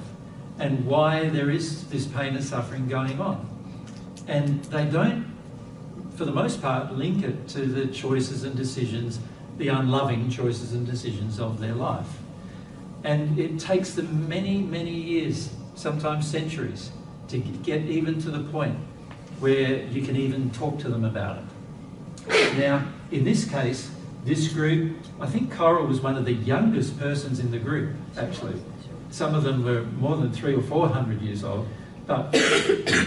S2: and why there is this pain and suffering going on. And they don't, for the most part, link it to the choices and decisions, the unloving choices and decisions of their life. And it takes them many, many years, sometimes centuries, to get even to the point where you can even talk to them about it. Now, in this case, this group, I think Coral was one of the youngest persons in the group, actually. Some of them were more than 300 or 400 years old, but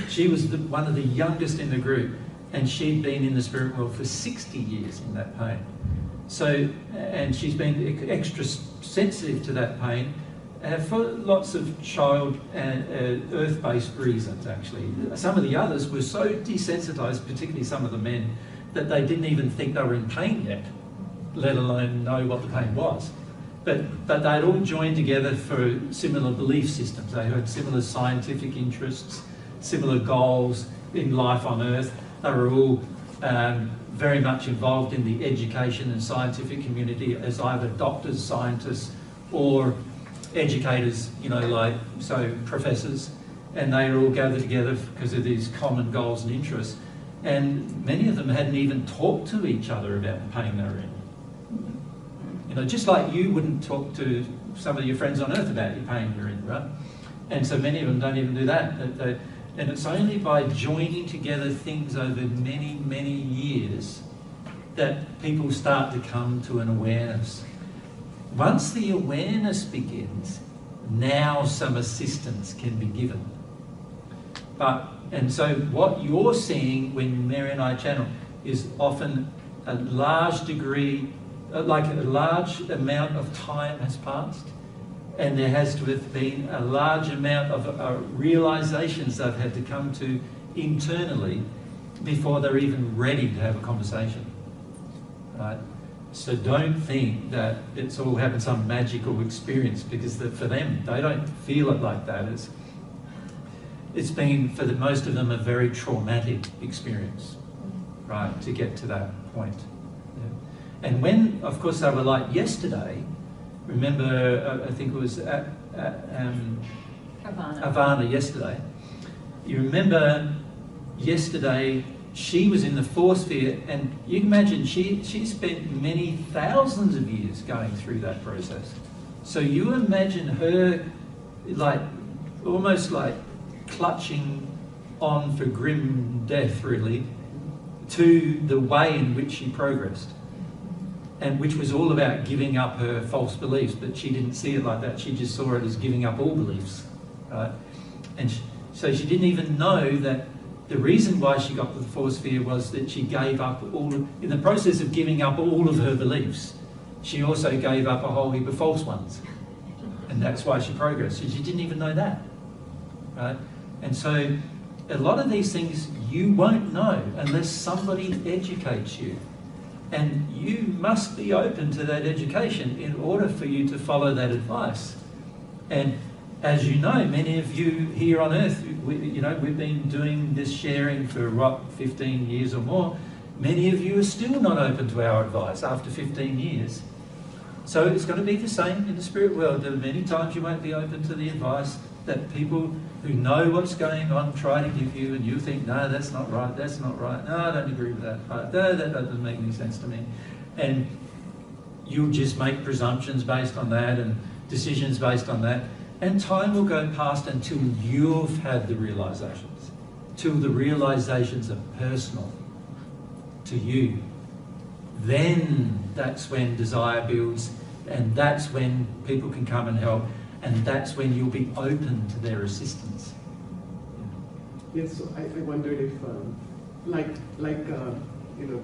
S2: she was one of the youngest in the group, and she'd been in the spirit world for 60 years in that pain. So, and she's been extra sensitive to that pain for lots of child and earth-based reasons, actually. Some of the others were so desensitized, particularly some of the men, that they didn't even think they were in pain yet, let alone know what the pain was. But they'd all joined together for similar belief systems. They had similar scientific interests, similar goals in life on earth. They were all very much involved in the education and scientific community as either doctors, scientists, or educators, you know, like, so professors, and they were all gathered together because of these common goals and interests. And many of them hadn't even talked to each other about the pain they were in. You know, just like you wouldn't talk to some of your friends on earth about your pain you're in, right? And so many of them don't even do that. And it's only by joining together things over many, many years that people start to come to an awareness. Once the awareness begins, now some assistance can be given. And so what you're seeing when Mary and I channel is often a large degree, like a large amount of time has passed, and there has to have been a large amount of realizations they've had to come to internally before they're even ready to have a conversation, right? So don't think that it's all happened some magical experience, because for them, they don't feel it like that. It's been, for most of them, a very traumatic experience, right, to get to that point. Yeah. And when, of course, they were like yesterday, remember, I think it was at Havana yesterday. You remember yesterday, she was in the force field, and you can imagine she spent many thousands of years going through that process. So you imagine her like almost like clutching on for grim death, really, to the way in which she progressed, and which was all about giving up her false beliefs, but she didn't see it like that. She just saw it as giving up all beliefs, right? And so she didn't even know that the reason why she got to the force sphere was that she gave up in the process of giving up all of her beliefs, she also gave up a whole heap of false ones. And that's why she progressed. She didn't even know that, right? And so a lot of these things you won't know unless somebody educates you. And you must be open to that education in order for you to follow that advice. And as you know, many of you here on earth, we've been doing this sharing for, 15 years or more. Many of you are still not open to our advice after 15 years. So it's going to be the same in the spirit world. There are many times you won't be open to the advice that people who know what's going on try to give you, and you think, no, that's not right, that's not right, no, I don't agree with that, no, that doesn't make any sense to me. And you'll just make presumptions based on that and decisions based on that. And time will go past until you've had the realizations, till the realizations are personal to you. Then that's when desire builds, and that's when people can come and help, and that's when you'll be open to their assistance.
S15: Yes, so I wondered if,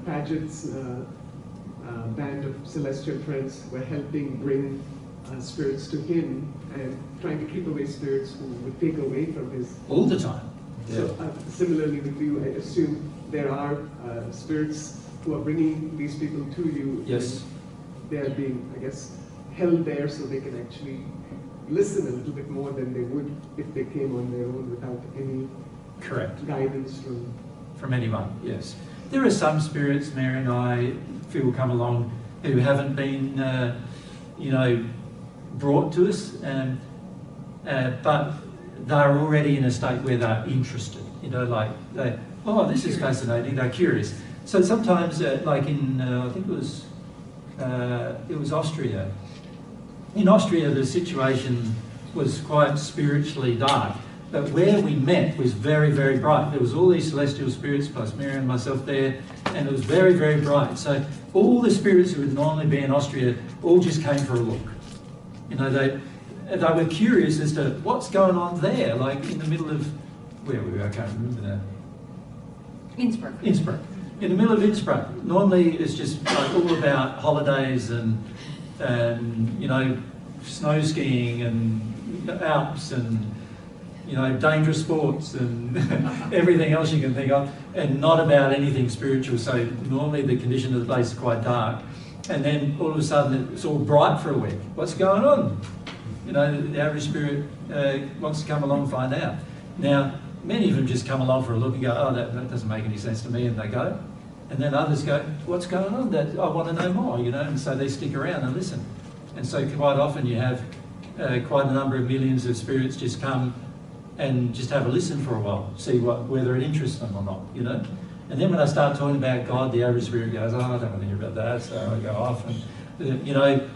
S15: Paget's band of celestial friends were helping bring spirits to him and trying to keep away spirits who would take away from his...
S2: All the time. Yeah.
S15: So similarly with you, I assume there are spirits who are bringing these people to you.
S2: Yes.
S15: They are being, I guess, held there so they can actually listen a little bit more than they would if they came on their own without any guidance
S2: from anyone. Yes, there are some spirits, Mary and I feel, come along who haven't been, brought to us, but they're already in a state where they're interested. This is fascinating. They're curious. So sometimes, like in, I think it was Austria. In Austria, the situation was quite spiritually dark, but where we met was very, very bright. There was all these celestial spirits, plus Mary and myself there, and it was very, very bright. So all the spirits who would normally be in Austria all just came for a look. They were curious as to what's going on there, like in the middle of, where were we? I can't remember now.
S1: Innsbruck.
S2: In the middle of Innsbruck. Normally it's just like all about holidays and snow skiing and Alps and dangerous sports and everything else you can think of, and not about anything spiritual. So normally the condition of the place is quite dark, and then all of a sudden it's all bright for a week. What's going on? The average spirit wants to come along and find out. Now, many of them just come along for a look and go, oh, that doesn't make any sense to me, and they go. And then others go, what's going on? That I want to know more, you know, and so they stick around and listen. And so quite often you have quite a number of millions of spirits just come and just have a listen for a while, see whether it interests them or not, you know. And then when I start talking about God, the average spirit goes, oh, I don't want to hear about that, so I go off. And, you know,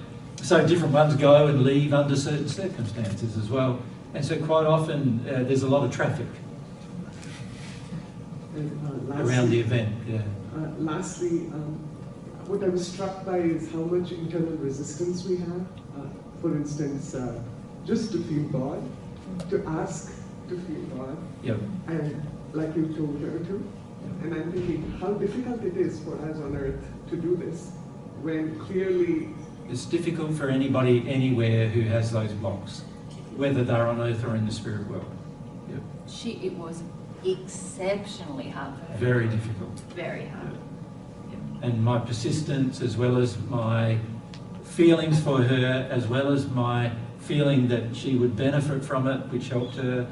S2: so different ones go and leave under certain circumstances as well. And so quite often there's a lot of traffic around the event. Yeah.
S15: Lastly, what I was struck by is how much internal resistance we have. For instance, just to feel God, to ask to feel God,
S2: yep.
S15: And like you told her to. Yep. And I'm thinking how difficult it is for us on earth to do this, when clearly...
S2: It's difficult for anybody anywhere who has those blocks, whether they're on earth or in the spirit world. Yep.
S1: It was exceptionally hard for her.
S2: Very difficult.
S1: Very hard.
S2: Yep. And my persistence, as well as my feelings for her, as well as my feeling that she would benefit from it, which helped her,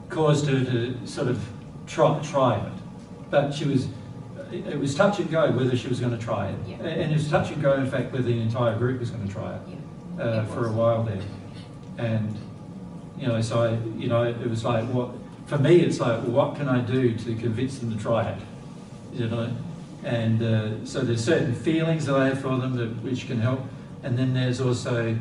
S2: caused her to sort of try it. But it was touch and go whether she was going to try it. Yeah. And it was touch and go, in fact, whether the entire group was going to try it for a while there. And, you know, so, it was like, for me, it's like, well, what can I do to convince them to try it? You know? And so there's certain feelings that I have for them which can help. And then there's also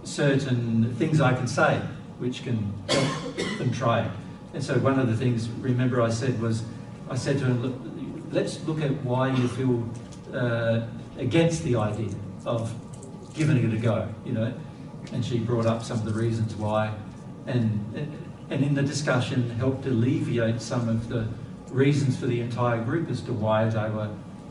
S2: certain things I can say which can help them try it. And so one of the things, remember I said to her, let's look at why you feel against the idea of giving it a go, you know. And she brought up some of the reasons why, and in the discussion helped alleviate some of the reasons for the entire group as to why they were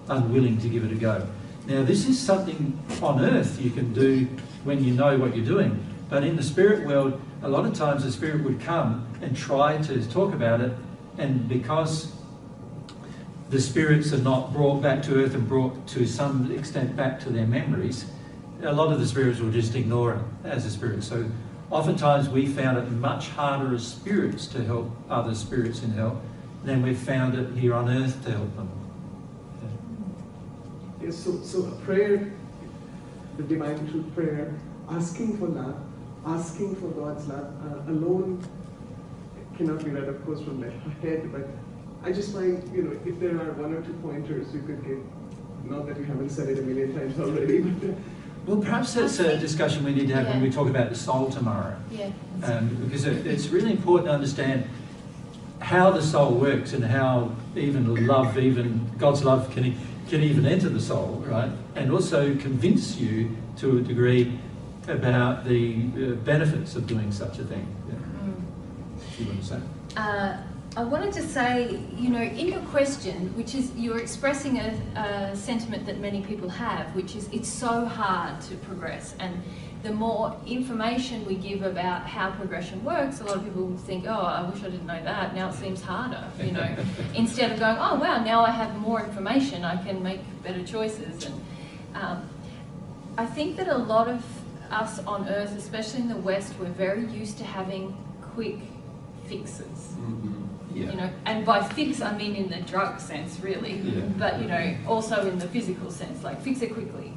S2: unwilling to give it a go. Now, this is something on earth you can do when you know what you're doing, but in the spirit world, a lot of times the spirit would come and try to talk about it, and because the spirits are not brought back to earth and brought to some extent back to their memories, a lot of the spirits will just ignore it as a spirit. So oftentimes we found it much harder as spirits to help other spirits in hell than we've found it here on earth to help them.
S15: Yes, so a prayer, the divine truth prayer, asking for love, asking for God's love, alone cannot be read, of course, from the head, but I just find, if there are one or two pointers you could give, not that you haven't said it a million times already, but...
S2: Well, perhaps that's a discussion we need to have when we talk about the soul tomorrow.
S1: Yeah.
S2: Because it's really important to understand how the soul works and how even God's love can even enter the soul, right? And also convince you to a degree about the benefits of doing such a thing. Yeah. You want to say?
S1: I wanted to say, in your question, which is you're expressing a sentiment that many people have, which is it's so hard to progress. And the more information we give about how progression works, a lot of people think, oh, I wish I didn't know that. Now it seems harder, instead of going, oh, wow, now I have more information, I can make better choices. And I think that a lot of us on Earth, especially in the West, we're very used to having quick fixes.
S2: Mm-hmm. Yeah.
S1: And by fix I mean in the drug sense, really, but also in the physical sense, like fix it quickly.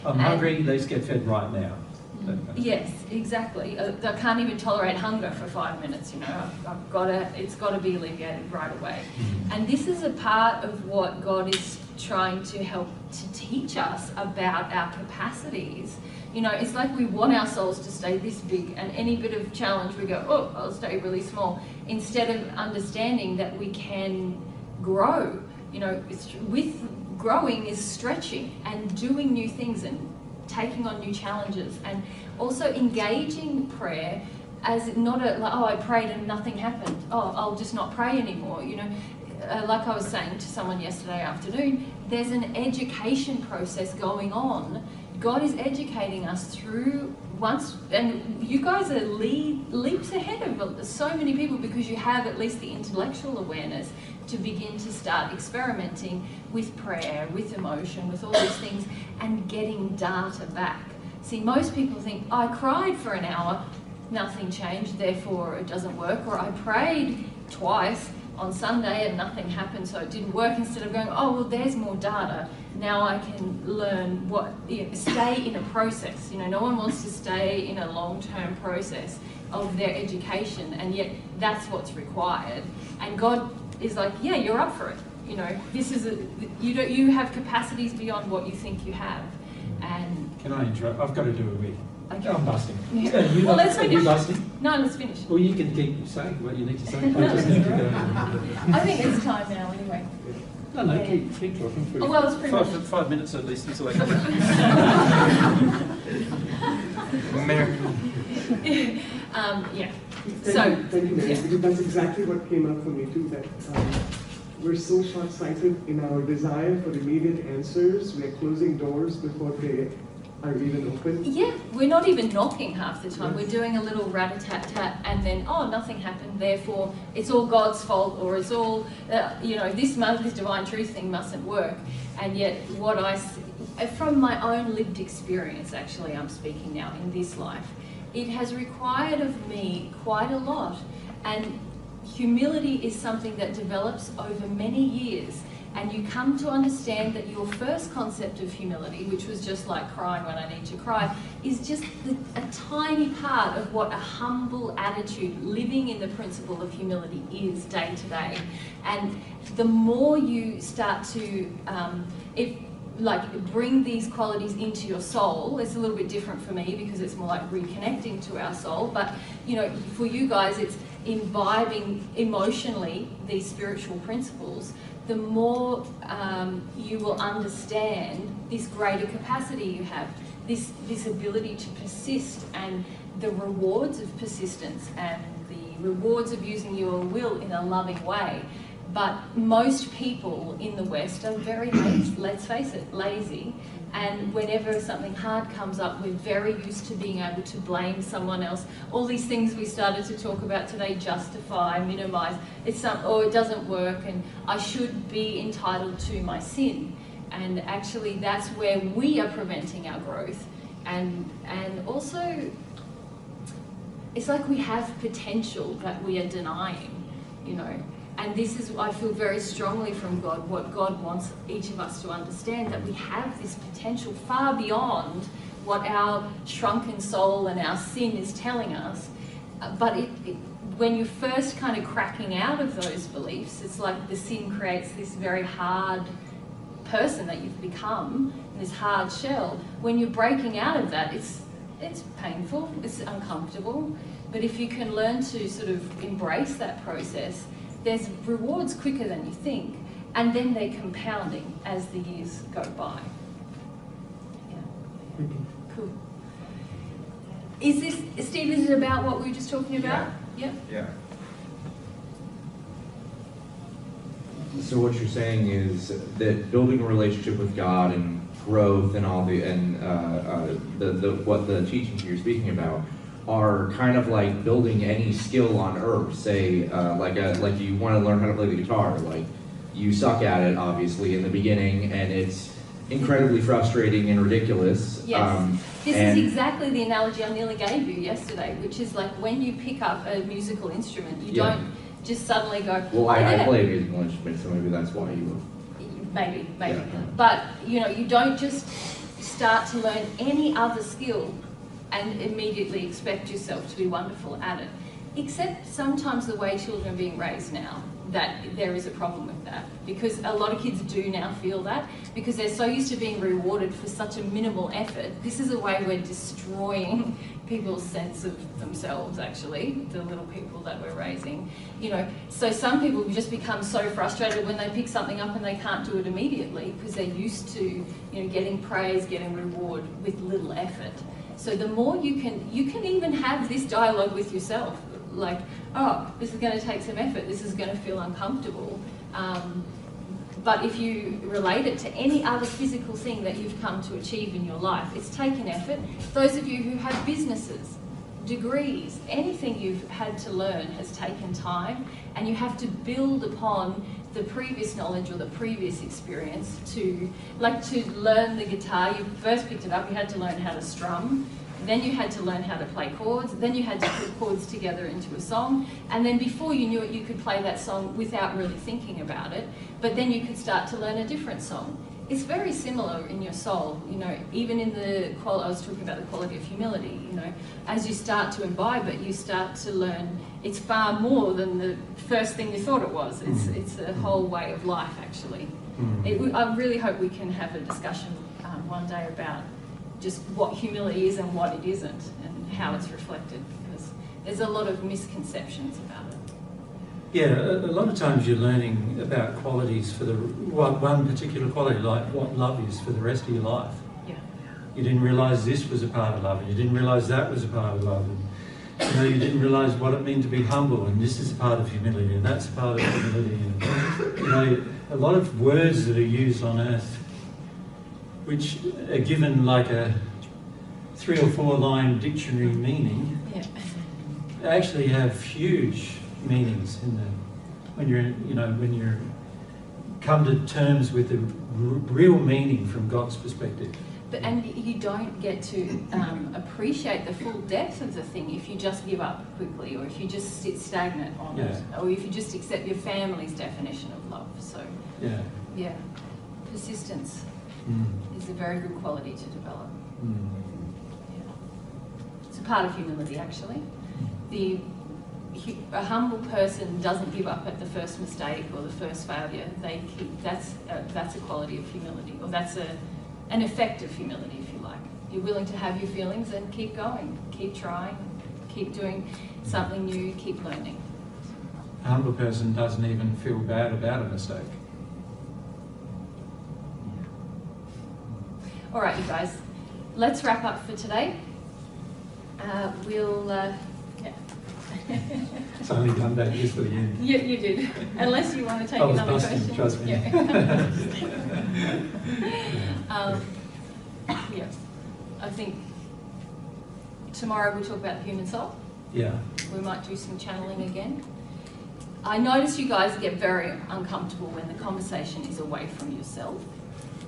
S2: I'm hungry. Let's get fed right now.
S1: Yes, exactly. I can't even tolerate hunger for 5 minutes. It's got to be alleviated right away. Mm-hmm. And this is a part of what God is trying to help to teach us about our capacities. It's like we want our souls to stay this big, and any bit of challenge we go, oh, I'll stay really small, instead of understanding that we can grow. With growing is stretching and doing new things and taking on new challenges, and also engaging prayer as not I prayed and nothing happened. Oh, I'll just not pray anymore. Like I was saying to someone yesterday afternoon, there's an education process going on. God is educating us through and you guys are leaps ahead of so many people because you have at least the intellectual awareness to begin to start experimenting with prayer, with emotion, with all these things, and getting data back. See, most people think, I cried for an hour, nothing changed, therefore it doesn't work. Or I prayed twice on Sunday and nothing happened, so it didn't work. Instead of going, oh, well, there's more data. Now I can learn stay in a process. No one wants to stay in a long-term process of their education, and yet that's what's required. And God is like, yeah, you're up for it. This is you have capacities beyond what you think you have. And
S2: can I interrupt? I've got to do a wee.
S1: Okay.
S2: I'm busting.
S1: Yeah.
S2: You
S1: Well, let's finish.
S2: Are you busting?
S1: No, let's finish.
S2: Well, you can keep saying what you need to say. I just need to go.
S1: I think it's time now, anyway.
S2: No, keep talking.
S1: Oh, well, it's pretty much
S16: 5 minutes at least until I come back. Mayor.
S1: Yeah.
S15: Thank you, Mary, because that's exactly what came up for me too, that we're so short-sighted in our desire for immediate answers. We're closing doors before they are even open.
S1: Yeah, we're not even knocking half the time. We're doing a little rat-a-tat-tat and then, oh, nothing happened, therefore it's all God's fault, or it's all, this divine truth thing mustn't work. And yet what from my own lived experience, actually, I'm speaking now in this life, it has required of me quite a lot. And humility is something that develops over many years. And you come to understand that your first concept of humility, which was just like crying when I need to cry, is just a tiny part of what a humble attitude, living in the principle of humility, is day to day. And the more you start to, bring these qualities into your soul, it's a little bit different for me because it's more like reconnecting to our soul. But for you guys, it's imbibing emotionally these spiritual principles. The more you will understand this greater capacity you have, this ability to persist, and the rewards of persistence, and the rewards of using your will in a loving way. But most people in the West are very lazy, let's face it, lazy. And whenever something hard comes up, we're very used to being able to blame someone else. All these things we started to talk about today, justify, minimize, it doesn't work, and I should be entitled to my sin. And actually that's where we are preventing our growth. And also, it's like we have potential that we are denying, And this is, I feel very strongly from God, what God wants each of us to understand, that we have this potential far beyond what our shrunken soul and our sin is telling us. But when you're first kind of cracking out of those beliefs, it's like the sin creates this very hard person that you've become, this hard shell. When you're breaking out of that, it's painful, it's uncomfortable. But if you can learn to sort of embrace that process, there's rewards quicker than you think, and then they're compounding as the years go by. Yeah. Cool. Steve, is it about what we were just talking about?
S17: Yeah. Yeah. So what you're saying is that building a relationship with God and growth and all what the teachings you're speaking about are kind of like building any skill on earth. Say, like you want to learn how to play the guitar. Like, you suck at it, obviously, in the beginning, and it's incredibly frustrating and ridiculous.
S1: Yes. This is exactly the analogy I nearly gave you yesterday, which is like when you pick up a musical instrument, you don't just suddenly go,
S17: well, I play a musical instrument, so maybe that's why you would.
S1: Maybe.
S17: Yeah.
S1: But, you don't just start to learn any other skill and immediately expect yourself to be wonderful at it. Except sometimes the way children are being raised now, that there is a problem with that. Because a lot of kids do now feel that, because they're so used to being rewarded for such a minimal effort. This is a way we're destroying people's sense of themselves, actually, the little people that we're raising. So some people just become so frustrated when they pick something up and they can't do it immediately, because they're used to, getting praise, getting reward with little effort. So the more you can even have this dialogue with yourself, like, oh, this is going to take some effort, this is going to feel uncomfortable. But if you relate it to any other physical thing that you've come to achieve in your life, it's taken effort. Those of you who have businesses, degrees, anything you've had to learn has taken time, and you have to build upon the previous knowledge or the previous experience to learn the guitar. You first picked it up, you had to learn how to strum. Then you had to learn how to play chords. Then you had to put chords together into a song. And then before you knew it, you could play that song without really thinking about it. But then you could start to learn a different song. It's very similar in your soul, you know, even in the quality, I was talking about the quality of humility, you know, as you start to imbibe it, you start to learn it's far more than the first thing you thought it was. It's a whole way of life, actually. I really hope we can have a discussion one day about just what humility is and what it isn't and how it's reflected, because there's a lot of misconceptions about it.
S2: Yeah, a lot of times you're learning about qualities for the one particular quality, like what love is for the rest of your life.
S1: Yeah.
S2: You didn't realise this was a part of love, and you didn't realise that was a part of love, and you know, you didn't realise what it meant to be humble, and this is a part of humility, and that's a part of humility. And, you know, a lot of words that are used on earth, which are given like a 3 or 4 line dictionary meaning, actually have huge meanings in the when you're come to terms with the real meaning from God's perspective.
S1: And you don't get to appreciate the full depth of the thing if you just give up quickly, or if you just sit stagnant on it, or if you just accept your family's definition of love. So yeah, persistence is a very good quality to develop. Yeah. It's a part of humility, actually. A humble person doesn't give up at the first mistake or the first failure. They keep, that's a quality of humility, or that's an effect of humility, if you like. You're willing to have your feelings and keep going, keep trying, keep doing something new, keep learning.
S2: A humble person doesn't even feel bad about a mistake.
S1: All right, you guys, let's wrap up for today.
S2: It's only done that just for the end.
S1: Yeah, you did. Unless you want to take another question.
S2: Trust me.
S1: Yeah. I think tomorrow we'll talk about the human soul.
S2: Yeah.
S1: We might do some channeling again. I notice you guys get very uncomfortable when the conversation is away from yourself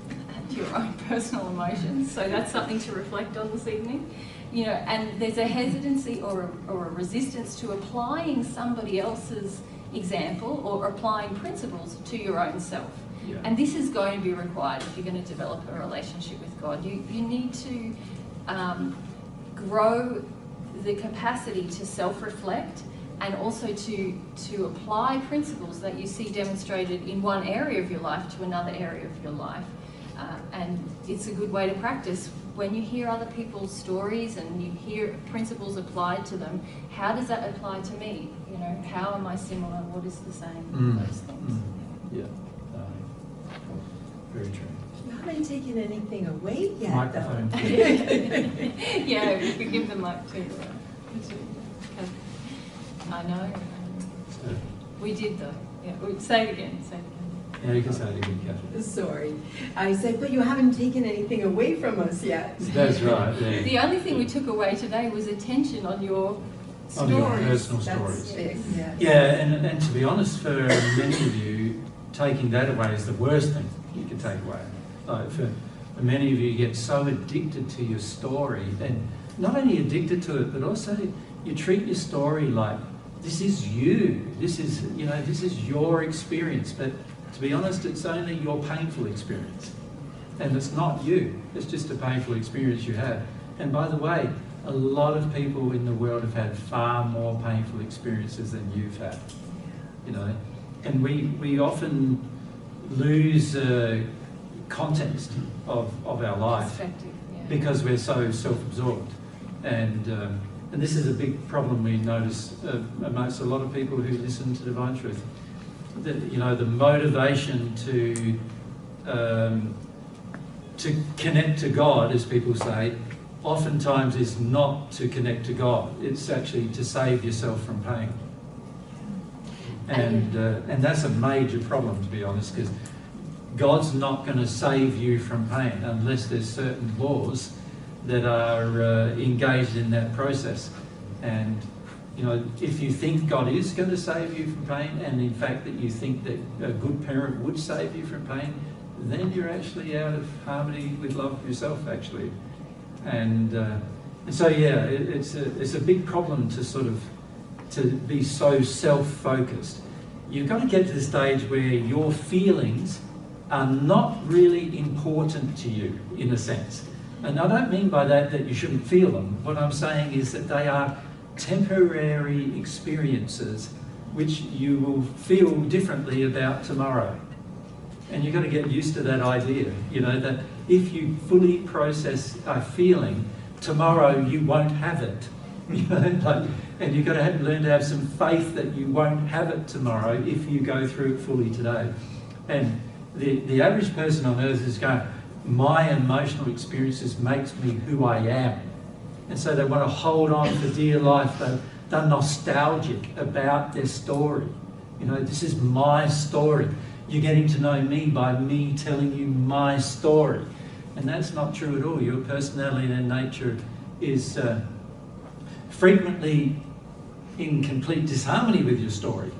S1: and your own personal emotions. So that's something to reflect on this evening. You know, and there's a hesitancy or a resistance to applying somebody else's example or applying principles to your own self.
S2: Yeah.
S1: And this is going to be required if you're going to develop a relationship with God. You need to grow the capacity to self-reflect and also to apply principles that you see demonstrated in one area of your life to another area of your life. And it's a good way to practice. When you hear other people's stories and you hear principles applied to them, how does that apply to me? You know, how am I similar? What is the same? Those things.
S2: Yeah. Very true.
S7: You haven't taken anything away yet,
S2: Microphone.
S7: though.
S1: Yeah, we could give the mic to I know. We did though. Yeah, say it again. Say it again.
S2: Yeah, you can say it again, Catherine.
S7: Sorry. I said, but you haven't taken anything away from us yet.
S2: That's right. Yeah.
S1: The only thing we took away today was attention on your stories.
S2: On your personal
S7: That's
S2: stories.
S7: big, yes.
S2: Yeah, and to be honest, for many of you, taking that away is the worst thing you can take away. Like for many of you, get so addicted to your story, and not only addicted to it, but also you treat your story like this is you. This is, you know, this is your experience. But to be honest, it's only your painful experience. And it's not you. It's just a painful experience you had. And by the way, a lot of people in the world have had far more painful experiences than you've had. You know, and we often lose context of our life because we're so self-absorbed. And this is a big problem we notice amongst a lot of people who listen to Divine Truth. That, you know, the motivation to connect to God, as people say, oftentimes is not to connect to God. It's actually to save yourself from pain. And that's a major problem, to be honest, because God's not going to save you from pain unless there's certain laws that are engaged in that process. And you know, if you think God is going to save you from pain, and in fact that you think that a good parent would save you from pain, then you're actually out of harmony with love of yourself, actually. And And so yeah, it's a big problem to be so self-focused. You've got to get to the stage where your feelings are not really important to you, in a sense. And I don't mean by that you shouldn't feel them. What I'm saying is that they are temporary experiences which you will feel differently about tomorrow. And you've got to get used to that idea, that if you fully process a feeling, tomorrow you won't have it. And you've got to learn to have some faith that you won't have it tomorrow if you go through it fully today. And the average person on earth is going, my emotional experiences makes me who I am. And so they want to hold on for dear life. They're nostalgic about their story. This is my story. You're getting to know me by me telling you my story. And that's not true at all. Your personality and nature is frequently in complete disharmony with your story.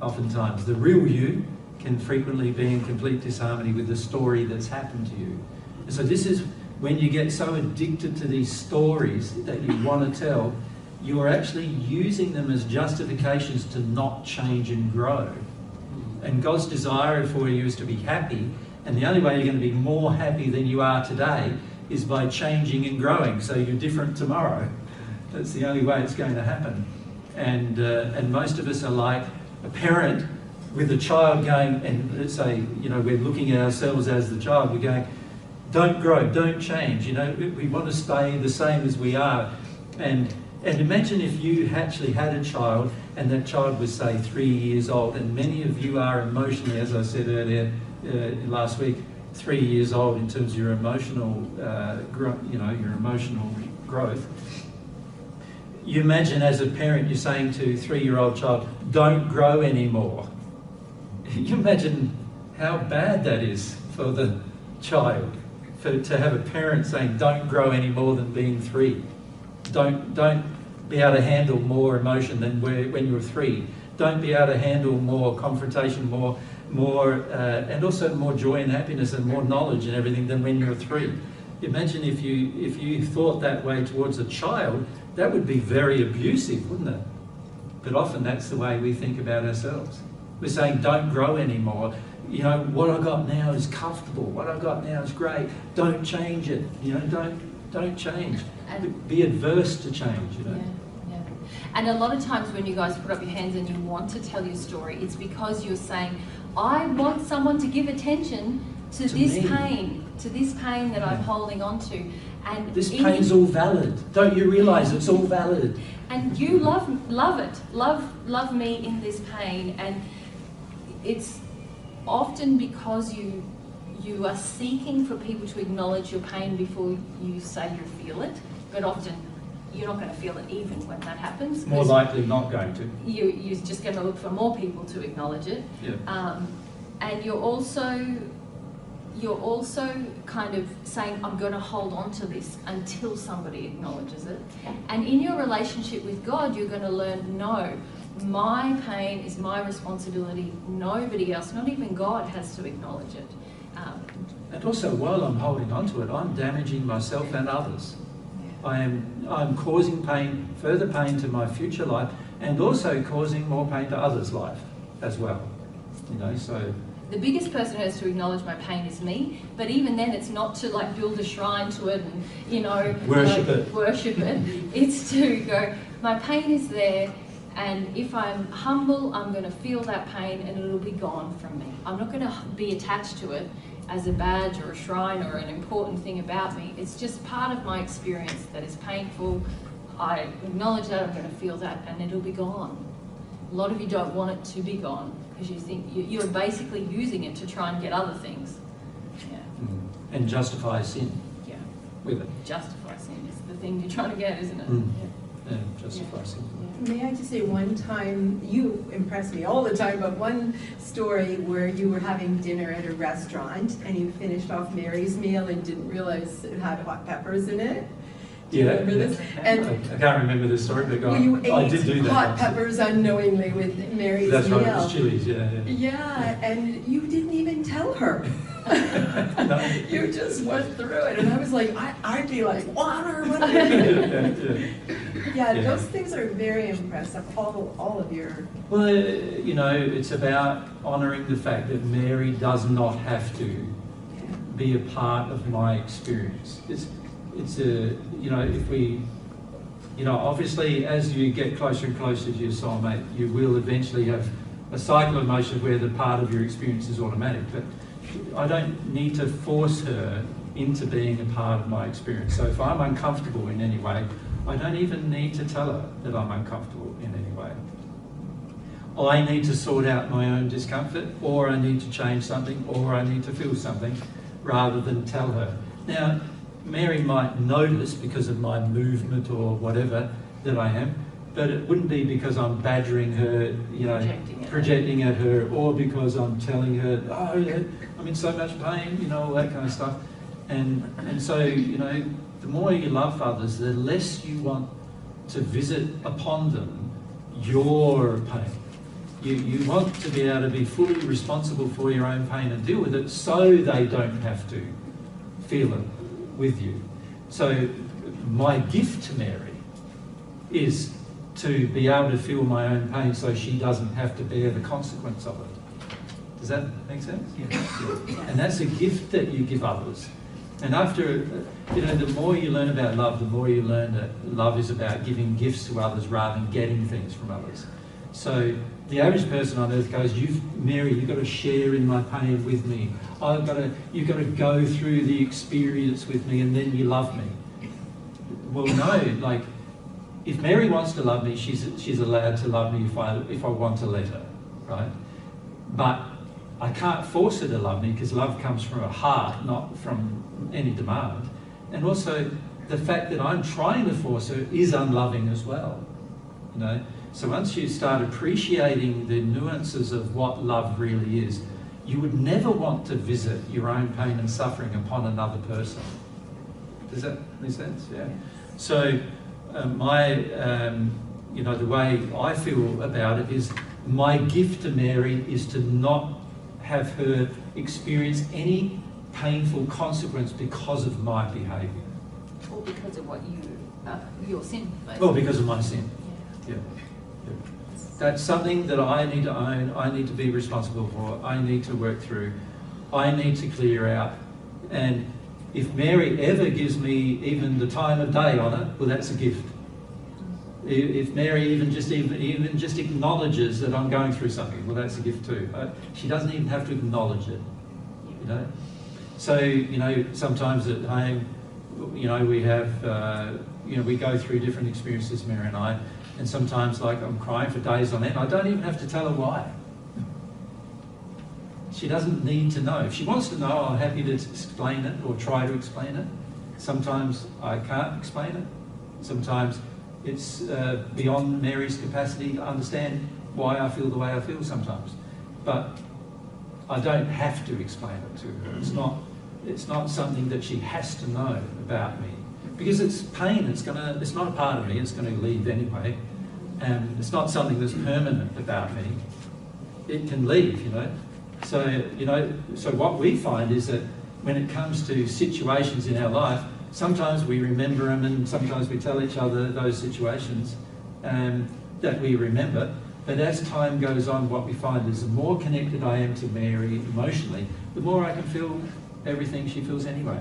S2: Oftentimes, the real you can frequently be in complete disharmony with the story that's happened to you. And so this is when you get so addicted to these stories that you want to tell, you are actually using them as justifications to not change and grow. And God's desire for you is to be happy, and the only way you're going to be more happy than you are today is by changing and growing, so you're different tomorrow. That's the only way it's going to happen. And most of us are like a parent with a child going, and let's say, we're looking at ourselves as the child, we're going, don't grow, don't change, we want to stay the same as we are. And imagine if you actually had a child and that child was, say, 3 years old, and many of you are emotionally, as I said earlier last week, 3 years old in terms of your emotional, your emotional growth. You imagine as a parent, you're saying to a 3-year-old child, don't grow anymore. You imagine how bad that is for the child, to have a parent saying, don't grow any more than being 3. Don't be able to handle more emotion than when you were 3. Don't be able to handle more confrontation, more, and also more joy and happiness and more knowledge and everything than when you were 3. Imagine if you thought that way towards a child, that would be very abusive, wouldn't it? But often that's the way we think about ourselves. We're saying, don't grow anymore. What I got now is comfortable. What I got now is great. Don't change it. Don't change. Be adverse to change.
S1: Yeah. And a lot of times when you guys put up your hands and you want to tell your story, it's because you're saying, I want someone to give attention to this pain, that I'm holding on to. And
S2: this pain's all valid. Don't you realise it's all valid?
S1: And you love it. Love me in this pain. And it's often because you are seeking for people to acknowledge your pain before you say you feel it. But often you're not going to feel it even when that happens.
S2: More likely not going to.
S1: You're just going to look for more people to acknowledge it.
S2: Yeah.
S1: And you're also kind of saying, I'm going to hold on to this until somebody acknowledges it. And in your relationship with God, you're going to learn, no, my pain is my responsibility. Nobody else, not even God, has to acknowledge it.
S2: And also, while I'm holding on to it, I'm damaging myself and others. I'm causing pain, further pain to my future life, and also causing more pain to others' life as well. So
S1: the biggest person who has to acknowledge my pain is me, but even then it's not to like build a shrine to it and, worship it. It's to go, my pain is there, and if I'm humble, I'm going to feel that pain and it'll be gone from me. I'm not going to be attached to it as a badge or a shrine or an important thing about me. It's just part of my experience that is painful. I acknowledge that, I'm going to feel that, and it'll be gone. A lot of you don't want it to be gone because you think you're basically using it to try and get other things. Yeah.
S2: And justify sin.
S1: Yeah.
S2: With it.
S1: Justify sin is the thing you're trying to get, isn't it?
S2: Yeah, justify sin.
S7: May I just say one time, you impress me all the time, but one story where you were having dinner at a restaurant and you finished off Mary's meal and didn't realize it had hot peppers in it. Do you remember this? And
S2: I can't remember this story, but
S7: I
S2: did do that.
S7: Hot peppers unknowingly with Mary's meal.
S2: That's right, it was chilies, yeah.
S7: Yeah, and you didn't even tell her.
S18: You just went through it, and I was like, I'd be like, water, whatever.
S7: Yeah, those things are very impressive, all of your...
S2: Well, you know, it's about honouring the fact that Mary does not have to be a part of my experience. It's a, you know, if we, you know, obviously as you get closer and closer to your soulmate, you will eventually have a cycle of emotions where the part of your experience is automatic. But I don't need to force her into being a part of my experience. So if I'm uncomfortable in any way, I don't even need to tell her that I'm uncomfortable in any way. I need to sort out my own discomfort, or I need to change something, or I need to feel something, rather than tell her. Now, Mary might notice because of my movement or whatever that I am, but it wouldn't be because I'm badgering her, you know, projecting at her, or because I'm telling her, oh, yeah, I'm in so much pain, you know, all that kind of stuff. And so, you know, the more you love others, the less you want to visit upon them your pain. You want to be able to be fully responsible for your own pain and deal with it, so they don't have to feel it with you. So my gift to Mary is to be able to feel my own pain so she doesn't have to bear the consequence of it. Does that make sense? Yeah. And that's a gift that you give others. And after, you know, the more you learn about love, the more you learn that love is about giving gifts to others rather than getting things from others. So the average person on earth goes, Mary, you've got to share in my pain with me. You've got to go through the experience with me, and then you love me. Well, no, like, if Mary wants to love me, she's allowed to love me if I want to let her, right? But I can't force her to love me, because love comes from her heart, not from any demand. And also, the fact that I'm trying to force her is unloving as well, you know? So once you start appreciating the nuances of what love really is, you would never want to visit your own pain and suffering upon another person. Does that make sense? Yeah. So you know, the way I feel about it is, my gift to Mary is to not have her experience any painful consequence because of my behaviour.
S1: Or because of what your sin, basically.
S2: Well, because of my sin. Yeah. That's something that I need to own, I need to be responsible for, I need to work through, I need to clear out. And if Mary ever gives me even the time of day on it, well, that's a gift. If Mary even just acknowledges that I'm going through something, well, that's a gift too. She doesn't even have to acknowledge it, you know. So, you know, sometimes at home, you know, we have, you know, we go through different experiences, Mary and I, and sometimes, like, I'm crying for days on end. I don't even have to tell her why. She doesn't need to know. If she wants to know, I'm happy to explain it or try to explain it. Sometimes I can't explain it. Sometimes it's beyond Mary's capacity to understand why I feel the way I feel sometimes. But I don't have to explain it to her. It's not something that she has to know about me. Because it's pain, it's not a part of me, it's going to leave anyway. And it's not something that's permanent about me. It can leave, you know. So, you know, so what we find is that when it comes to situations in our life, sometimes we remember them, and sometimes we tell each other those situations that we remember. But as time goes on, what we find is the more connected I am to Mary emotionally, the more I can feel everything she feels anyway.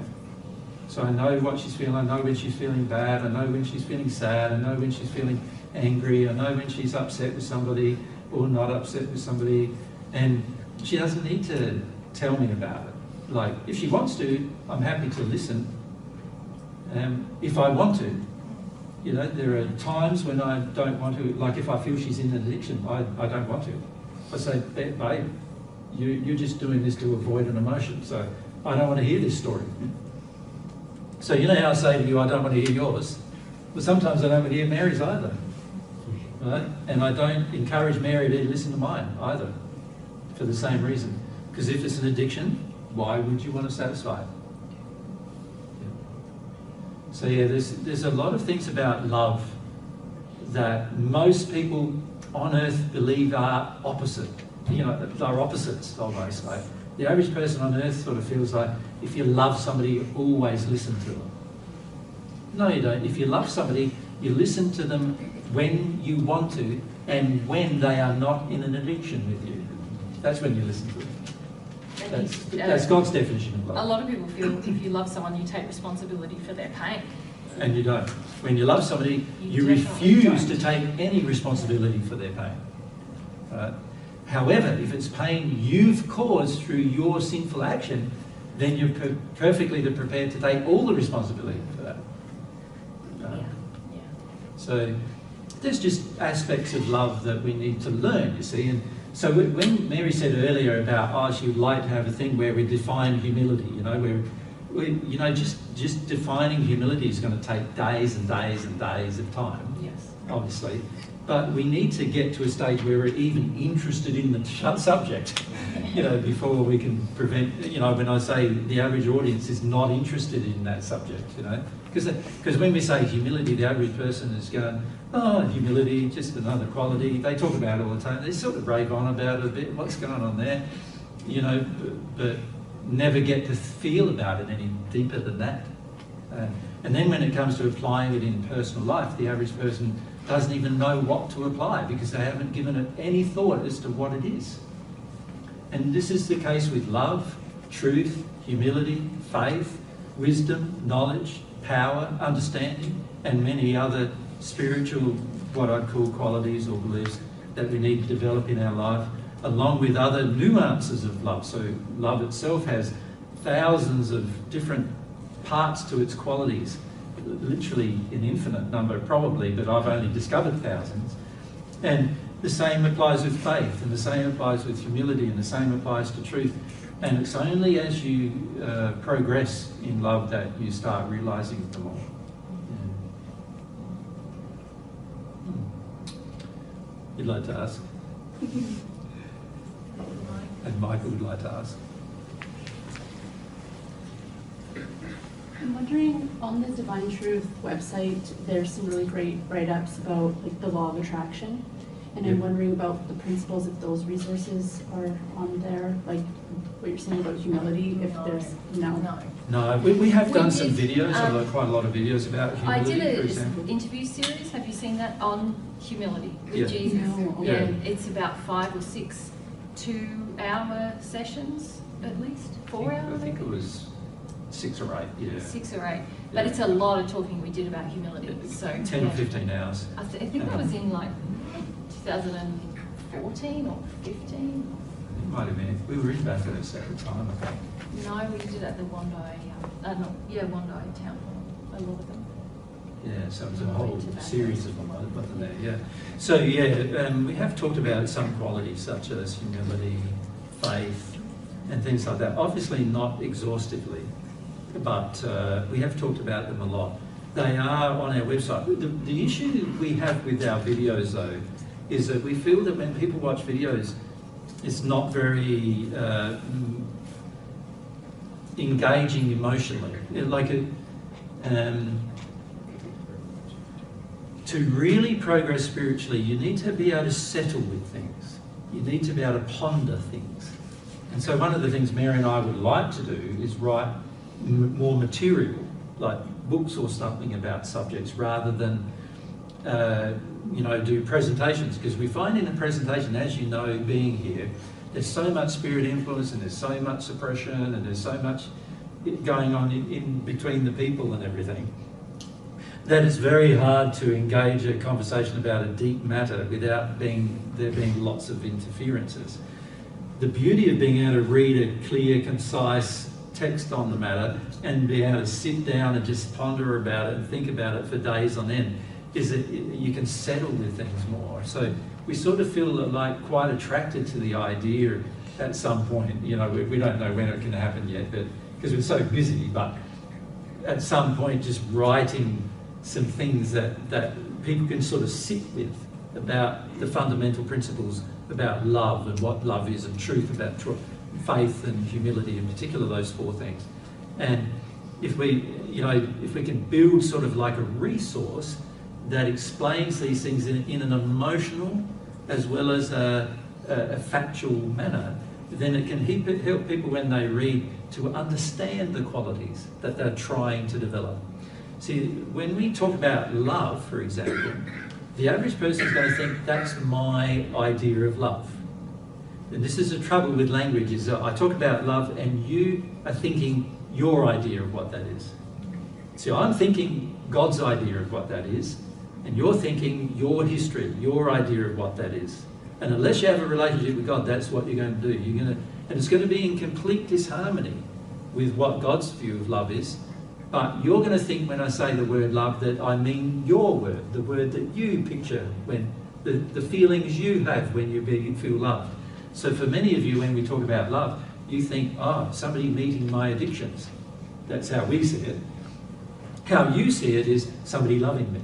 S2: So I know what she's feeling, I know when she's feeling bad, I know when she's feeling sad, I know when she's feeling angry, I know when she's upset with somebody or not upset with somebody, and she doesn't need to tell me about it. Like, if she wants to, I'm happy to listen, if I want to. You know, there are times when I don't want to, like if I feel she's in an addiction, I don't want to. I say, babe, you're just doing this to avoid an emotion, so I don't want to hear this story. So you know how I say to you, I don't want to hear yours? Well, sometimes I don't want to hear Mary's either. Right? And I don't encourage Mary to listen to mine either, for the same reason. Because if it's an addiction, why would you want to satisfy it? Yeah. So yeah, there's a lot of things about love that most people on earth believe are opposite. You know, they're opposites almost. Like, The average person on earth sort of feels like if you love somebody, you always listen to them. No, you don't. If you love somebody, you listen to them when you want to and when they are not in an addiction with you. That's when you listen to them. That's God's definition of love.
S1: A lot of people feel if you love someone, you take responsibility for their pain.
S2: And you don't. When you love somebody, you refuse to take any responsibility for their pain. Right? However, if it's pain you've caused through your sinful action, then you're perfectly prepared to take all the responsibility for that. So there's just aspects of love that we need to learn, you see. And so when Mary said earlier about, oh, she would like to have a thing where we define humility, you know, where just defining humility is going to take days and days and days of time,
S1: yes,
S2: obviously. But we need to get to a stage where we're even interested in the subject, you know, before we can prevent, you know, when I say the average audience is not interested in that subject, you know. Because when we say humility, the average person is going, oh, humility, just another quality. They talk about it all the time. They sort of rave on about it a bit, what's going on there, you know, but never get to feel about it any deeper than that. And then when it comes to applying it in personal life, the average person doesn't even know what to apply because they haven't given it any thought as to what it is. And this is the case with love, truth, humility, faith, wisdom, knowledge, power, understanding, and many other spiritual, what I'd call qualities or beliefs that we need to develop in our life, along with other nuances of love. So love itself has thousands of different parts to its qualities, literally an infinite number probably, but I've only discovered thousands. And the same applies with faith, and the same applies with humility, and the same applies to truth. And it's only as you progress in love that you start realising them all. You'd like to ask? And Michael would like to ask.
S19: I'm wondering, on the Divine Truth website, there's some really great write-ups about like the law of attraction. And I'm wondering about the principles, if those resources are on there, like what you're saying about humility, if there's,
S2: No, we have done some videos, quite a lot of videos about humility,
S1: I
S2: for
S1: did
S2: example.
S1: an interview series, have you seen that, on humility with
S2: Yeah.
S1: Jesus?
S2: No.
S1: Yeah,
S2: Yeah.
S1: it's about 5 or 6 2-hour sessions, at least 4 hours.
S2: I think it was 6 or 8, yeah.
S1: 6 or 8, but it's a lot of talking we did about humility. So
S2: 10 or 15 hours.
S1: I think that was in like 2014 or 15.
S2: It might have been. We were in Bathurst at the time, I think.
S1: No, we did it at the Wandi, Wandi Town Hall, a lot of them.
S2: Yeah, so it was a whole series of them, wasn't there? Yeah. So yeah, we have talked about some qualities such as humility, faith, and things like that. Obviously not exhaustively, but we have talked about them a lot. They are on our website. The issue we have with our videos, though, is that we feel that when people watch videos, it's not very engaging emotionally. To really progress spiritually, you need to be able to settle with things. You need to be able to ponder things. And so one of the things Mary and I would like to do is write more material, like books or something about subjects, rather than do presentations, because we find in a presentation, as you know, being here, there's so much spirit influence and there's so much suppression and there's so much going on in between the people and everything, that it's very hard to engage a conversation about a deep matter without there being lots of interferences. The beauty of being able to read a clear, concise text on the matter and be able to sit down and just ponder about it and think about it for days on end is that you can settle with things more. So we sort of feel like quite attracted to the idea at some point. We don't know when it can happen yet, but because we're so busy, but at some point just writing some things that people can sort of sit with about the fundamental principles about love and what love is, and truth about faith and humility, in particular, those 4 things. And if we can build sort of like a resource that explains these things in an emotional as well as a factual manner, then it can help people when they read to understand the qualities that they're trying to develop. See, when we talk about love, for example, the average person is going to think that's my idea of love. And this is the trouble with language, is that I talk about love and you are thinking your idea of what that is. So I'm thinking God's idea of what that is, and you're thinking your history, your idea of what that is. And unless you have a relationship with God, that's what you're going to do. And it's going to be in complete disharmony with what God's view of love is. But you're going to think when I say the word love that I mean your word, the word that you picture, when the feelings you have when you feel loved. So for many of you, when we talk about love, you think, oh, somebody meeting my addictions. That's how we see it. How you see it is somebody loving me.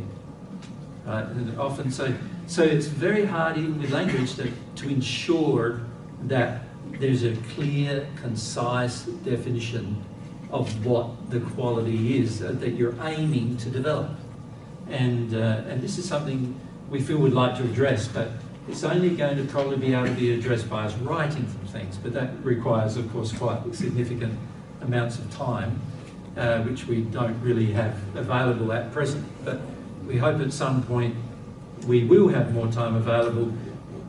S2: And often, so it's very hard even with language to ensure that there's a clear, concise definition of what the quality is that you're aiming to develop. And this is something we feel we'd like to address, but it's only going to probably be able to be addressed by us writing some things, but that requires, of course, quite significant amounts of time, which we don't really have available at present. But we hope at some point we will have more time available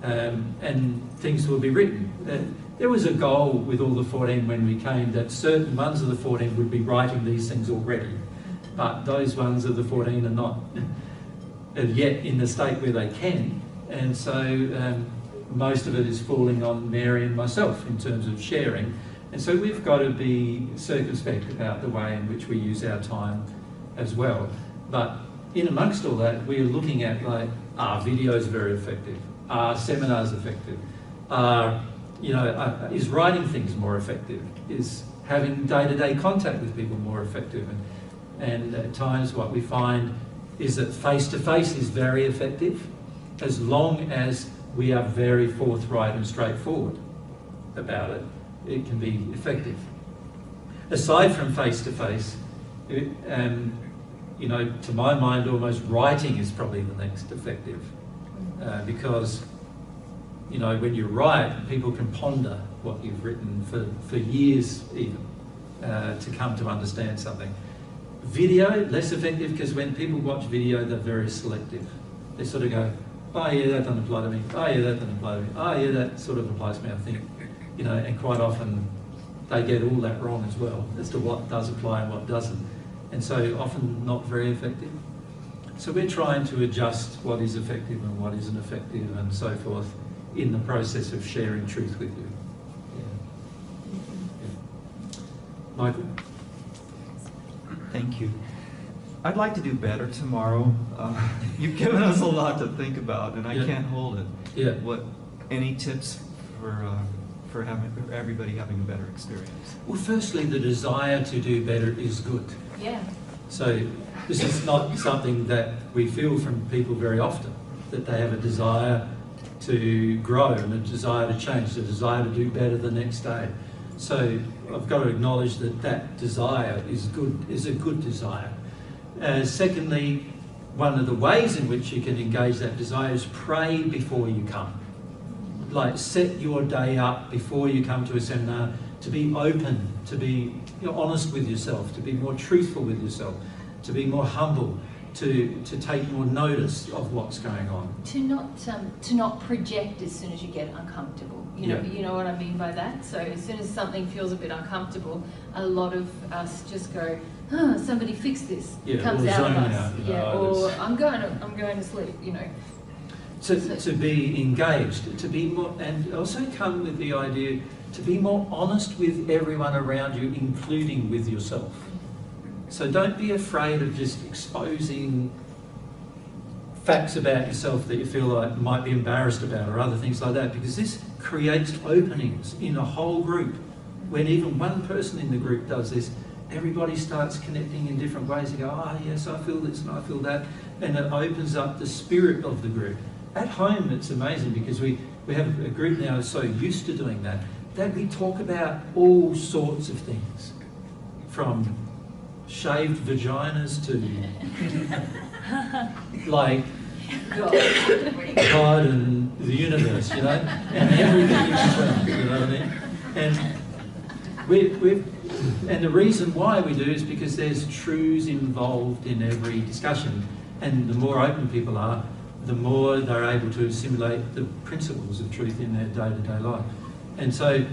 S2: and things will be written. There was a goal with all the 14 when we came that certain ones of the 14 would be writing these things already, but those ones of the 14 are not yet in the state where they can. And so most of it is falling on Mary and myself in terms of sharing. And so we've got to be circumspect about the way in which we use our time as well. But in amongst all that, we are looking at, like, are videos very effective? Are seminars effective? Is writing things more effective? Is having day-to-day contact with people more effective? And at times what we find is that face-to-face is very effective, as long as we are very forthright and straightforward about it. It can be effective. Aside from face-to-face, to my mind, almost writing is probably the next effective, because when you write, people can ponder what you've written for years even, to come to understand something. Video, less effective, because when people watch video, they're very selective. They sort of go, oh yeah, that doesn't apply to me. Oh yeah, that doesn't apply to me. Oh yeah, that sort of applies to me, I think. And quite often they get all that wrong as well, as to what does apply and what doesn't. And so often not very effective. So we're trying to adjust what is effective and what isn't effective and so forth in the process of sharing truth with you. Yeah. Michael?
S20: Thank you. I'd like to do better tomorrow. You've given us a lot to think about, and I can't hold it.
S2: Yeah.
S20: Any tips for everybody having a better experience?
S2: Well, firstly, the desire to do better is good.
S1: Yeah.
S2: So this is not something that we feel from people very often, that they have a desire to grow and a desire to change, a desire to do better the next day. So I've got to acknowledge that desire is a good desire. Secondly, one of the ways in which you can engage that desire is pray before you come. Like, set your day up before you come to a seminar to be open, to be honest with yourself, to be more truthful with yourself, to be more humble, to take more notice of what's going on.
S1: To not project as soon as you get uncomfortable. You know what I mean by that? So as soon as something feels a bit uncomfortable, a lot of us just go, somebody fix this. It comes out of us. Or I'm going to sleep,
S2: To be engaged, to be more, and also come with the idea to be more honest with everyone around you, including with yourself. So don't be afraid of just exposing facts about yourself that you feel like might be embarrassed about, or other things like that, because this creates openings in a whole group. When even one person in the group does this, everybody starts connecting in different ways. They go, yes, I feel this and I feel that, and it opens up the spirit of the group. At home, it's amazing because we have a group now that's so used to doing that we talk about all sorts of things, from shaved vaginas to like God and the universe, and everything in between, you know what I mean? And and the reason why we do is because there's truths involved in every discussion. And the more open people are, the more they're able to assimilate the principles of truth in their day-to-day life. And so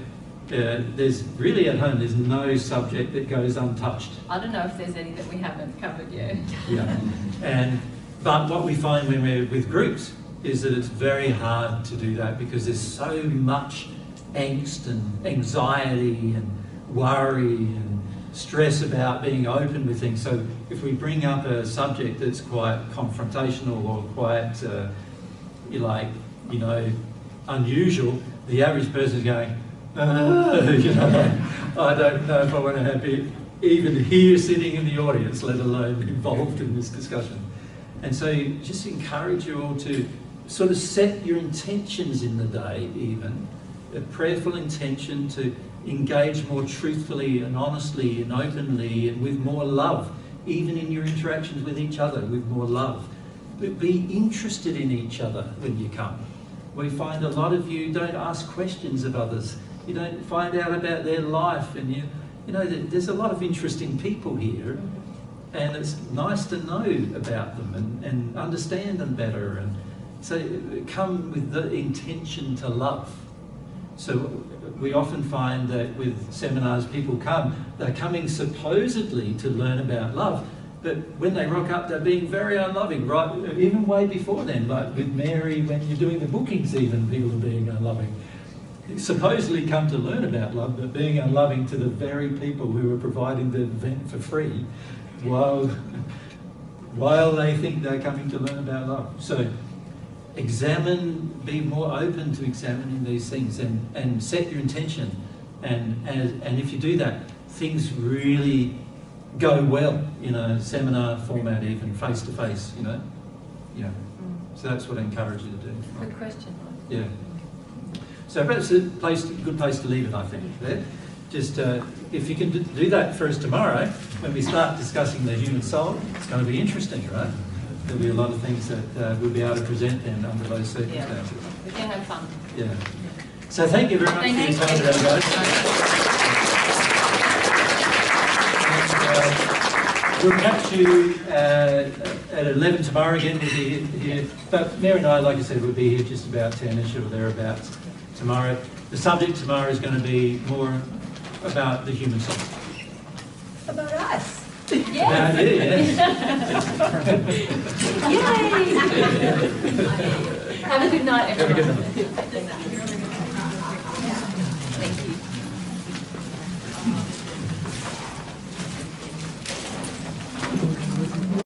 S2: there's really at home, there's no subject that goes untouched.
S1: I don't know if there's any that we haven't covered yet.
S2: Yeah. But what we find when we're with groups is that it's very hard to do that because there's so much angst and anxiety and worry and stress about being open with things. So if we bring up a subject that's quite confrontational or quite, unusual, the average person's going, I don't know if I want to have it even here sitting in the audience, let alone involved in this discussion. And so just encourage you all to sort of set your intentions in the day, even a prayerful intention to engage more truthfully and honestly and openly and with more love, even in your interactions with each other, with more love. But be interested in each other when you come. We find a lot of you don't ask questions of others. You don't find out about their life, and you know there's a lot of interesting people here, and it's nice to know about them and understand them better. And so come with the intention to love. So we often find that with seminars, people come, they're coming supposedly to learn about love, but when they rock up, they're being very unloving, right? Even way before then, like with Mary, when you're doing the bookings even, people are being unloving. Supposedly come to learn about love, but being unloving to the very people who are providing the event for free, while they think they're coming to learn about love. So examine, be more open to examining these things and set your intention. And if you do that, things really go well in a seminar format, even face-to-face, Yeah. So that's what I encourage you to do.
S1: Good question.
S2: Yeah. So perhaps a good place to leave it, I think, there. Just if you can do that for us tomorrow, when we start discussing the human soul, it's going to be interesting, right? There'll be a lot of things that we'll be able to present then under those circumstances.
S1: Yeah. We can have fun.
S2: Yeah. So thank you very much for your time today, guys. We'll catch you at 11 tomorrow again. We'll be here. But Mary and I, like I said, we'll be here just about 10ish or thereabouts tomorrow. The subject tomorrow is going to be more about the human soul.
S1: About us.
S2: Yes. About you, yes.
S1: Yay! Have a good night, everyone.
S2: Have a good night.